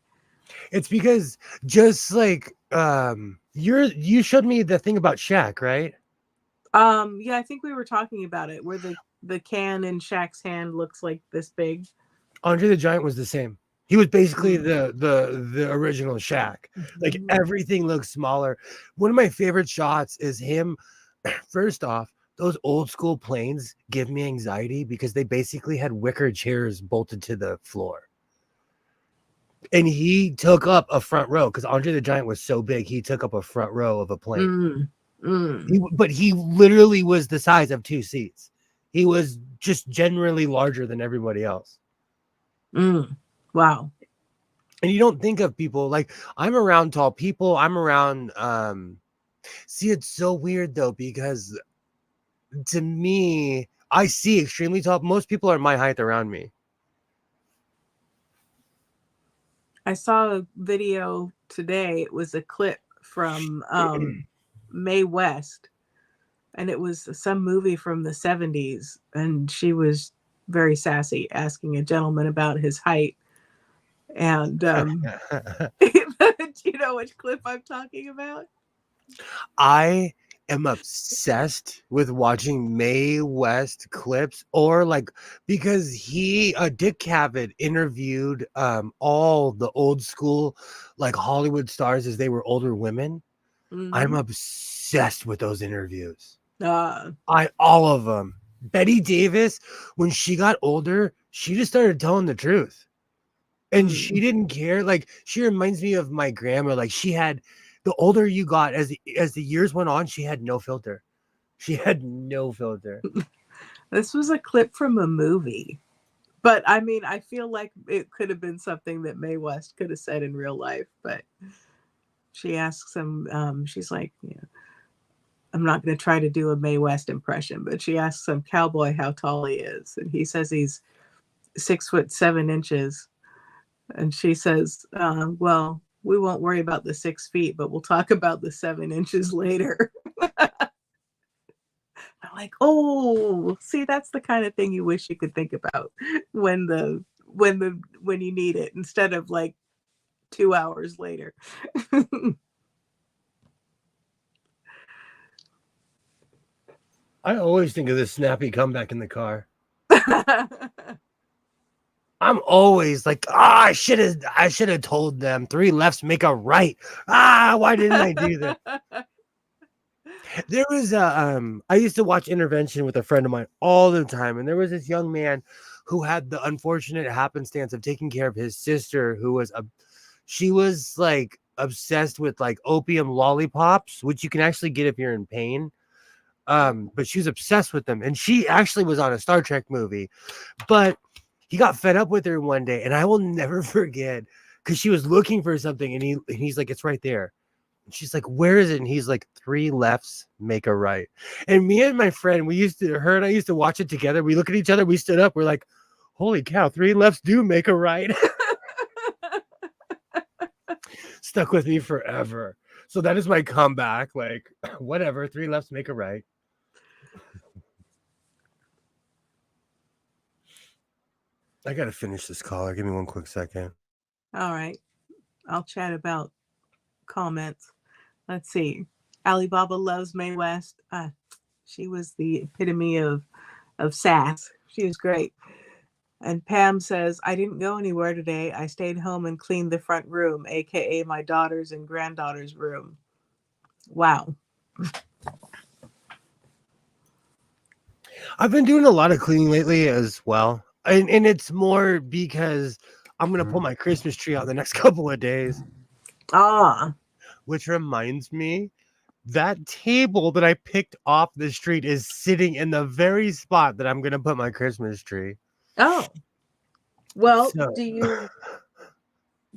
It's because just like you showed me the thing about Shaq, right? Yeah, I think we were talking about it where the can in Shaq's hand looks like this big. Andre the Giant was the same. He was basically the original Shaq. Like everything looks smaller. One of my favorite shots is him. First off, those old school planes give me anxiety because they basically had wicker chairs bolted to the floor. And he took up a front row because Andre the Giant was so big. He took up a front row of a plane. But he literally was the size of 2 seats. He was just generally larger than everybody else. Wow. And you don't think of people like I'm around tall people. I'm around see, it's so weird though, because to me, I see extremely tall. Most people are my height around me. I saw a video today. It was a clip from Mae West, and it was some movie from the 70s, and she was very sassy asking a gentleman about his height. And do you know which clip I'm talking about? I am obsessed with watching Mae West clips, or like because Dick Cavett interviewed all the old school like Hollywood stars as they were older women. I'm obsessed with those interviews. All of them. Betty Davis, when she got older, she just started telling the truth. And she didn't care. Like, she reminds me of my grandma. Like, she had, the older you got, as the years went on, she had no filter. She had no filter. This was a clip from a movie. But I mean, I feel like it could have been something that Mae West could have said in real life. But she asks him, she's like, I'm not going to try to do a Mae West impression, but she asks some cowboy how tall he is. And he says he's 6'7". And she says, well, we won't worry about the 6 feet, but we'll talk about the 7 inches later. I'm Like, oh, see, that's the kind of thing you wish you could think about when you need it instead of like 2 hours later. I always think of this snappy comeback in the car. I'm always like, I should have told them 3 lefts make a right. Why didn't I do that? There was I used to watch Intervention with a friend of mine all the time, and there was this young man who had the unfortunate happenstance of taking care of his sister, who was she was like obsessed with like opium lollipops, which you can actually get if you're in pain. But she was obsessed with them, and she actually was on a Star Trek movie, but he got fed up with her one day, and I will never forget because she was looking for something, and he's like, it's right there. And she's like, where is it? And he's like, 3 lefts make a right. And me and my friend, her and I used to watch it together. We look at each other, we stood up, we're like, holy cow, 3 lefts do make a right. Stuck with me forever. So that is my comeback. Like, whatever, 3 lefts make a right. I gotta finish this caller. Give me one quick second. All right. I'll chat about comments. Let's see. Alibaba loves Mae West. She was the epitome of sass. She was great. And Pam says, I didn't go anywhere today. I stayed home and cleaned the front room, aka my daughter's and granddaughter's room. Wow. I've been doing a lot of cleaning lately as well. And it's more because I'm going to pull my Christmas tree out the next couple of days. Which reminds me, that table that I picked off the street is sitting in the very spot that I'm going to put my Christmas tree. Oh. Well, do you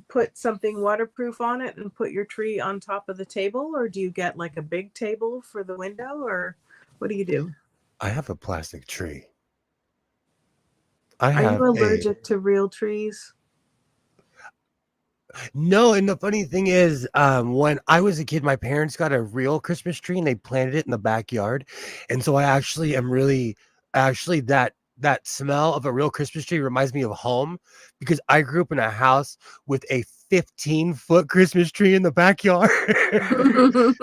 put something waterproof on it and put your tree on top of the table? Or do you get like a big table for the window? Or what do you do? I have a plastic tree. Are you allergic to real trees? No, and the funny thing is, when I was a kid, my parents got a real Christmas tree and they planted it in the backyard. And so I actually am really that smell of a real Christmas tree reminds me of home because I grew up in a house with a 15-foot Christmas tree in the backyard. Because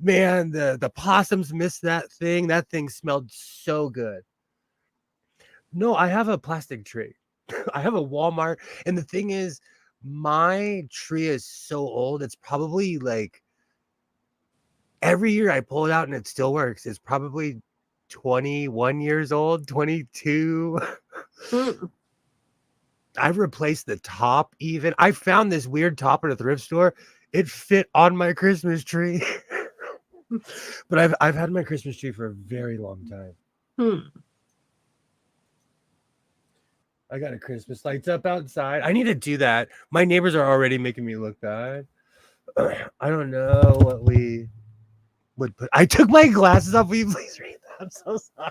the possums missed that thing. That thing smelled so good. No, I have a plastic tree. I have a Walmart. And the thing is, my tree is so old. It's probably like every year I pull it out and it still works. It's probably 21 years old, 22. I've replaced the top even. I found this weird top at a thrift store. It fit on my Christmas tree. But I've had my Christmas tree for a very long time. I got a Christmas lights up outside. I need to do that. My neighbors are already making me look bad. I don't know what we would put. I took my glasses off. Will you please read that? I'm so sorry.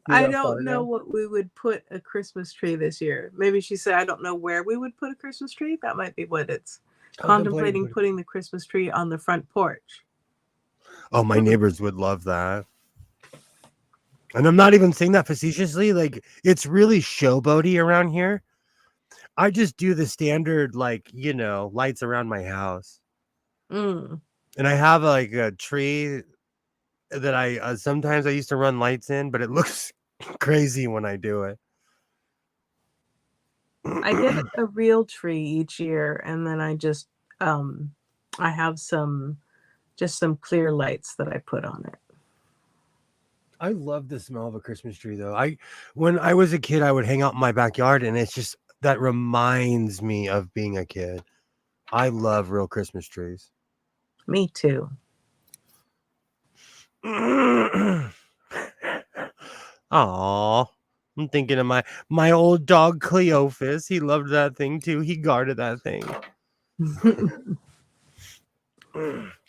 I don't know what we would put a Christmas tree this year. Maybe she said, I don't know where we would put a Christmas tree. That might be what it's contemplating putting the Christmas tree on the front porch. Oh, my neighbors would love that. And I'm not even saying that facetiously. Like, it's really showboaty around here. I just do the standard, like, lights around my house. And I have like a tree that I sometimes I used to run lights in, but it looks crazy when I do it. I get a real tree each year, and then I just I have some clear lights that I put on it. I love the smell of a Christmas tree though. When I was a kid, I would hang out in my backyard, and it's just that reminds me of being a kid. I love real Christmas trees. Me too. Aw, I'm thinking of my old dog Cleophas. He loved that thing too. He guarded that thing.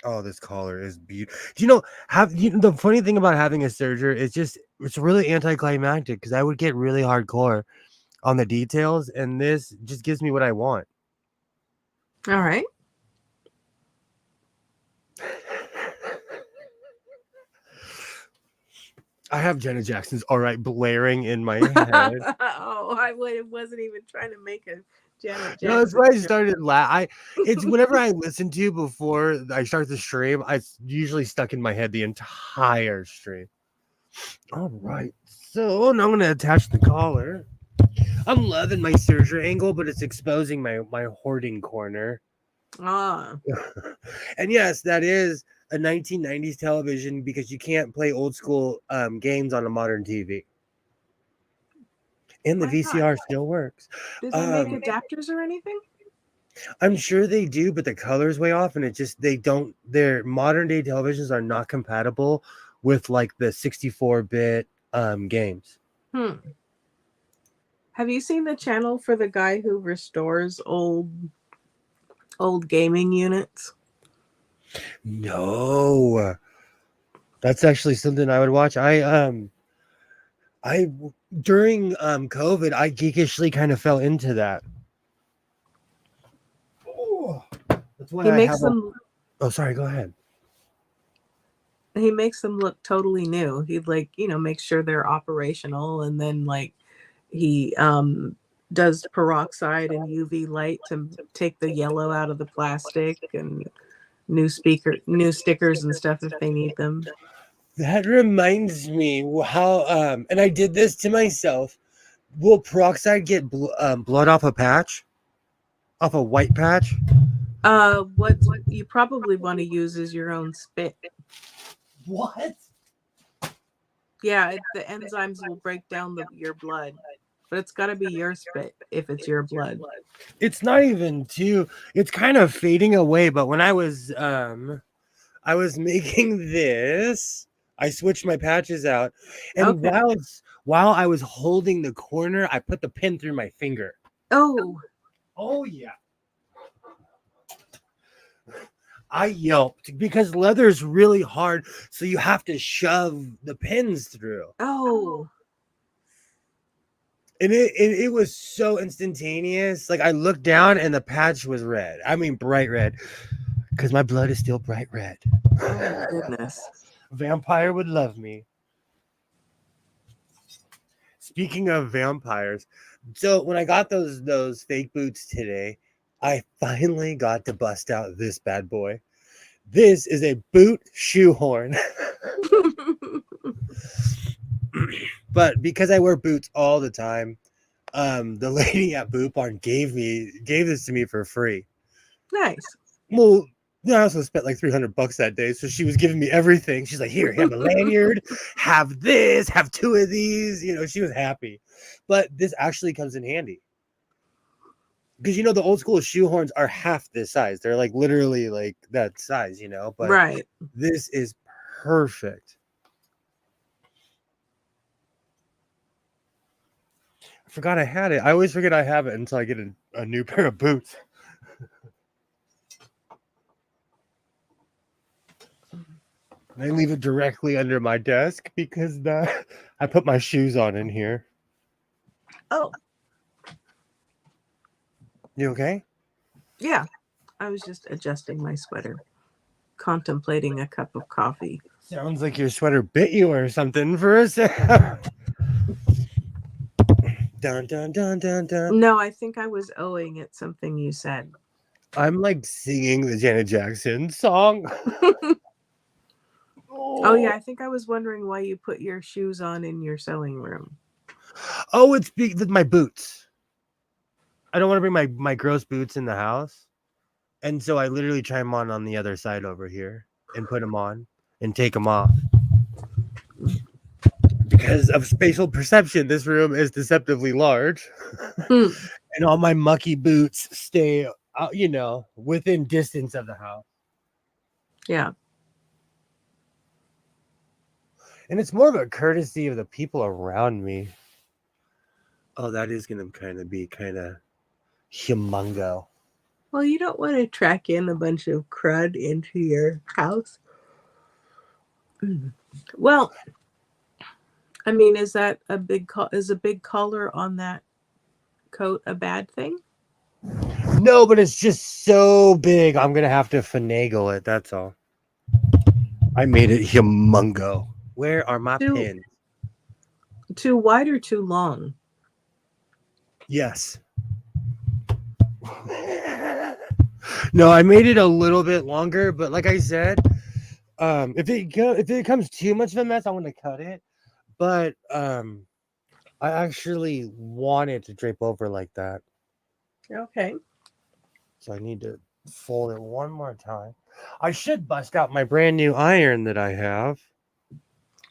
Oh, this collar is beautiful. Do you know the funny thing about having a serger is it's really anticlimactic because I would get really hardcore on the details, and this just gives me what I want. All right. I have Janet Jackson's "All Right" blaring in my head. Oh, wasn't even trying to make a Janet No, that's Jackson why I joke. started it's whenever I listen to before I start the stream, it's usually stuck in my head the entire stream. All right. So now I'm gonna attach the collar. I'm loving my serger angle, but it's exposing my hoarding corner. Ah, And yes, that is a 1990s television because you can't play old school games on a modern TV. And the why not? VCR still works. Do they make adapters or anything? I'm sure they do, but the color's way off, and it just they don't. Their modern day televisions are not compatible with like the 64-bit games. Have you seen the channel for the guy who restores old gaming units? No, that's actually something I would watch. I during COVID, I geekishly kind of fell into that. Oh, that's why He I makes have. them. Oh, sorry. Go ahead. He makes them look totally new. He makes sure they're operational, and then he does peroxide and UV light to take the yellow out of the plastic, and new stickers and stuff if they need them. That reminds me how and I did this to myself. Will peroxide get blood off a patch? Off a white patch? What you probably want to use is your own spit. What? Yeah, the enzymes will break down your blood, but it's got to be your spit if it's your blood. It's not even too. It's kind of fading away. But when I was making this, I switched my patches out, and Okay. while I was holding the corner, I put the pin through my finger. Oh Yeah. I yelped because leather's really hard, so you have to shove the pins through. Oh. And it was so instantaneous. Like I looked down and the patch was red. I mean bright red. Because my blood is still bright red. Oh my goodness. Vampire would love me. Speaking of vampires, so when I got those fake boots today, I finally got to bust out this bad boy. This is a boot shoehorn. But because I wear boots all the time, the lady at Boot Barn gave this to me for free. Nice. Well, I also spent like $300 that day, so she was giving me everything. She's like, "Here, have a lanyard, have this, have 2 of these." She was happy. But this actually comes in handy because the old school shoehorns are half this size. They're like literally like that size, But right. This is perfect. I forgot I had it. I always forget I have it until I get a new pair of boots. And I leave it directly under my desk because I put my shoes on in here. Oh. You okay? Yeah. I was just adjusting my sweater, contemplating a cup of coffee. Sounds like your sweater bit you or something for a second. Dun, dun, dun, dun, dun. No, I think I was owing it something you said. I'm like singing the Janet Jackson song. Oh yeah, I think I was wondering why you put your shoes on in your sewing room. Oh, it's my boots. I don't want to bring my gross boots in the house. And so I literally try them on the other side over here and put them on and take them off. Because of spatial perception, this room is deceptively large. And all my mucky boots stay, within distance of the house. Yeah. And it's more of a courtesy of the people around me. Oh, that is going to be kind of humongo. Well, you don't want to track in a bunch of crud into your house. Well, I mean, is that is a big collar on that coat a bad thing? No, but it's just so big. I'm going to have to finagle it. That's all. I made it humongo. Where are my pins? Too wide or too long? Yes. No, I made it a little bit longer, but like I said, if it becomes too much of a mess, I want to cut it. But I actually want it to drape over like that, Okay. so I need to fold it one more time. I should bust out my brand new iron that I have.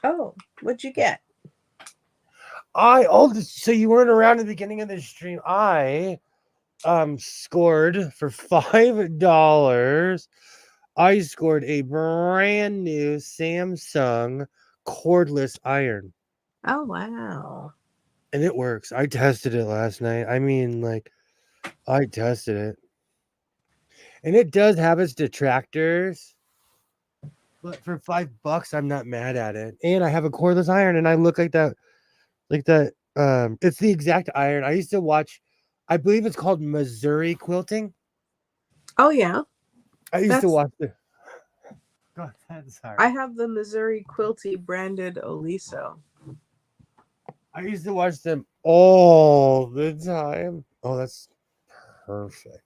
Oh, what'd you get? So you weren't around at the beginning of the stream. I scored for $5. I scored a brand new Samsung cordless iron. Oh, wow. And it works. I tested it last night. I mean, like, I tested it. And it does have its detractors. But for $5, I'm not mad at it. And I have a cordless iron and I look like that. It's the exact iron. I used to watch, I believe it's called Missouri quilting. Oh, yeah. I used to watch it. Go ahead, sorry. I have the Missouri Quilty branded Oliso. I used to watch them all the time. Oh, that's perfect.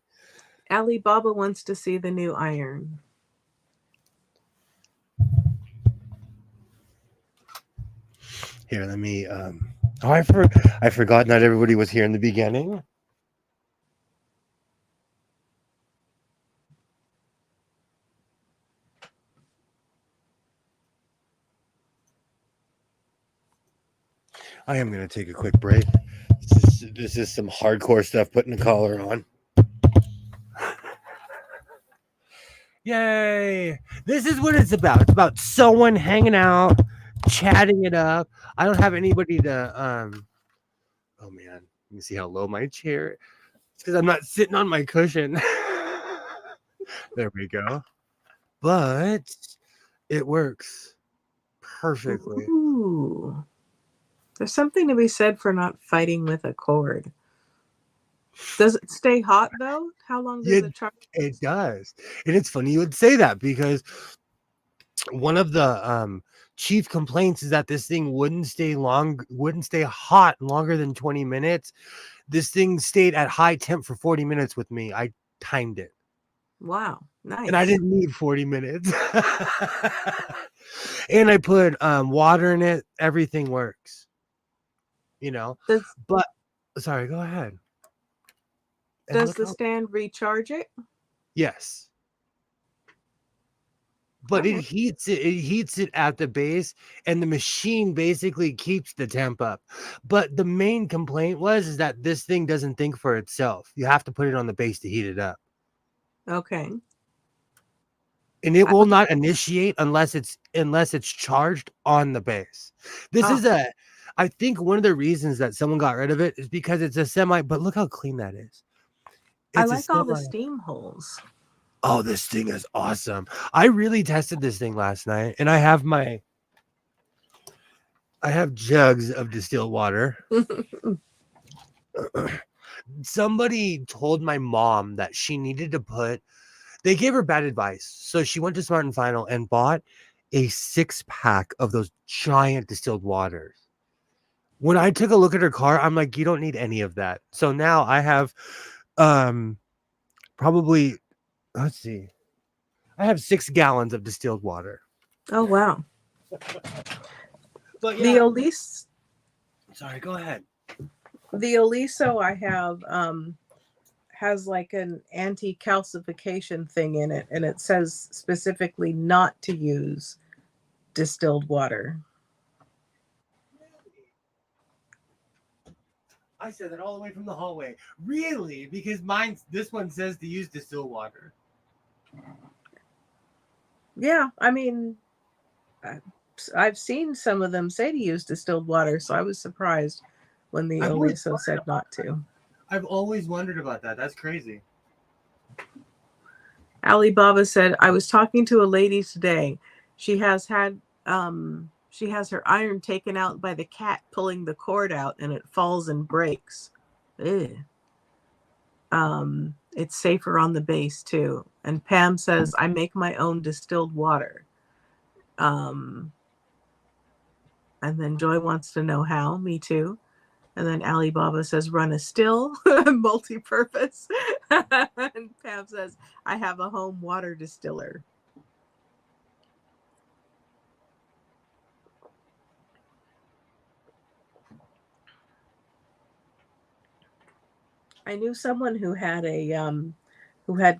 Alibaba wants to see the new iron. Here, let me. I forgot. Not everybody was here in the beginning. I am going to take a quick break. This is some hardcore stuff, putting a collar on. Yay! This is what it's about. It's about someone hanging out, chatting it up. I don't have anybody to oh man, you can see how low my chair. It's because I'm not sitting on my cushion. There we go. But it works perfectly. Ooh. There's something to be said for not fighting with a cord. Does it stay hot though? How long does it charge? It does. And it's funny you would say that because one of the chief complaints is that this thing wouldn't stay hot longer than 20 minutes. This thing stayed at high temp for 40 minutes with me. I timed it. Wow, nice. And I didn't need 40 minutes. And I put water in it. Everything works. But sorry, go ahead. Does the stand recharge it? Yes. But it heats it at the base, and the machine basically keeps the temp up. But the main complaint is that this thing doesn't think for itself. You have to put it on the base to heat it up. Okay. And it will not initiate unless it's charged on the base. This is I think one of the reasons that someone got rid of it is because it's a semi, but look how clean that is. I like all the steam holes. Oh, this thing is awesome. I really tested this thing last night, and I have jugs of distilled water. Somebody told my mom that she needed to they gave her bad advice. So she went to Smart and Final and bought a 6-pack of those giant distilled waters. When I took a look at her car, I'm like, you don't need any of that. So now I have probably, let's see, I have 6 gallons of distilled water. Oh, wow. But yeah, the Oliso. Sorry, go ahead. The Oliso I have has like an anti-calcification thing in it, and it says specifically not to use distilled water. I said that all the way from the hallway. Really? Because this one says to use distilled water. Yeah, I mean, I've seen some of them say to use distilled water, so I was surprised when the Oliso said not to. I've always wondered about that. That's crazy. Alibaba said, I was talking to a lady today. She has her iron taken out by the cat pulling the cord out, and it falls and breaks. Ew. It's safer on the base too. And Pam says, I make my own distilled water. And then Joy wants to know how. Me too. And then Alibaba says, run a still, multi-purpose. And Pam says, I have a home water distiller. I knew someone who had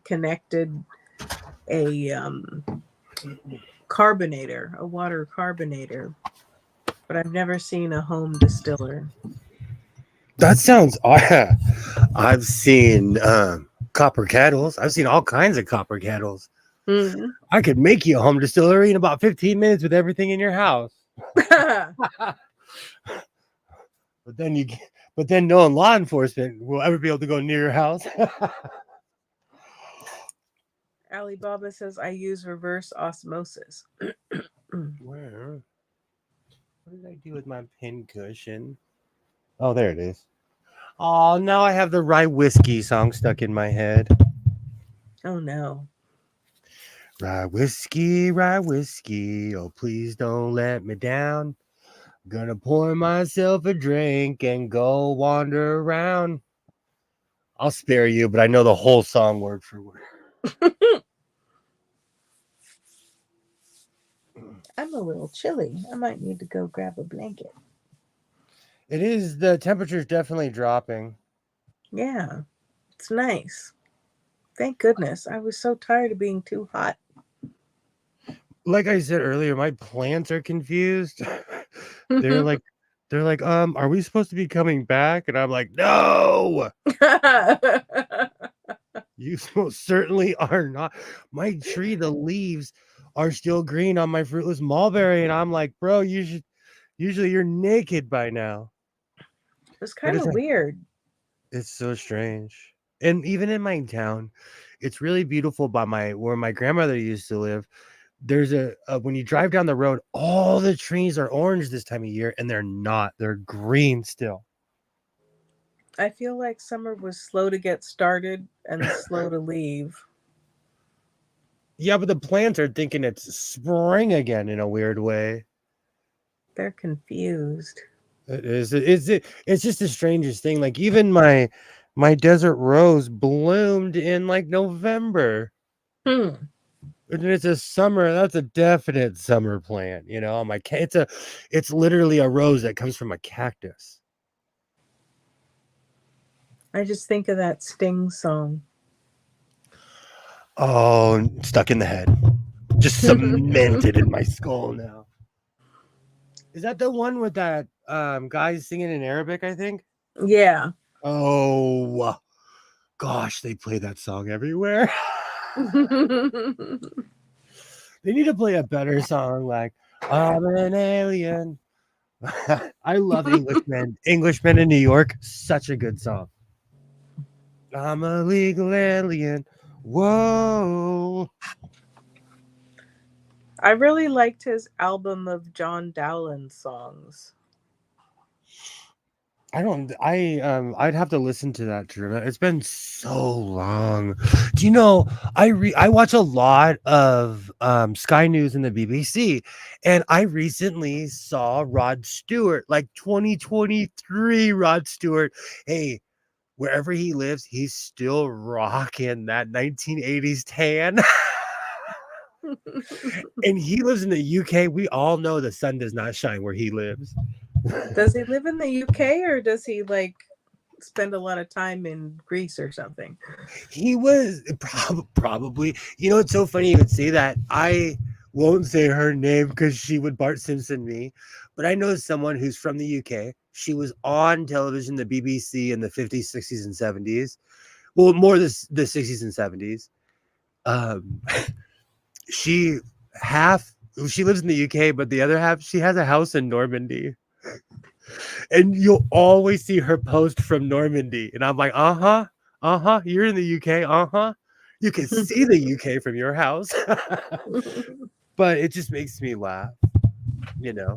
connected a carbonator, a water carbonator, but I've never seen a home distiller. That sounds. I've seen copper kettles. I've seen all kinds of copper kettles. Mm. I could make you a home distillery in about 15 minutes with everything in your house. But then no law enforcement will ever be able to go near your house. Alibaba says, I use reverse osmosis. Where? What did I do with my pin cushion? Oh, there it is. Oh, now I have the Rye Whiskey song stuck in my head. Oh, no. Rye whiskey, oh please don't let me down. Gonna pour myself a drink and go wander around. I'll spare you, but I know the whole song word for word. I'm a little chilly. I might need to go grab a blanket. It is, the temperature's definitely dropping. Yeah, it's nice. Thank goodness. I was so tired of being too hot. Like I said earlier, my plants are confused. They're like, are we supposed to be coming back? And I'm like, no, you most certainly are not. My tree, the leaves are still green on my fruitless mulberry. And I'm like, bro, usually you're naked by now. It's kind of weird. It's so strange. And even in my town, it's really beautiful by where my grandmother used to live. There's when you drive down the road, all the trees are orange this time of year, and they're not. They're green still. I feel like summer was slow to get started and slow to leave. Yeah, but the plants are thinking it's spring again in a weird way. They're confused. It is. It's just the strangest thing. Like even my desert rose bloomed in like November. And it's a summer. That's a definite summer plant. You know, it's literally a rose that comes from a cactus. I just think of that Sting song. Oh, stuck in the head. Just cemented in my skull now. Is that the one with that guy singing in Arabic, I think? Yeah. Oh, gosh, they play that song everywhere. They need to play a better song like I'm an alien. I love Englishmen. Englishmen in New York, such a good song. I'm a legal alien. Whoa. I really liked his album of John Dowland songs. I'd have to listen to that, Drew. It's been so long. Do you know I watch a lot of Sky News and the BBC, and I recently saw Rod Stewart, like 2023 Rod Stewart. Hey, wherever he lives, he's still rocking that 1980s tan. And he lives in the UK. We all know the sun does not shine where he lives. Does he live in the UK or does he like spend a lot of time in Greece or something? He was probably. You know, it's so funny you would say that. I won't say her name because she would Bart Simpson me, but I know someone who's from the UK. She was on television, the BBC in the 50s, 60s, and 70s. Well, more the 60s and 70s. She lives in the UK, but the other half, she has a house in Normandy. And you'll always see her post from Normandy. And I'm like, you're in the UK, you can see the UK from your house. But it just makes me laugh. You know,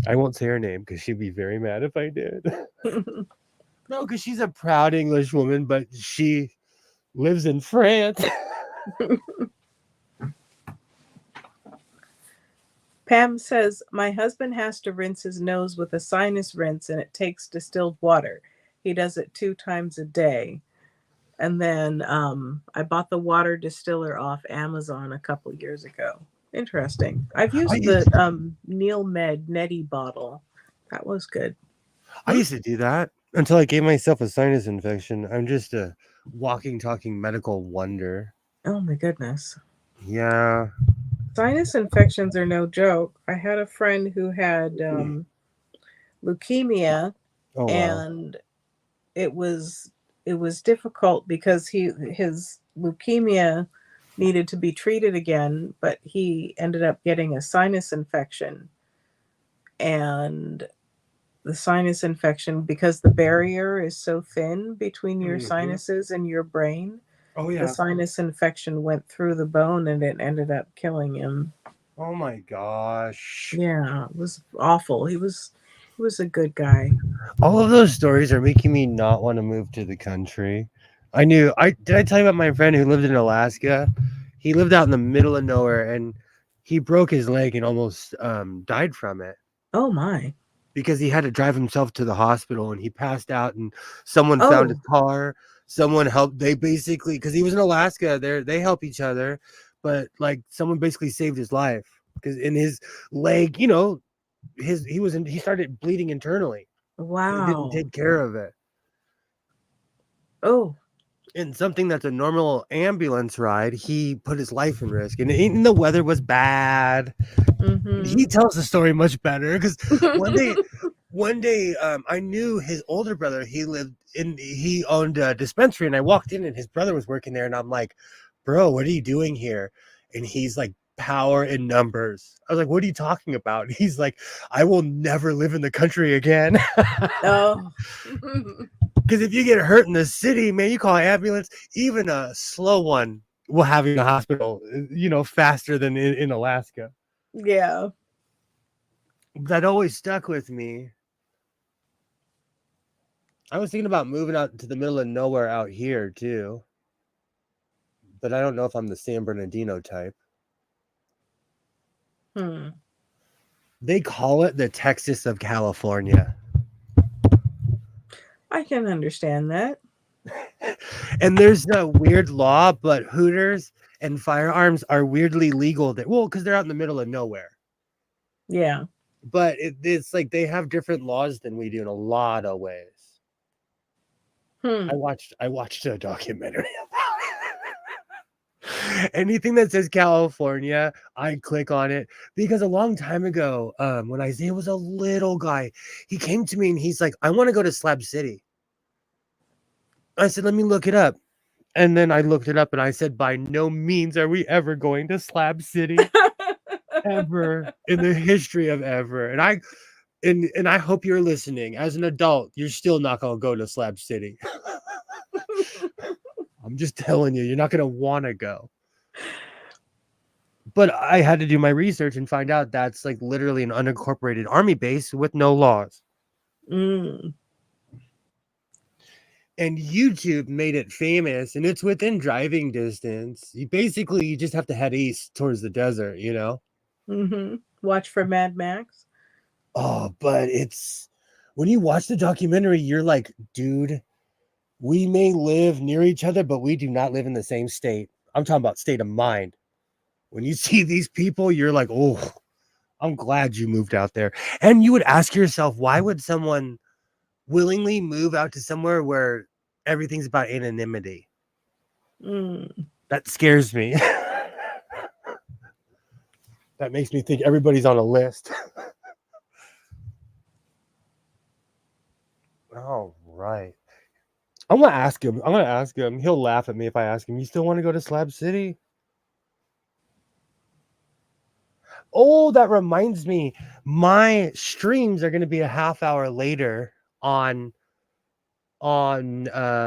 I won't say her name because she'd be very mad if I did. No, because she's a proud English woman, but she lives in France. Pam says, my husband has to rinse his nose with a sinus rinse and it takes distilled water. He does it 2 times a day. And then I bought the water distiller off Amazon a couple years ago. Interesting. I've I used used, the Neil Med Neti bottle. That was good. I used to do that until I gave myself a sinus infection. I'm just a walking, talking medical wonder. Oh my goodness. Yeah. Sinus infections are no joke. I had a friend who had leukemia, Oh wow. and it was difficult because his leukemia needed to be treated again, but he ended up getting a sinus infection. And the sinus infection, because the barrier is so thin between your Mhm. sinuses and your brain, Oh the yeah. sinus infection went through the bone and it ended up killing him. Oh my gosh. Yeah, it was awful. He was a good guy. All of those stories are making me not want to move to the country. I tell you about my friend who lived in Alaska? He lived out in the middle of nowhere and he broke his leg and almost died from it Oh my. because he had to drive himself to the hospital and he passed out and someone found his Oh, car. Someone helped. They basically, because he was in Alaska, they help each other, but like someone basically saved his life because in his leg, he started bleeding internally. They didn't wow. take care of it. Oh. In something that's a normal ambulance ride, he put his life in risk, and the weather was bad. Mm-hmm. He tells the story much better because one day, I knew his older brother. He owned a dispensary, and I walked in, and his brother was working there, and I'm like, "Bro, what are you doing here?" And he's like, "Power in numbers." I was like, "What are you talking about?" And he's like, "I will never live in the country again." Oh. Because if you get hurt in the city, man, you call an ambulance, even a slow one will have you in the hospital, faster than in Alaska. Yeah. That always stuck with me. I was thinking about moving out to the middle of nowhere out here too, but I don't know if I'm the San Bernardino type. Hmm. They call it the Texas of California. I can understand that. And there's no weird law, but Hooters and firearms are weirdly legal there. Well, because they're out in the middle of nowhere. Yeah. But it's like they have different laws than we do in a lot of ways. Hmm. I watched a documentary about it. Anything that says California, I click on it because a long time ago, when Isaiah was a little guy, he came to me and he's like, "I want to go to Slab City." I said, "Let me look it up." And then I looked it up and I said, "By no means are we ever going to Slab City, ever in the history of ever." And I hope you're listening. As an adult, you're still not gonna go to Slab City. I'm just telling you, you're not gonna want to go. But I had to do my research and find out that's like literally an unincorporated army base with no laws. Mm. And YouTube made it famous, and it's within driving distance. You just have to head east towards the desert, Mm-hmm. Watch for Mad Max. Oh, but it's when you watch the documentary, you're like, dude, we may live near each other, but we do not live in the same state. I'm talking about state of mind. When you see these people, you're like, oh, I'm glad you moved out there. And you would ask yourself, why would someone willingly move out to somewhere where everything's about anonymity? Mm. That scares me. That makes me think everybody's on a list. All right. I'm gonna ask him. He'll laugh at me if I ask him. You still want to go to Slab City? Oh, that reminds me. My streams are gonna be a half hour later on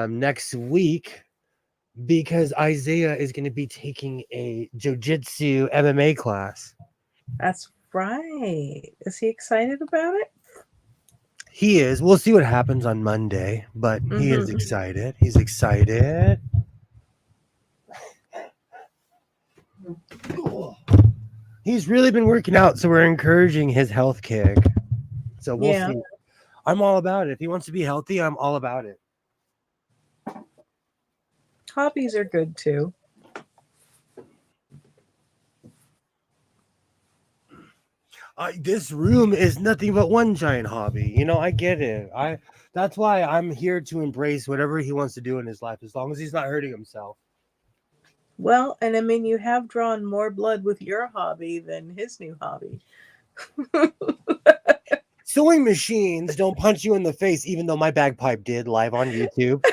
next week because Isaiah is gonna be taking a jiu-jitsu MMA class. That's right. Is he excited about it? He is. We'll see what happens on Monday, but he is Mm-hmm. excited. He's excited. He's really been working out, so we're encouraging his health kick. So we'll Yeah. see. I'm all about it. If he wants to be healthy, I'm all about it. Hobbies are good too. This room is nothing but one giant hobby. You know, I get it. That's why I'm here to embrace whatever he wants to do in his life, as long as he's not hurting himself. Well, and I mean, you have drawn more blood with your hobby than his new hobby. Sewing machines don't punch you in the face, even though my bagpipe did live on YouTube.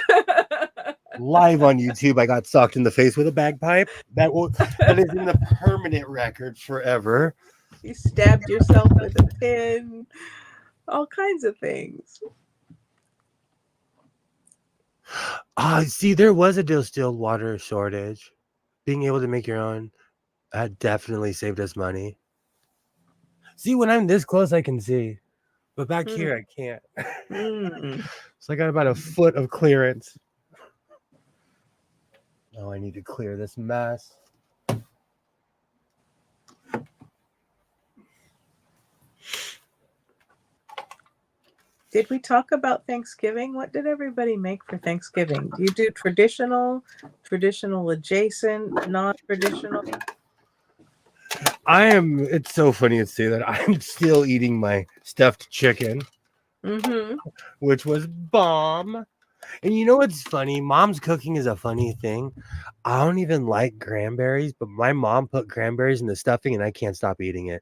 Live on YouTube, I got socked in the face with a bagpipe. That is in the permanent record forever. You stabbed yourself with a pin, all kinds of things. See, there was a distilled water shortage. Being able to make your own definitely saved us money. See, when I'm this close, I can see. But back here, I can't. So I got about a foot of clearance. Oh, I need to clear this mess. Did we talk about Thanksgiving? What did everybody make for Thanksgiving? Do you do traditional adjacent, non-traditional? It's so funny to say that I'm still eating my stuffed chicken, which was bomb. And you know what's funny? Mom's cooking is a funny thing. I don't even like cranberries, but my mom put cranberries in the stuffing and I can't stop eating it.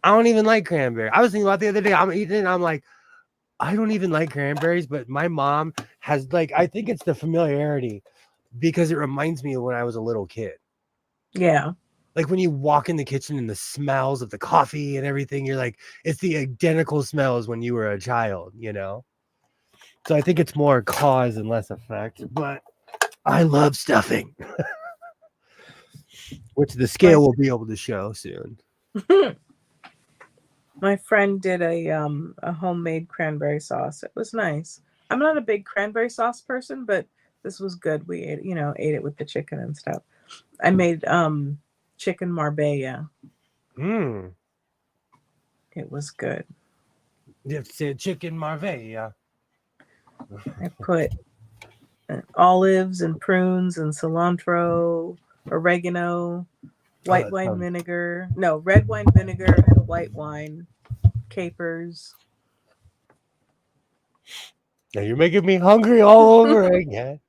I don't even like cranberry. I was thinking about the other day, I'm eating it and I'm like, I don't even like cranberries, but my mom has I think it's the familiarity because it reminds me of when I was a little kid. Yeah. Like when you walk in the kitchen and the smells of the coffee and everything, you're like, it's the identical smells when you were a child, you know? So I think it's more cause and less effect, but I love stuffing, which the scale will be able to show soon. My friend did a homemade cranberry sauce. It was nice. I'm not a big cranberry sauce person, but this was good. We ate it with the chicken and stuff. I made chicken marbella. It was good. You have to say chicken marbella. I put olives and prunes and cilantro, oregano, red wine vinegar, white wine, capers. Now you're making me hungry all over again.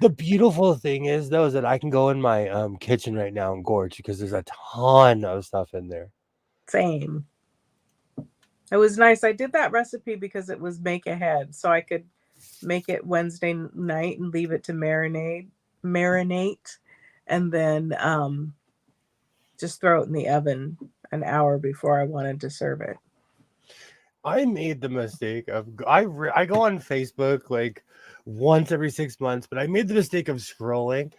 The beautiful thing is, though, is that I can go in my kitchen right now and gorge because there's a ton of stuff in there. Same. It was nice. I did that recipe because it was make ahead, so I could make it Wednesday night and leave it to marinate, and then just throw it in the oven an hour before I wanted to serve it. I made the mistake of I go on Facebook like once every 6 months, but I made the mistake of scrolling.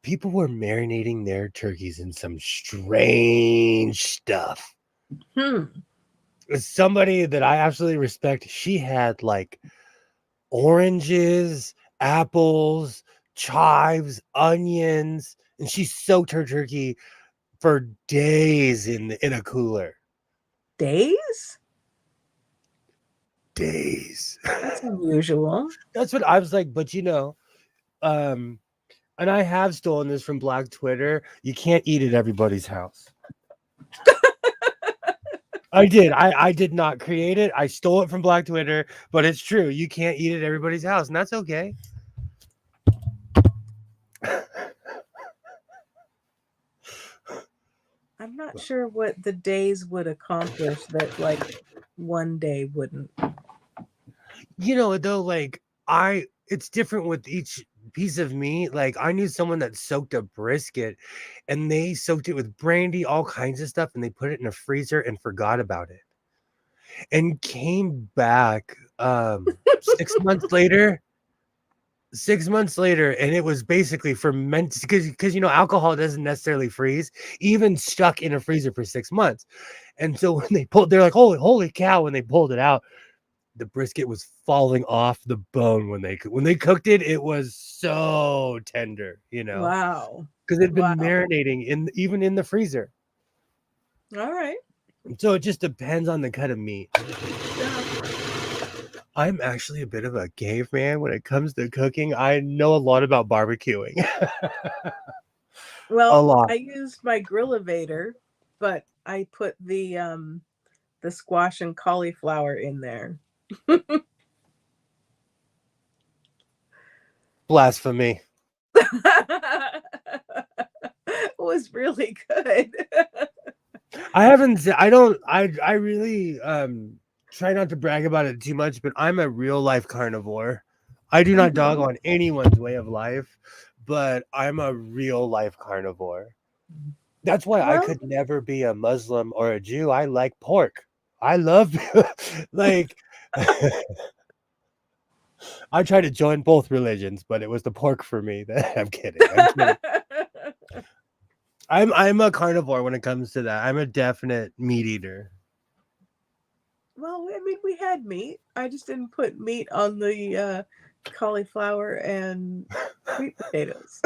People were marinating their turkeys in some strange stuff. Somebody that I absolutely respect, she had like oranges, apples, chives, onions, and she soaked her turkey for days in a cooler. Days? That's unusual. That's what I was like, but and I have stolen this from Black Twitter. You can't eat at everybody's house. I did. I did not create it. I stole it from Black Twitter, but it's true. You can't eat at everybody's house, and that's okay. I'm not sure what the days would accomplish that like one day wouldn't. Though, it's different with each piece of meat. Like I knew someone that soaked a brisket and they soaked it with brandy, all kinds of stuff, and they put it in a freezer and forgot about it. And came back 6 months later. 6 months later, and it was basically fermented because alcohol doesn't necessarily freeze, even stuck in a freezer for 6 months. And so when they're like, holy cow, when they pulled it out, the brisket was falling off the bone when they cooked it. It was so tender, Wow. because it had been marinating even in the freezer. All right. So it just depends on the cut of meat. Yeah. I'm actually a bit of a caveman when it comes to cooking. I know a lot about barbecuing. A Well, lot. I used my Grill-Evator, but I put the squash and cauliflower in there. Blasphemy. It was really good. I really try not to brag about it too much, but I'm a real life carnivore. I do not dog Mhm. on anyone's way of life, but I'm a real life carnivore. That's why I Well, could never be a Muslim or a Jew. I like pork. I love like I tried to join both religions, but it was the pork for me. I'm kidding. I'm kidding. I'm a carnivore when it comes to that. I'm a definite meat eater. well, I mean, we had meat. I just didn't put meat on the cauliflower and sweet potatoes.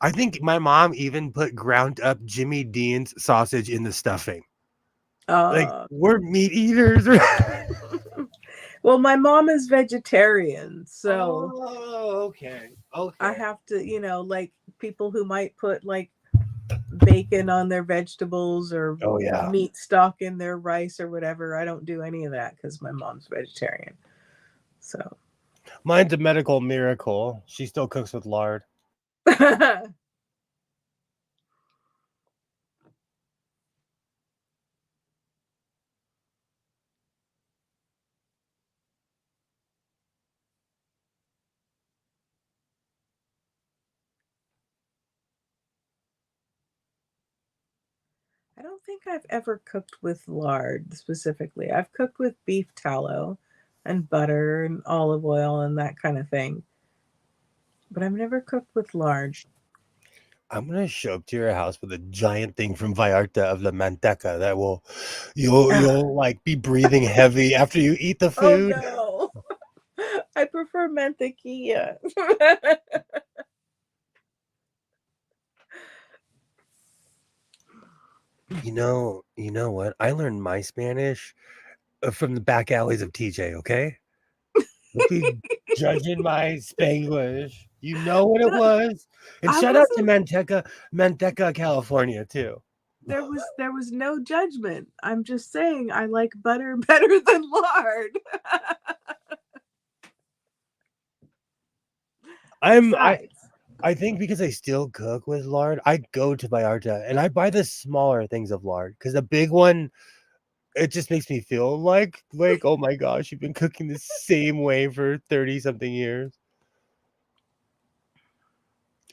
I think my mom even put ground up Jimmy Dean's sausage in the stuffing. Like uh, we're meat eaters. well, my mom is vegetarian, so Oh, okay. I Okay. have to, like people who might put like bacon on their vegetables or Oh yeah. meat stock in their rice or whatever. I don't do any of that because my mom's vegetarian. So Mine's a medical miracle. She still cooks with lard. I don't think I've ever cooked with lard specifically. I've cooked with beef tallow and butter and olive oil and that kind of thing, but I've never cooked with lard. I'm gonna show up to your house with a giant thing from Vallarta of la manteca that will you'll like be breathing heavy after you eat the Oh food. no. I prefer mantequilla. You know what? I learned my Spanish from the back alleys of TJ, okay? Don't be judging my Spanglish. You know what it was. And I shout out to wasn't Manteca, California too. there was no judgment. I'm just saying I like butter better than lard. I'm Besides. I think because I still cook with lard, I go to Vallarta and I buy the smaller things of lard because the big one, it just makes me feel like oh my gosh, you've been cooking the same way for 30 something years.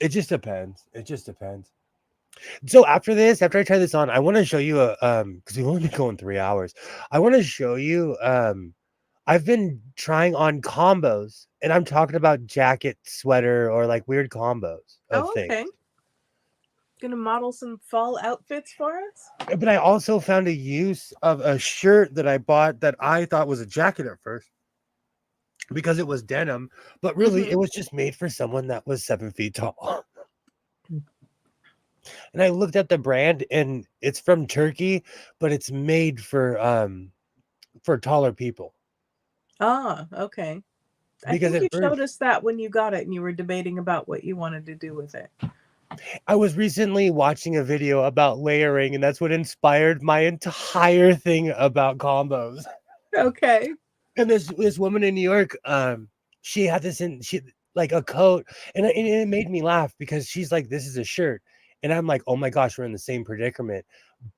It just depends. It just depends. So after this, after I try this on, I want to show you a because we've only been going 3 hours. I want to show you I've been trying on combos, and I'm talking about jacket, sweater, or like weird combos of Oh, things. okay. Gonna model some fall outfits for us? But I also found a use of a shirt that I bought that I thought was a jacket at first because it was denim, but really it Mm-hmm. was just made for someone that was 7 feet tall. And I looked at the brand and it's from Turkey, but it's made for taller people. Ah, okay. I Because think at you first showed us that when you got it and you were debating about what you wanted to do with it. I was recently watching a video about layering, and that's what inspired my entire thing about combos. Okay. And this woman in New York, she had this in she like a coat, and it made me laugh because she's like, "This is a shirt," and I'm like, "Oh my gosh, we're in the same predicament."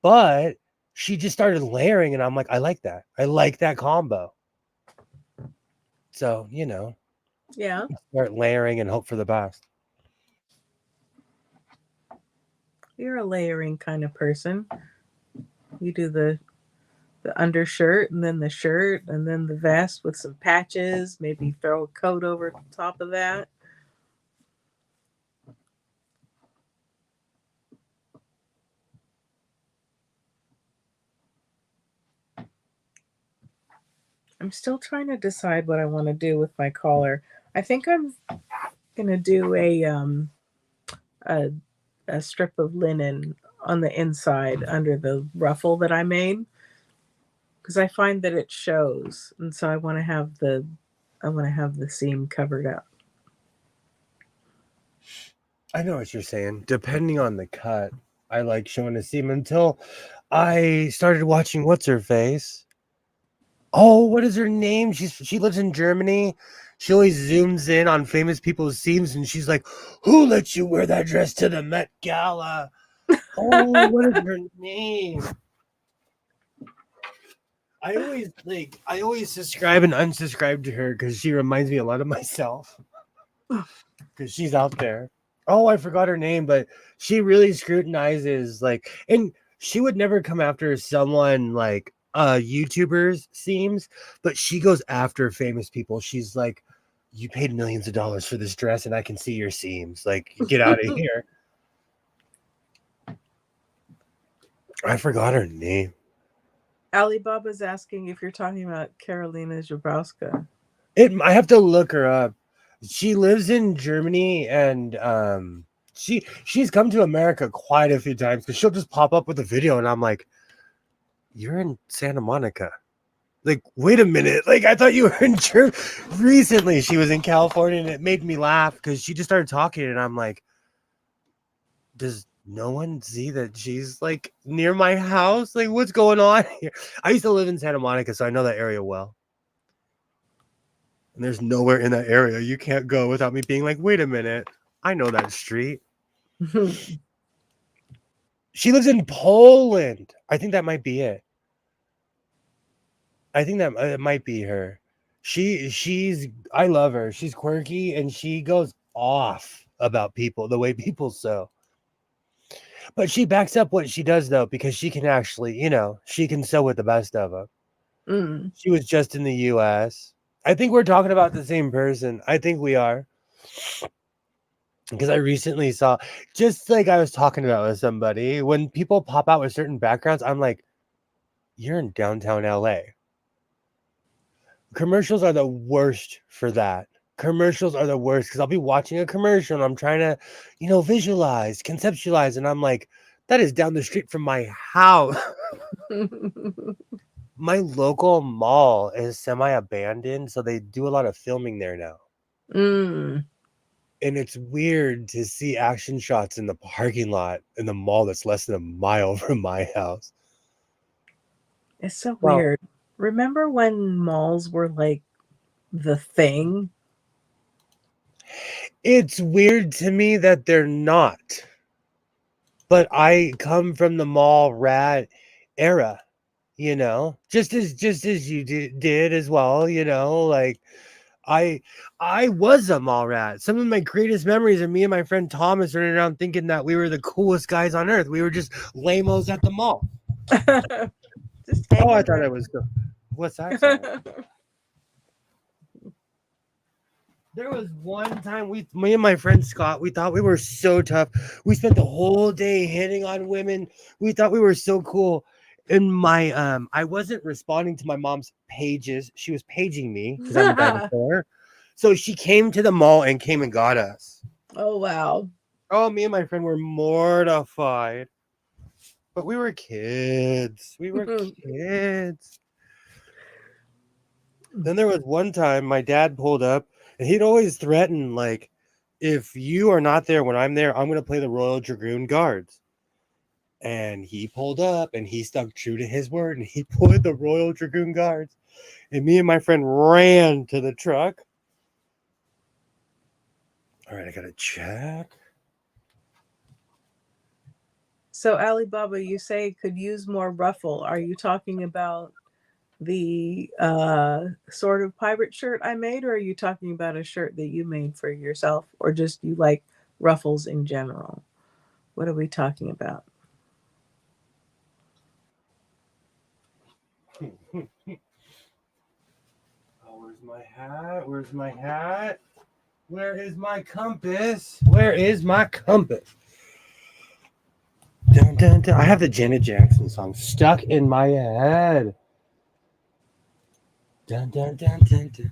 But she just started layering, and I'm like, "I like that. I like that combo." So Yeah. start layering and hope for the best. You're a layering kind of person. You do the undershirt and then the shirt and then the vest with some patches, maybe throw a coat over top of that. I'm still trying to decide what I want to do with my collar. I think I'm gonna do a a strip of linen on the inside under the ruffle that I made because I find that it shows, and so I want to have the seam covered up. I know what you're saying. Depending on the cut, I like showing a seam until I started watching What's Her Face. Oh, what is her name? She lives in Germany. She always zooms in on famous people's seams, and she's like, "Who let you wear that dress to the Met Gala?" Oh, what is her name? I always subscribe and unsubscribe to her because she reminds me a lot of myself. Because she's out there. Oh, I forgot her name, but she really scrutinizes and she would never come after someone like YouTubers seems, but she goes after famous people. She's like, "You paid millions of dollars for this dress, and I can see your seams. Like, get out of here." I forgot her name. Alibaba's asking if you're talking about Karolina Jabrowska. I have to look her up. She lives in Germany, and she's come to America quite a few times because she'll just pop up with a video, and I'm like, "You're in Santa Monica." Like, wait a minute. Like, I thought you were in Germany. Recently, she was in California, and it made me laugh because she just started talking, and I'm like, does no one see that she's like near my house? Like, what's going on here? I used to live in Santa Monica, so I know that area well. And there's nowhere in that area you can't go without me being like, wait a minute, I know that street. She lives in Poland. I think that might be it. I think that it might be her. She's I love her. She's quirky and she goes off about people, the way people sew. But she backs up what she does though, because she can actually, she can sew with the best of them. Mm. She was just in the US. I think we're talking about the same person. I think we are. Because I recently saw, just like I was talking about with somebody, when people pop out with certain backgrounds, I'm like, you're in downtown LA. Commercials are the worst for that. Commercials are the worst because I'll be watching a commercial and I'm trying to, visualize, conceptualize, and I'm like, that is down the street from my house. My local mall is semi-abandoned, so they do a lot of filming there now. Mm. And it's weird to see action shots in the parking lot in the mall that's less than a mile from my house. It's so weird. Remember when malls were like the thing? It's weird to me that they're not. But I come from the mall rat era, just as you did as well, like I was a mall rat. Some of my greatest memories are me and my friend Thomas running around thinking that we were the coolest guys on earth. We were just lamos at the mall. Just Oh, I thought that was good. What's that song? There was one time me and my friend Scott, we thought we were so tough. We spent the whole day hitting on women. We thought we were so cool. And I wasn't responding to my mom's pages. She was paging me because I'm a dinosaur. So she came to the mall and came and got us. Oh, wow. Oh, me and my friend were mortified. But we were kids. We were kids. Then there was one time my dad pulled up and he'd always threaten, like, if you are not there when I'm there, I'm going to play the Royal Dragoon Guards. And he pulled up and he stuck true to his word and he pulled the Royal Dragoon Guards. And me and my friend ran to the truck. All right, I got to check. So, Alibaba, you say could use more ruffle. Are you talking about the sort of pirate shirt I made, or are you talking about a shirt that you made for yourself, or just you like ruffles in general? What are we talking about? Oh, where's my hat? Where's my hat? Where is my compass? Where is my compass? Dun, dun, dun. I have the Janet Jackson song stuck in my head. Dun, dun, dun, dun, dun.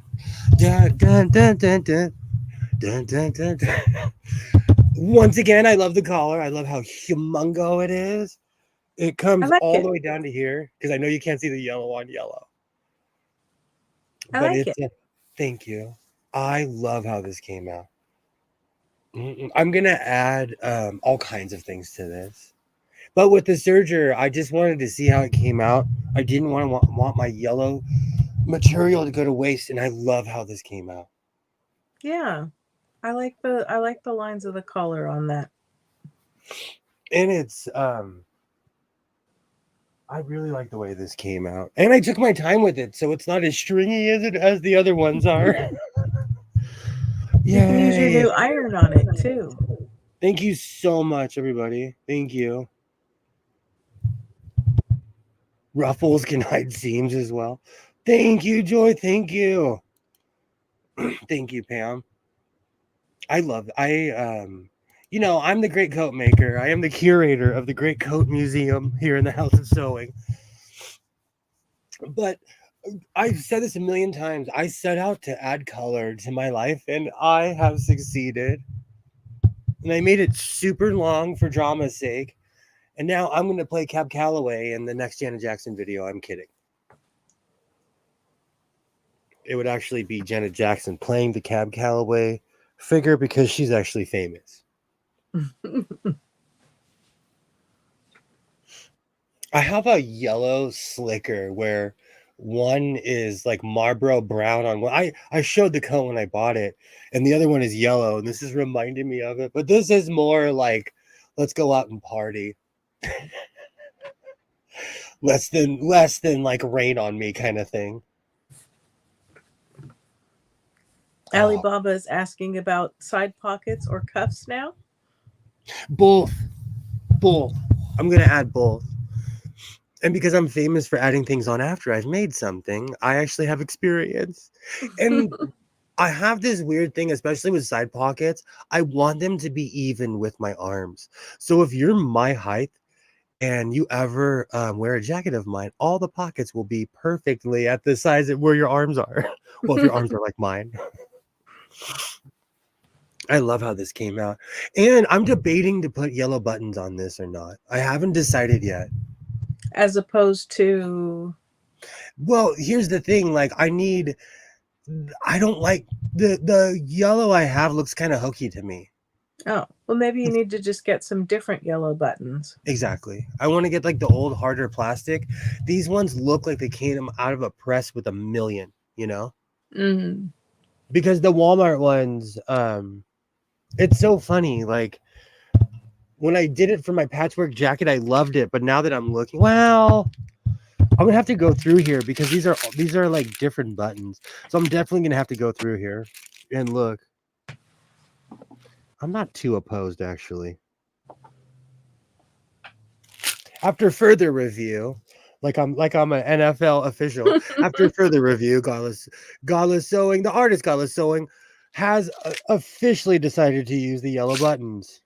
Dun, dun, dun, dun, dun. Dun, dun, dun, dun. Once again, I love the collar. I love how humongo it is. It I comes like all the it. way down to here because I know you can't see the yellow on yellow. I But like it's it. thank you. I love how this came out. I'm gonna add all kinds of things to this. But with the serger, I just wanted to see how it came out. I didn't want my yellow material to go to waste, and I love how this came out. Yeah. I like the lines of the color on that. And it's I really like the way this came out. And I took my time with it, so it's not as stringy as the other ones are. You can use your Yay. new iron on it too. Thank you so much, everybody. Thank you. Ruffles can hide seams as well. Thank you, Joy. Thank you. Thank you, Pam. I'm the great coat maker. I am the curator of the Great Coat Museum here in the House of Sewing. But I've said this a million times. I set out to add color to my life, and I have succeeded. And I made it super long for drama's sake. And now I'm going to play Cab Calloway in the next Janet Jackson video. I'm kidding. It would actually be Janet Jackson playing the Cab Calloway figure because she's actually famous. I have a yellow slicker where one is like Marlboro brown on one. I showed the coat when I bought it, and the other one is yellow, and this is reminding me of it. But this is more like, let's go out and party. less than like rain on me kind of thing. Oh, Alibaba is asking about side pockets or cuffs now. both. I'm gonna add both. And because I'm famous for adding things on after I've made something, I actually have experience. And I have this weird thing, especially with side pockets. I want them to be even with my arms. So if you're my height and you ever wear a jacket of mine, all the pockets will be perfectly at the size of where your arms are. Well, if your arms are like mine. I love how this came out. And I'm debating to put yellow buttons on this or not. I haven't decided yet. As opposed to, Well, here's the thing. Like, I don't like the yellow I have looks kind of hokey to me. oh, well, maybe you need to just get some different yellow buttons. Exactly. I want to get like the old harder plastic. These ones look like they came out of a press with a million, Mm. because the Walmart ones, it's so funny. Like when I did it for my patchwork jacket, I loved it. But now that I'm looking, well, I'm gonna have to go through here because these are like different buttons. So I'm definitely gonna have to go through here and look. I'm not too opposed actually. After further review, like I'm an NFL official. After further review, Godless Sewing, the artist Godless Sewing, has officially decided to use the yellow buttons.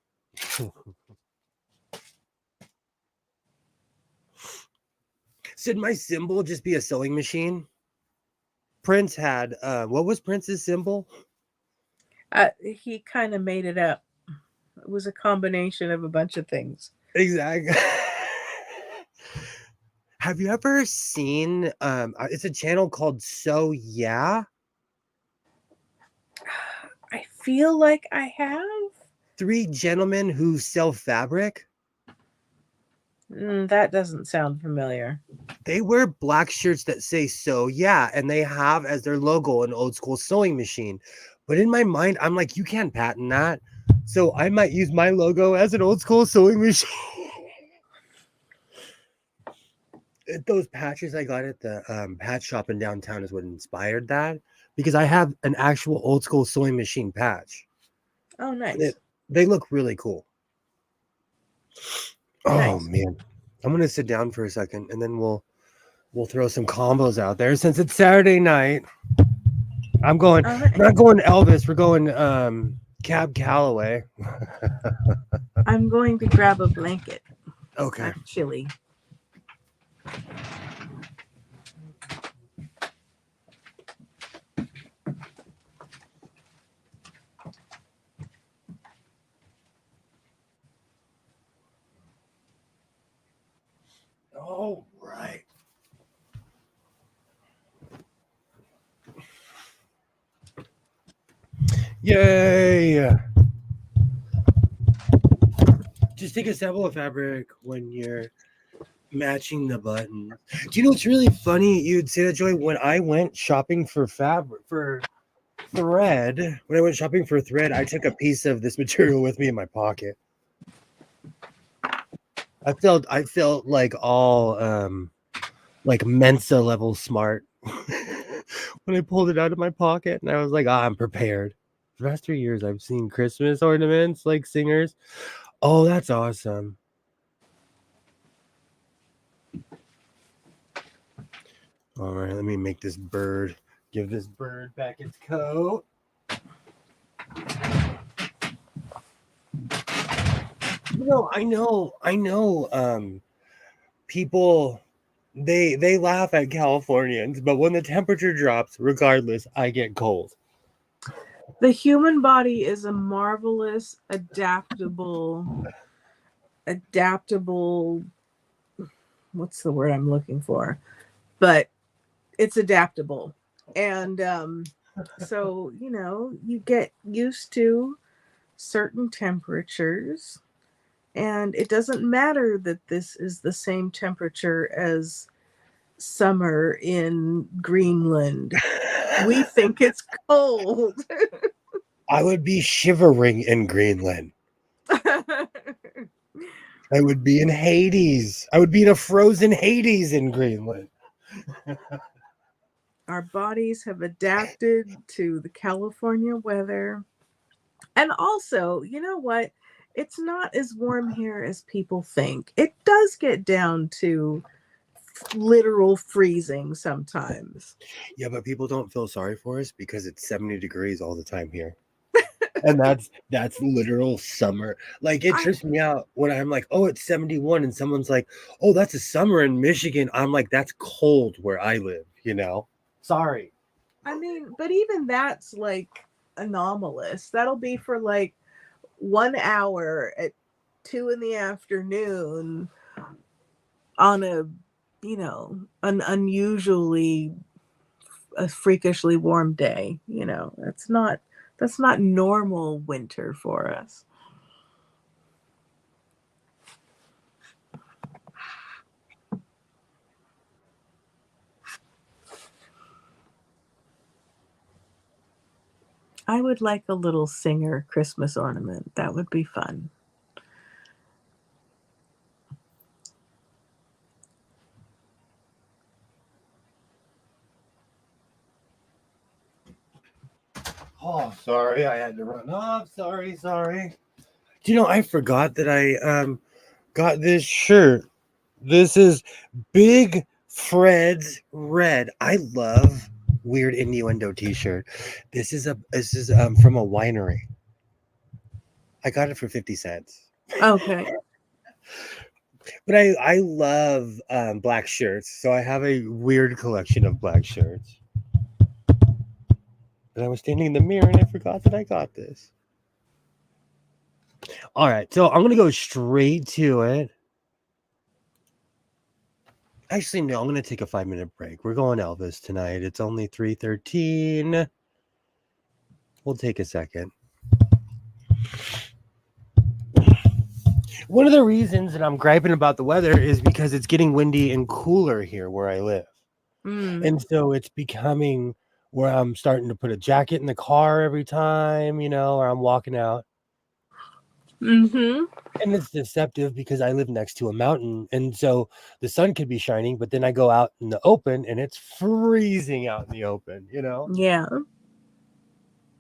Should my symbol just be a sewing machine? Prince had what was Prince's symbol? He kind of made it up. It was a combination of a bunch of things. Exactly. Have you ever seen it's a channel called So Yeah? I feel like I have. 3 gentlemen who sell fabric. That doesn't sound familiar. They wear black shirts that say So Yeah, and they have as their logo an old school sewing machine. But in my mind, I'm like, you can't patent that. So I might use my logo as an old school sewing machine. Those patches I got at the patch shop in downtown is what inspired that, because I have an actual old school sewing machine patch. Oh, nice. They look really cool. Oh Nice. man. I'm gonna sit down for a second and then we'll throw some combos out there since it's Saturday night. I'm going All right. not going Elvis, we're going Cab Calloway. I'm going to grab a blanket. Okay. I'm chilly. Yay! Just take a sample of fabric when you're matching the buttons. Do you know what's really funny? You'd say that, Joy. When I went shopping for fabric for thread, I took a piece of this material with me in my pocket. I felt like all like Mensa level smart when I pulled it out of my pocket, and I was like, I'm prepared. For the past 3 years, I've seen Christmas ornaments like singers. Oh, that's awesome. All right, let me make this bird, give this bird back its coat. I know, people, they laugh at Californians, but when the temperature drops, regardless, I get cold. The human body is a marvelous, adaptable, what's the word I'm looking for? But it's adaptable. And so, you get used to certain temperatures, and it doesn't matter that this is the same temperature as summer in Greenland. We think it's cold. I would be shivering in Greenland. I would be in Hades. I would be in a frozen Hades in Greenland. Our bodies have adapted to the California weather. And also, you know what? It's not as warm here as people think. It does get down to literal freezing sometimes. Yeah, but people don't feel sorry for us because it's 70 degrees all the time here. And that's literal summer. Like, it trips me out when I'm like, oh, it's 71, and someone's like, oh, that's a summer in Michigan. I'm like, that's cold where I live, Sorry. I mean, but even that's like anomalous. That'll be for like 1 hour at 2 p.m. on an unusually, a freakishly warm day. That's not normal winter for us. I would like a little singer Christmas ornament. That would be fun. Oh, sorry, I had to run off. Sorry. I forgot that I got this shirt. This is Big Fred's Red. I love weird innuendo t-shirt. This is from a winery. I got it for 50 cents. Okay. But I love black shirts, so I have a weird collection of black shirts. And I was standing in the mirror and I forgot that I got this. All right, so I'm gonna go straight to it. Actually, no, I'm gonna take a 5-minute break. We're going Elvis tonight. It's only 3:13. We'll take a second. One of the reasons that I'm griping about the weather is because it's getting windy and cooler here where I live. And so it's becoming where I'm starting to put a jacket in the car every time, or I'm walking out. Mm-hmm. And it's deceptive because I live next to a mountain. And so the sun could be shining, but then I go out in the open and it's freezing out in the open, Yeah.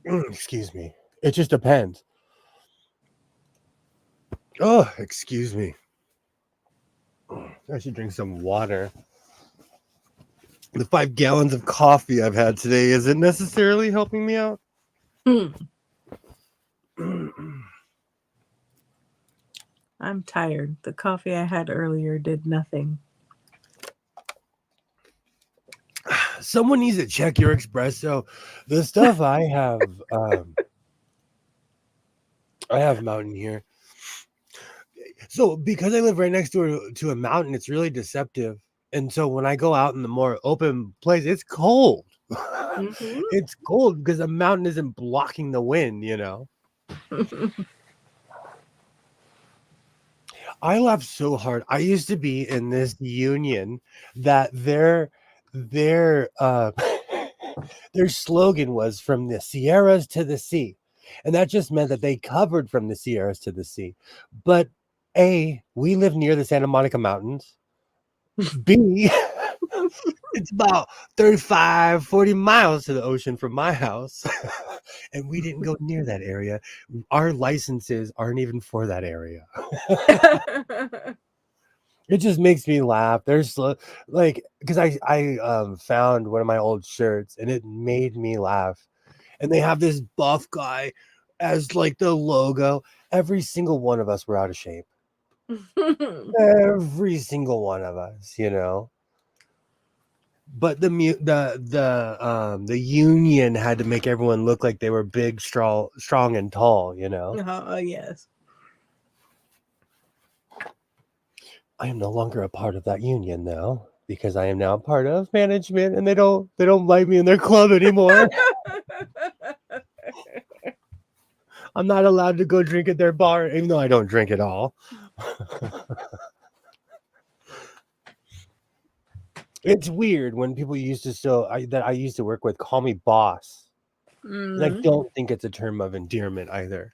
Excuse me. It just depends. Oh, excuse me. I should drink some water. The 5 gallons of coffee I've had today isn't necessarily helping me out. I'm tired. The coffee I had earlier did nothing. Someone needs to check your espresso. The stuff I have mountain here. So because I live right next to a mountain, it's really deceptive. And so when I go out in the more open place, it's cold. Mhm. It's cold because the mountain isn't blocking the wind, you know. I laughed so hard. I used to be in this union that their their slogan was from the Sierras to the sea. And that just meant that they covered from the Sierras to the sea. But A, we live near the Santa Monica Mountains. B, it's about 35, 40 miles to the ocean from my house. And we didn't go near that area. Our licenses aren't even for that area. It just makes me laugh. There's like because I found one of my old shirts and it made me laugh. And they have this buff guy as like the logo. Every single one of us were out of shape. Every single one of us, you know. But the union had to make everyone look like they were big, strong and tall, you know. Yes. I am no longer a part of that union though, because I am now part of management and they don't like me in their club anymore. I'm not allowed to go drink at their bar, even though I don't drink at all. It's weird when people used to that I used to work with call me boss. And I don't think it's a term of endearment either.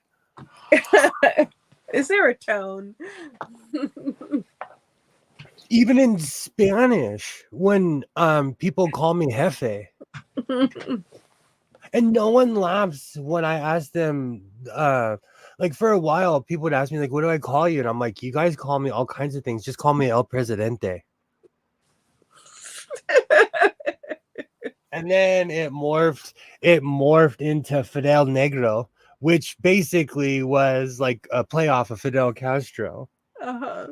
Is there a tone? Even in Spanish, when people call me jefe, and no one laughs when I ask them. Like for a while, people would ask me like, "What do I call you?" And I'm like, "You guys call me all kinds of things. Just call me El Presidente." And then it morphed into Fidel Negro, which basically was like a playoff of Fidel Castro. Uh-huh.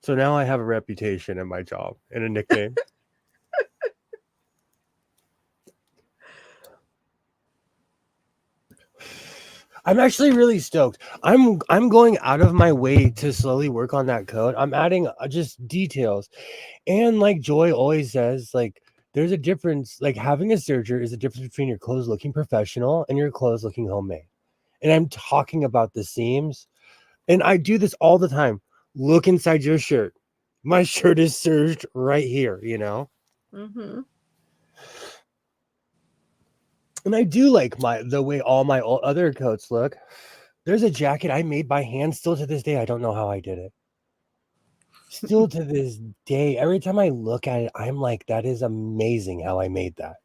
So now I have a reputation in my job and a nickname. I'm actually really stoked. I'm going out of my way to slowly work on that code. I'm adding just details. And like Joy always says, like there's a difference, like having a serger is a difference between your clothes looking professional and your clothes looking homemade. And I'm talking about the seams. And I do this all the time. Look inside your shirt. My shirt is serged right here, you know? Mm-hmm. And I do like the way all my other coats look. There's a jacket I made by hand still to this day. I don't know how I did it. Still to this day, every time I look at it, I'm like, that is amazing how I made that.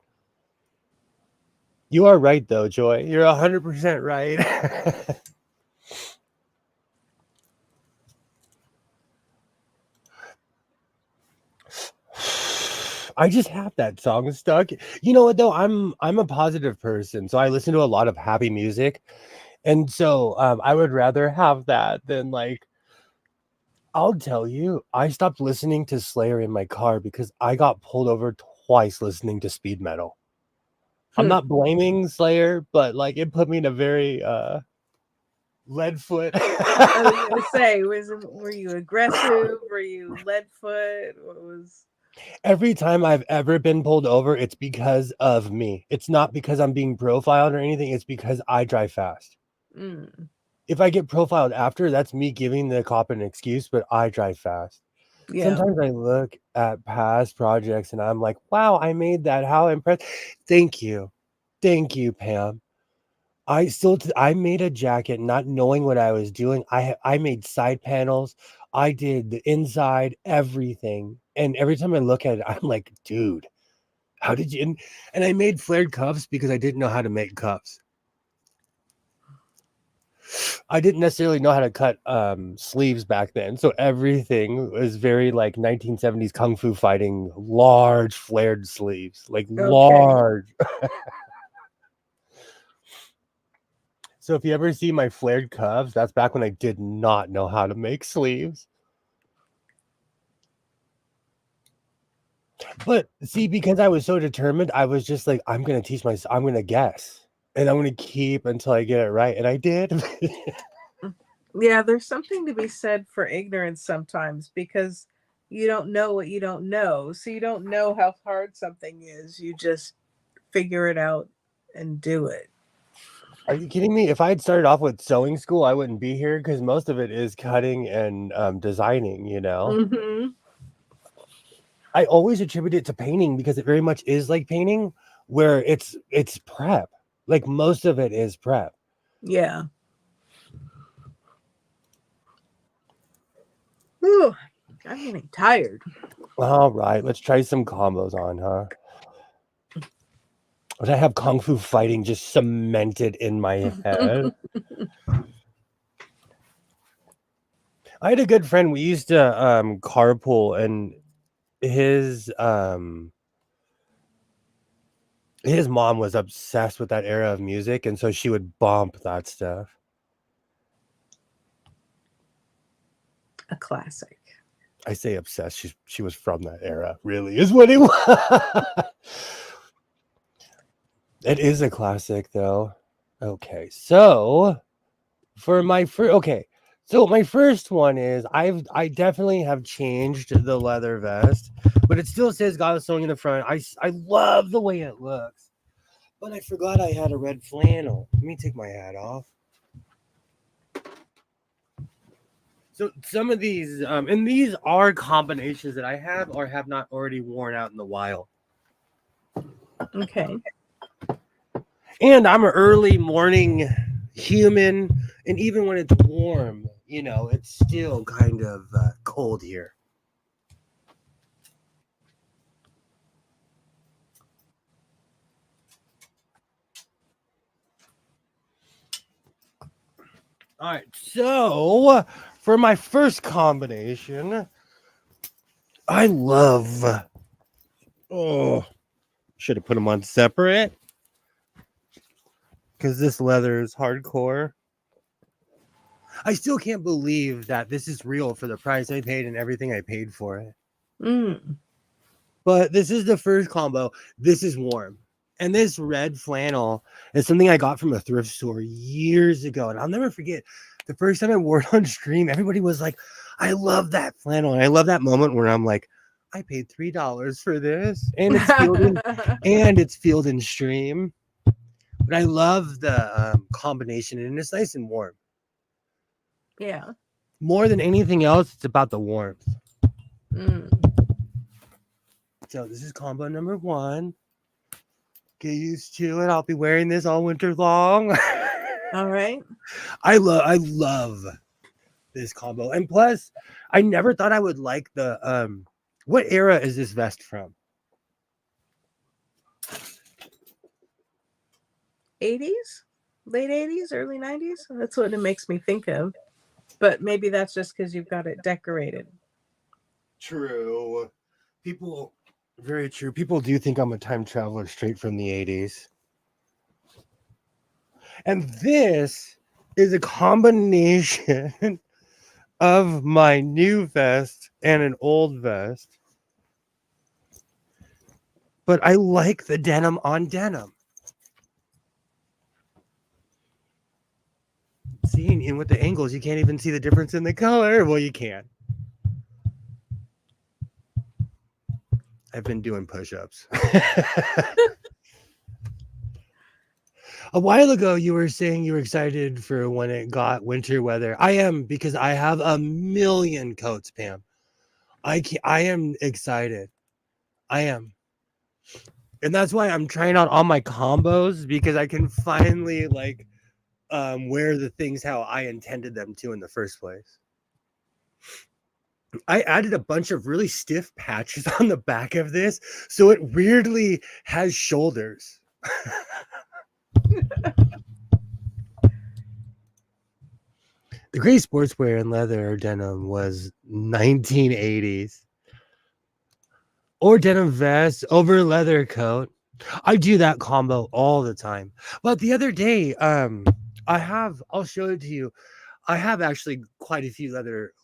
You are right, though, Joy. You're 100% right. I just have that song stuck. You know what though? I'm a positive person, so I listen to a lot of happy music, and so I would rather have that than like. I'll tell you, I stopped listening to Slayer in my car because I got pulled over twice listening to speed metal. I'm not blaming Slayer, but like it put me in a very lead foot. I was gonna say, were you aggressive? Were you lead foot? What was? Every time I've ever been pulled over, it's because of me. It's not because I'm being profiled or anything. It's because I drive fast. Mm. If I get profiled after, that's me giving the cop an excuse, but I drive fast. Yeah. Sometimes I look at past projects and I'm like, wow, I made that. How impressed. Thank you. Thank you, Pam. I made a jacket not knowing what I was doing. I made side panels. I did the inside, everything. And every time I look at it, I'm like, dude, how did you? And I made flared cuffs because I didn't know how to make cuffs. I didn't necessarily know how to cut sleeves back then. So everything was very like 1970s kung fu fighting, large flared sleeves, like Okay. large. So if you ever see my flared cuffs, that's back when I did not know how to make sleeves. But see, because I was so determined, I was just like, I'm going to teach myself, I'm going to guess. And I'm going to keep until I get it right. And I did. Yeah, there's something to be said for ignorance sometimes because you don't know what you don't know. So you don't know how hard something is. You just figure it out and do it. Are you kidding me? If I had started off with sewing school, I wouldn't be here because most of it is cutting and designing, you know? Mm-hmm. I always attribute it to painting because it very much is like painting where it's prep. Like most of it is prep. Yeah. Ooh, I'm getting tired. All right, let's try some combos on, huh? But I have Kung Fu Fighting just cemented in my head. I had a good friend. We used to carpool, and his mom was obsessed with that era of music, and so she would bump that stuff. A classic. I say obsessed. She was from that era. Really, is what it was. It is a classic, though. Okay, so for my first, so my first one is I definitely have changed the leather vest, but it still says God is sewing in the front. I love the way it looks, but I forgot I had a red flannel. Let me take my hat off. So some of these, and these are combinations that I have or have not already worn out in the wild. Okay. And I'm an early morning human, and even when it's warm, you know, it's still kind of cold here. All right, so for my first combination, I love. Oh, should have put them on separate because this leather is hardcore. I still can't believe that this is real for the price I paid and everything I paid for it. Mm. But this is the first combo. This is warm. And this red flannel is something I got from a thrift store years ago. And I'll never forget the first time I wore it on stream, everybody was like, I love that flannel. And I love that moment where I'm like, I paid $3 for this. And it's filled in stream. But I love the combination, and it's nice and warm. Yeah. More than anything else, it's about the warmth. Mm. So this is combo number 1. Get used to it. I'll be wearing this all winter long. All right. I love this combo. And plus, I never thought I would like the what era is this vest from? 80s? Late 80s, early 90s? That's what it makes me think of. But maybe that's just because you've got it decorated. True. Very true. People do think I'm a time traveler straight from the 80s. And this is a combination of my new vest and an old vest. But I like the denim on denim. See, and with the angles, you can't even see the difference in the color. Well, you can. I've been doing push-ups. A while ago, you were saying you were excited for when it got winter weather. I am, because I have a million coats, Pam. I am excited. I am. And that's why I'm trying out all my combos, because I can finally wear the things how I intended them to in the first place. I added a bunch of really stiff patches on the back of this, so it weirdly has shoulders. The gray sportswear and leather or denim was 1980s. Or denim vest over leather coat. I do that combo all the time. But the other day, I'll show it to you. I have actually quite a few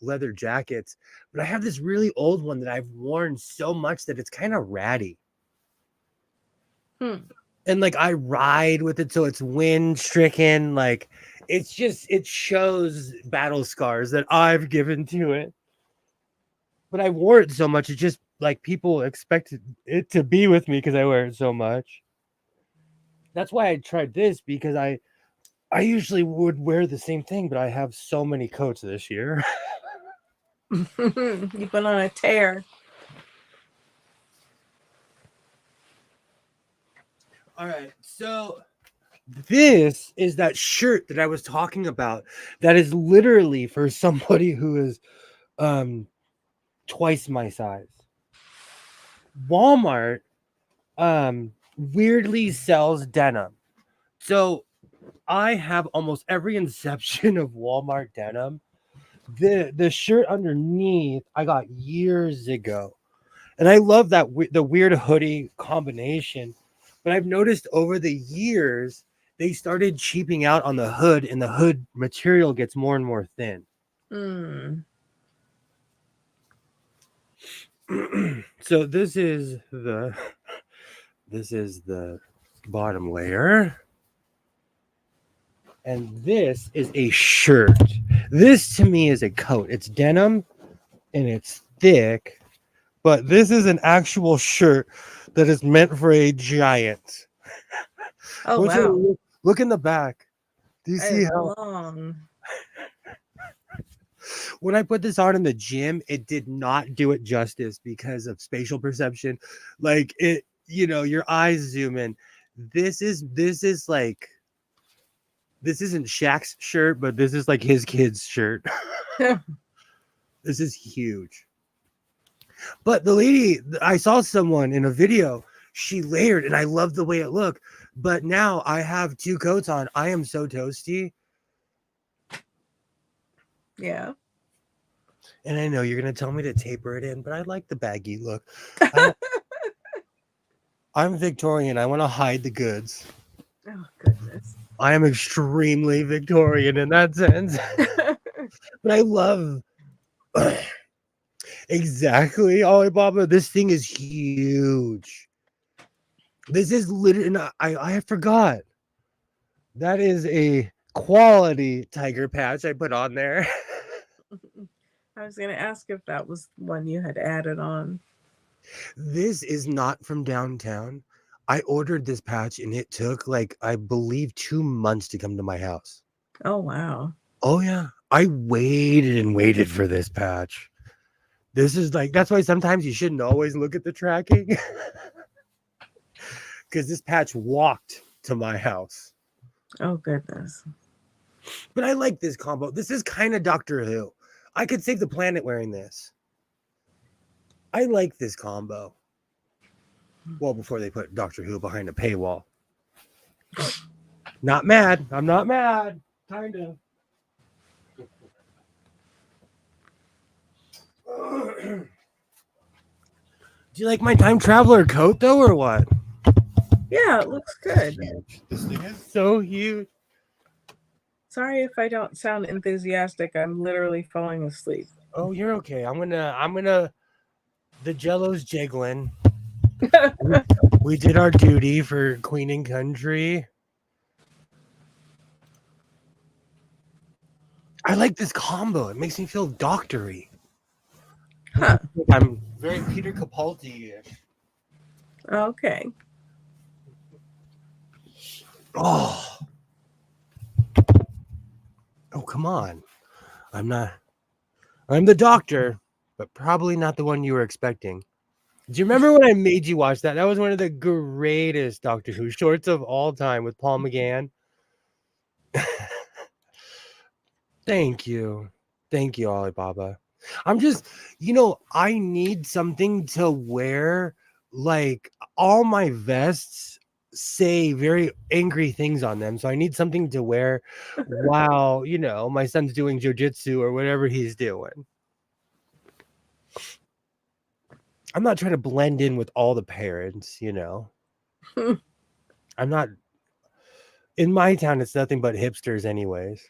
leather jackets, but I have this really old one that I've worn so much that it's kind of ratty. And I ride with it, so it's wind stricken. It shows battle scars that I've given to it. But I wore it so much, it just people expected it to be with me because I wear it so much. That's why I tried this, because I usually would wear the same thing, but I have so many coats this year. You've been on a tear. All right, so this is that shirt that I was talking about. That is literally for somebody who is twice my size. Walmart weirdly sells denim. So I have almost every inception of Walmart denim. The shirt underneath I got years ago. And I love that the weird hoodie combination. But I've noticed over the years they started cheaping out on the hood, and the hood material gets more and more thin. Mm. So this is the bottom layer, and this is a shirt. This to me is a coat. It's denim and it's thick, but this is an actual shirt that is meant for a giant. Oh, wow. Look in the back. Do you That see is how long. when I put this on in the gym, it did not do it justice because of spatial perception. Like it, your eyes zoom in. This is like this isn't Shaq's shirt, but this is like his kid's shirt. This is huge. But the lady, I saw someone in a video, she layered, and I love the way it looked. But now I have two coats on. I am so toasty. Yeah. And I know you're going to tell me to taper it in, but I like the baggy look. I'm Victorian. I want to hide the goods. Oh, goodness. I am extremely Victorian in that sense. But I love exactly Alibaba. This thing is huge. This is literally, I forgot. That is a quality tiger patch I put on there. I was going to ask if that was one you had added on. This is not from downtown. I ordered this patch and it took I believe 2 months to come to my house. Oh, wow. Oh yeah. I waited and waited for this patch. This is that's why sometimes you shouldn't always look at the tracking. Because this patch walked to my house. Oh, goodness. But I like this combo. This is kind of Doctor Who. I could save the planet wearing this. I like this combo. Well, before they put Doctor Who behind a paywall. Not mad. I'm not mad. Kind of. Do you like my time traveler coat though, or what? Yeah, it looks good. This thing is so huge. Sorry if I don't sound enthusiastic. I'm literally falling asleep. Oh, you're okay. I'm gonna. The Jello's jiggling. We did our duty for Queen and Country. I like this combo. It makes me feel doctory. Huh. I'm very Peter Capaldi-ish. Okay. Oh, come on. I'm the doctor, but probably not the one you were expecting. Do you remember when I made you watch that? That was one of the greatest Doctor Who shorts of all time with Paul McGann. Thank you. Thank you, Alibaba. I'm just, I need something to wear. All my vests say very angry things on them. So I need something to wear while, my son's doing jujitsu or whatever he's doing. I'm not trying to blend in with all the parents, I'm not. In my town, it's nothing but hipsters anyways.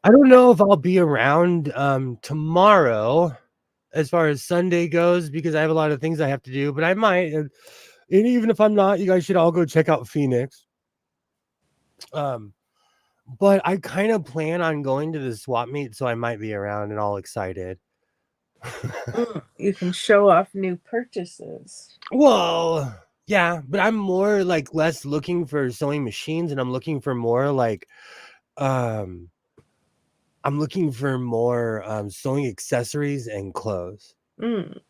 I don't know if I'll be around tomorrow as far as Sunday goes, because I have a lot of things I have to do, but I might. And even if I'm not, you guys should all go check out Phoenix. But I kind of plan on going to the swap meet, so I might be around and all excited. You can show off new purchases. Well, yeah, but I'm more like less looking for sewing machines, and I'm looking for more like um I'm looking for more sewing accessories and clothes. Mm.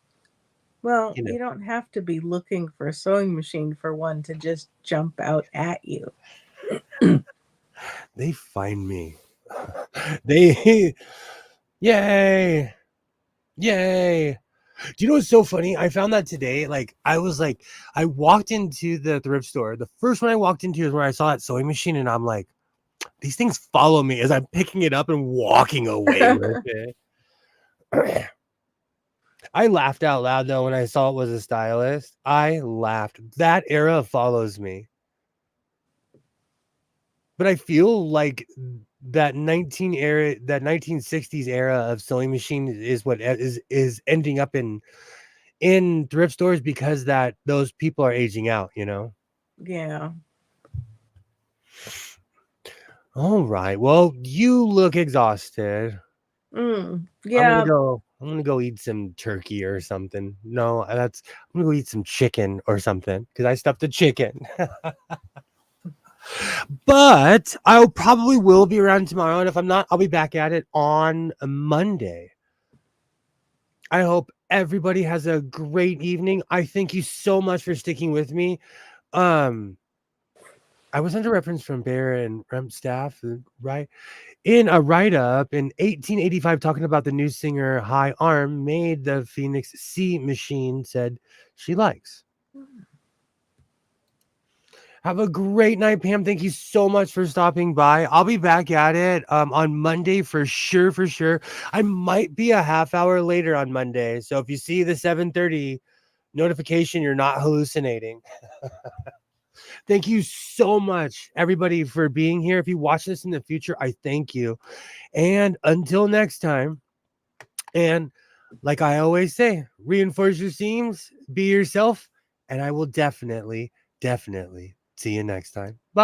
Well, You know, you don't have to be looking for a sewing machine for one to just jump out at you. they find me. They yay. Yay. Do you know what's so funny? I found that today. Like, I walked into the thrift store. The first one I walked into is where I saw that sewing machine, and I'm like, these things follow me as I'm picking it up and walking away with it. I laughed out loud though when I saw it was a stylist. I laughed. That era follows me. But I feel like that 1960s era of sewing machine is what is ending up in thrift stores because that those people are aging out, you know? Yeah. All right. Well, you look exhausted. Yeah. I'm gonna go eat some turkey or something. No, I'm gonna go eat some chicken or something because I stuffed the chicken. But I probably will be around tomorrow, and if I'm not, I'll be back at it on a Monday. I hope everybody has a great evening. I thank you so much for sticking with me. Um, I was under reference from Bear and Remp staff, right? In a write-up in 1885 talking about the new singer High Arm made the Phoenix C machine said she likes. Have a great night, Pam. Thank you so much for stopping by. I'll be back at it on Monday for sure, for sure. I might be a half hour later on Monday. So if you see the 7:30 notification, you're not hallucinating. Thank you so much, everybody, for being here. If you watch this in the future, I thank you. And until next time, and like I always say, reinforce your seams, be yourself, and I will definitely see you next time. Bye.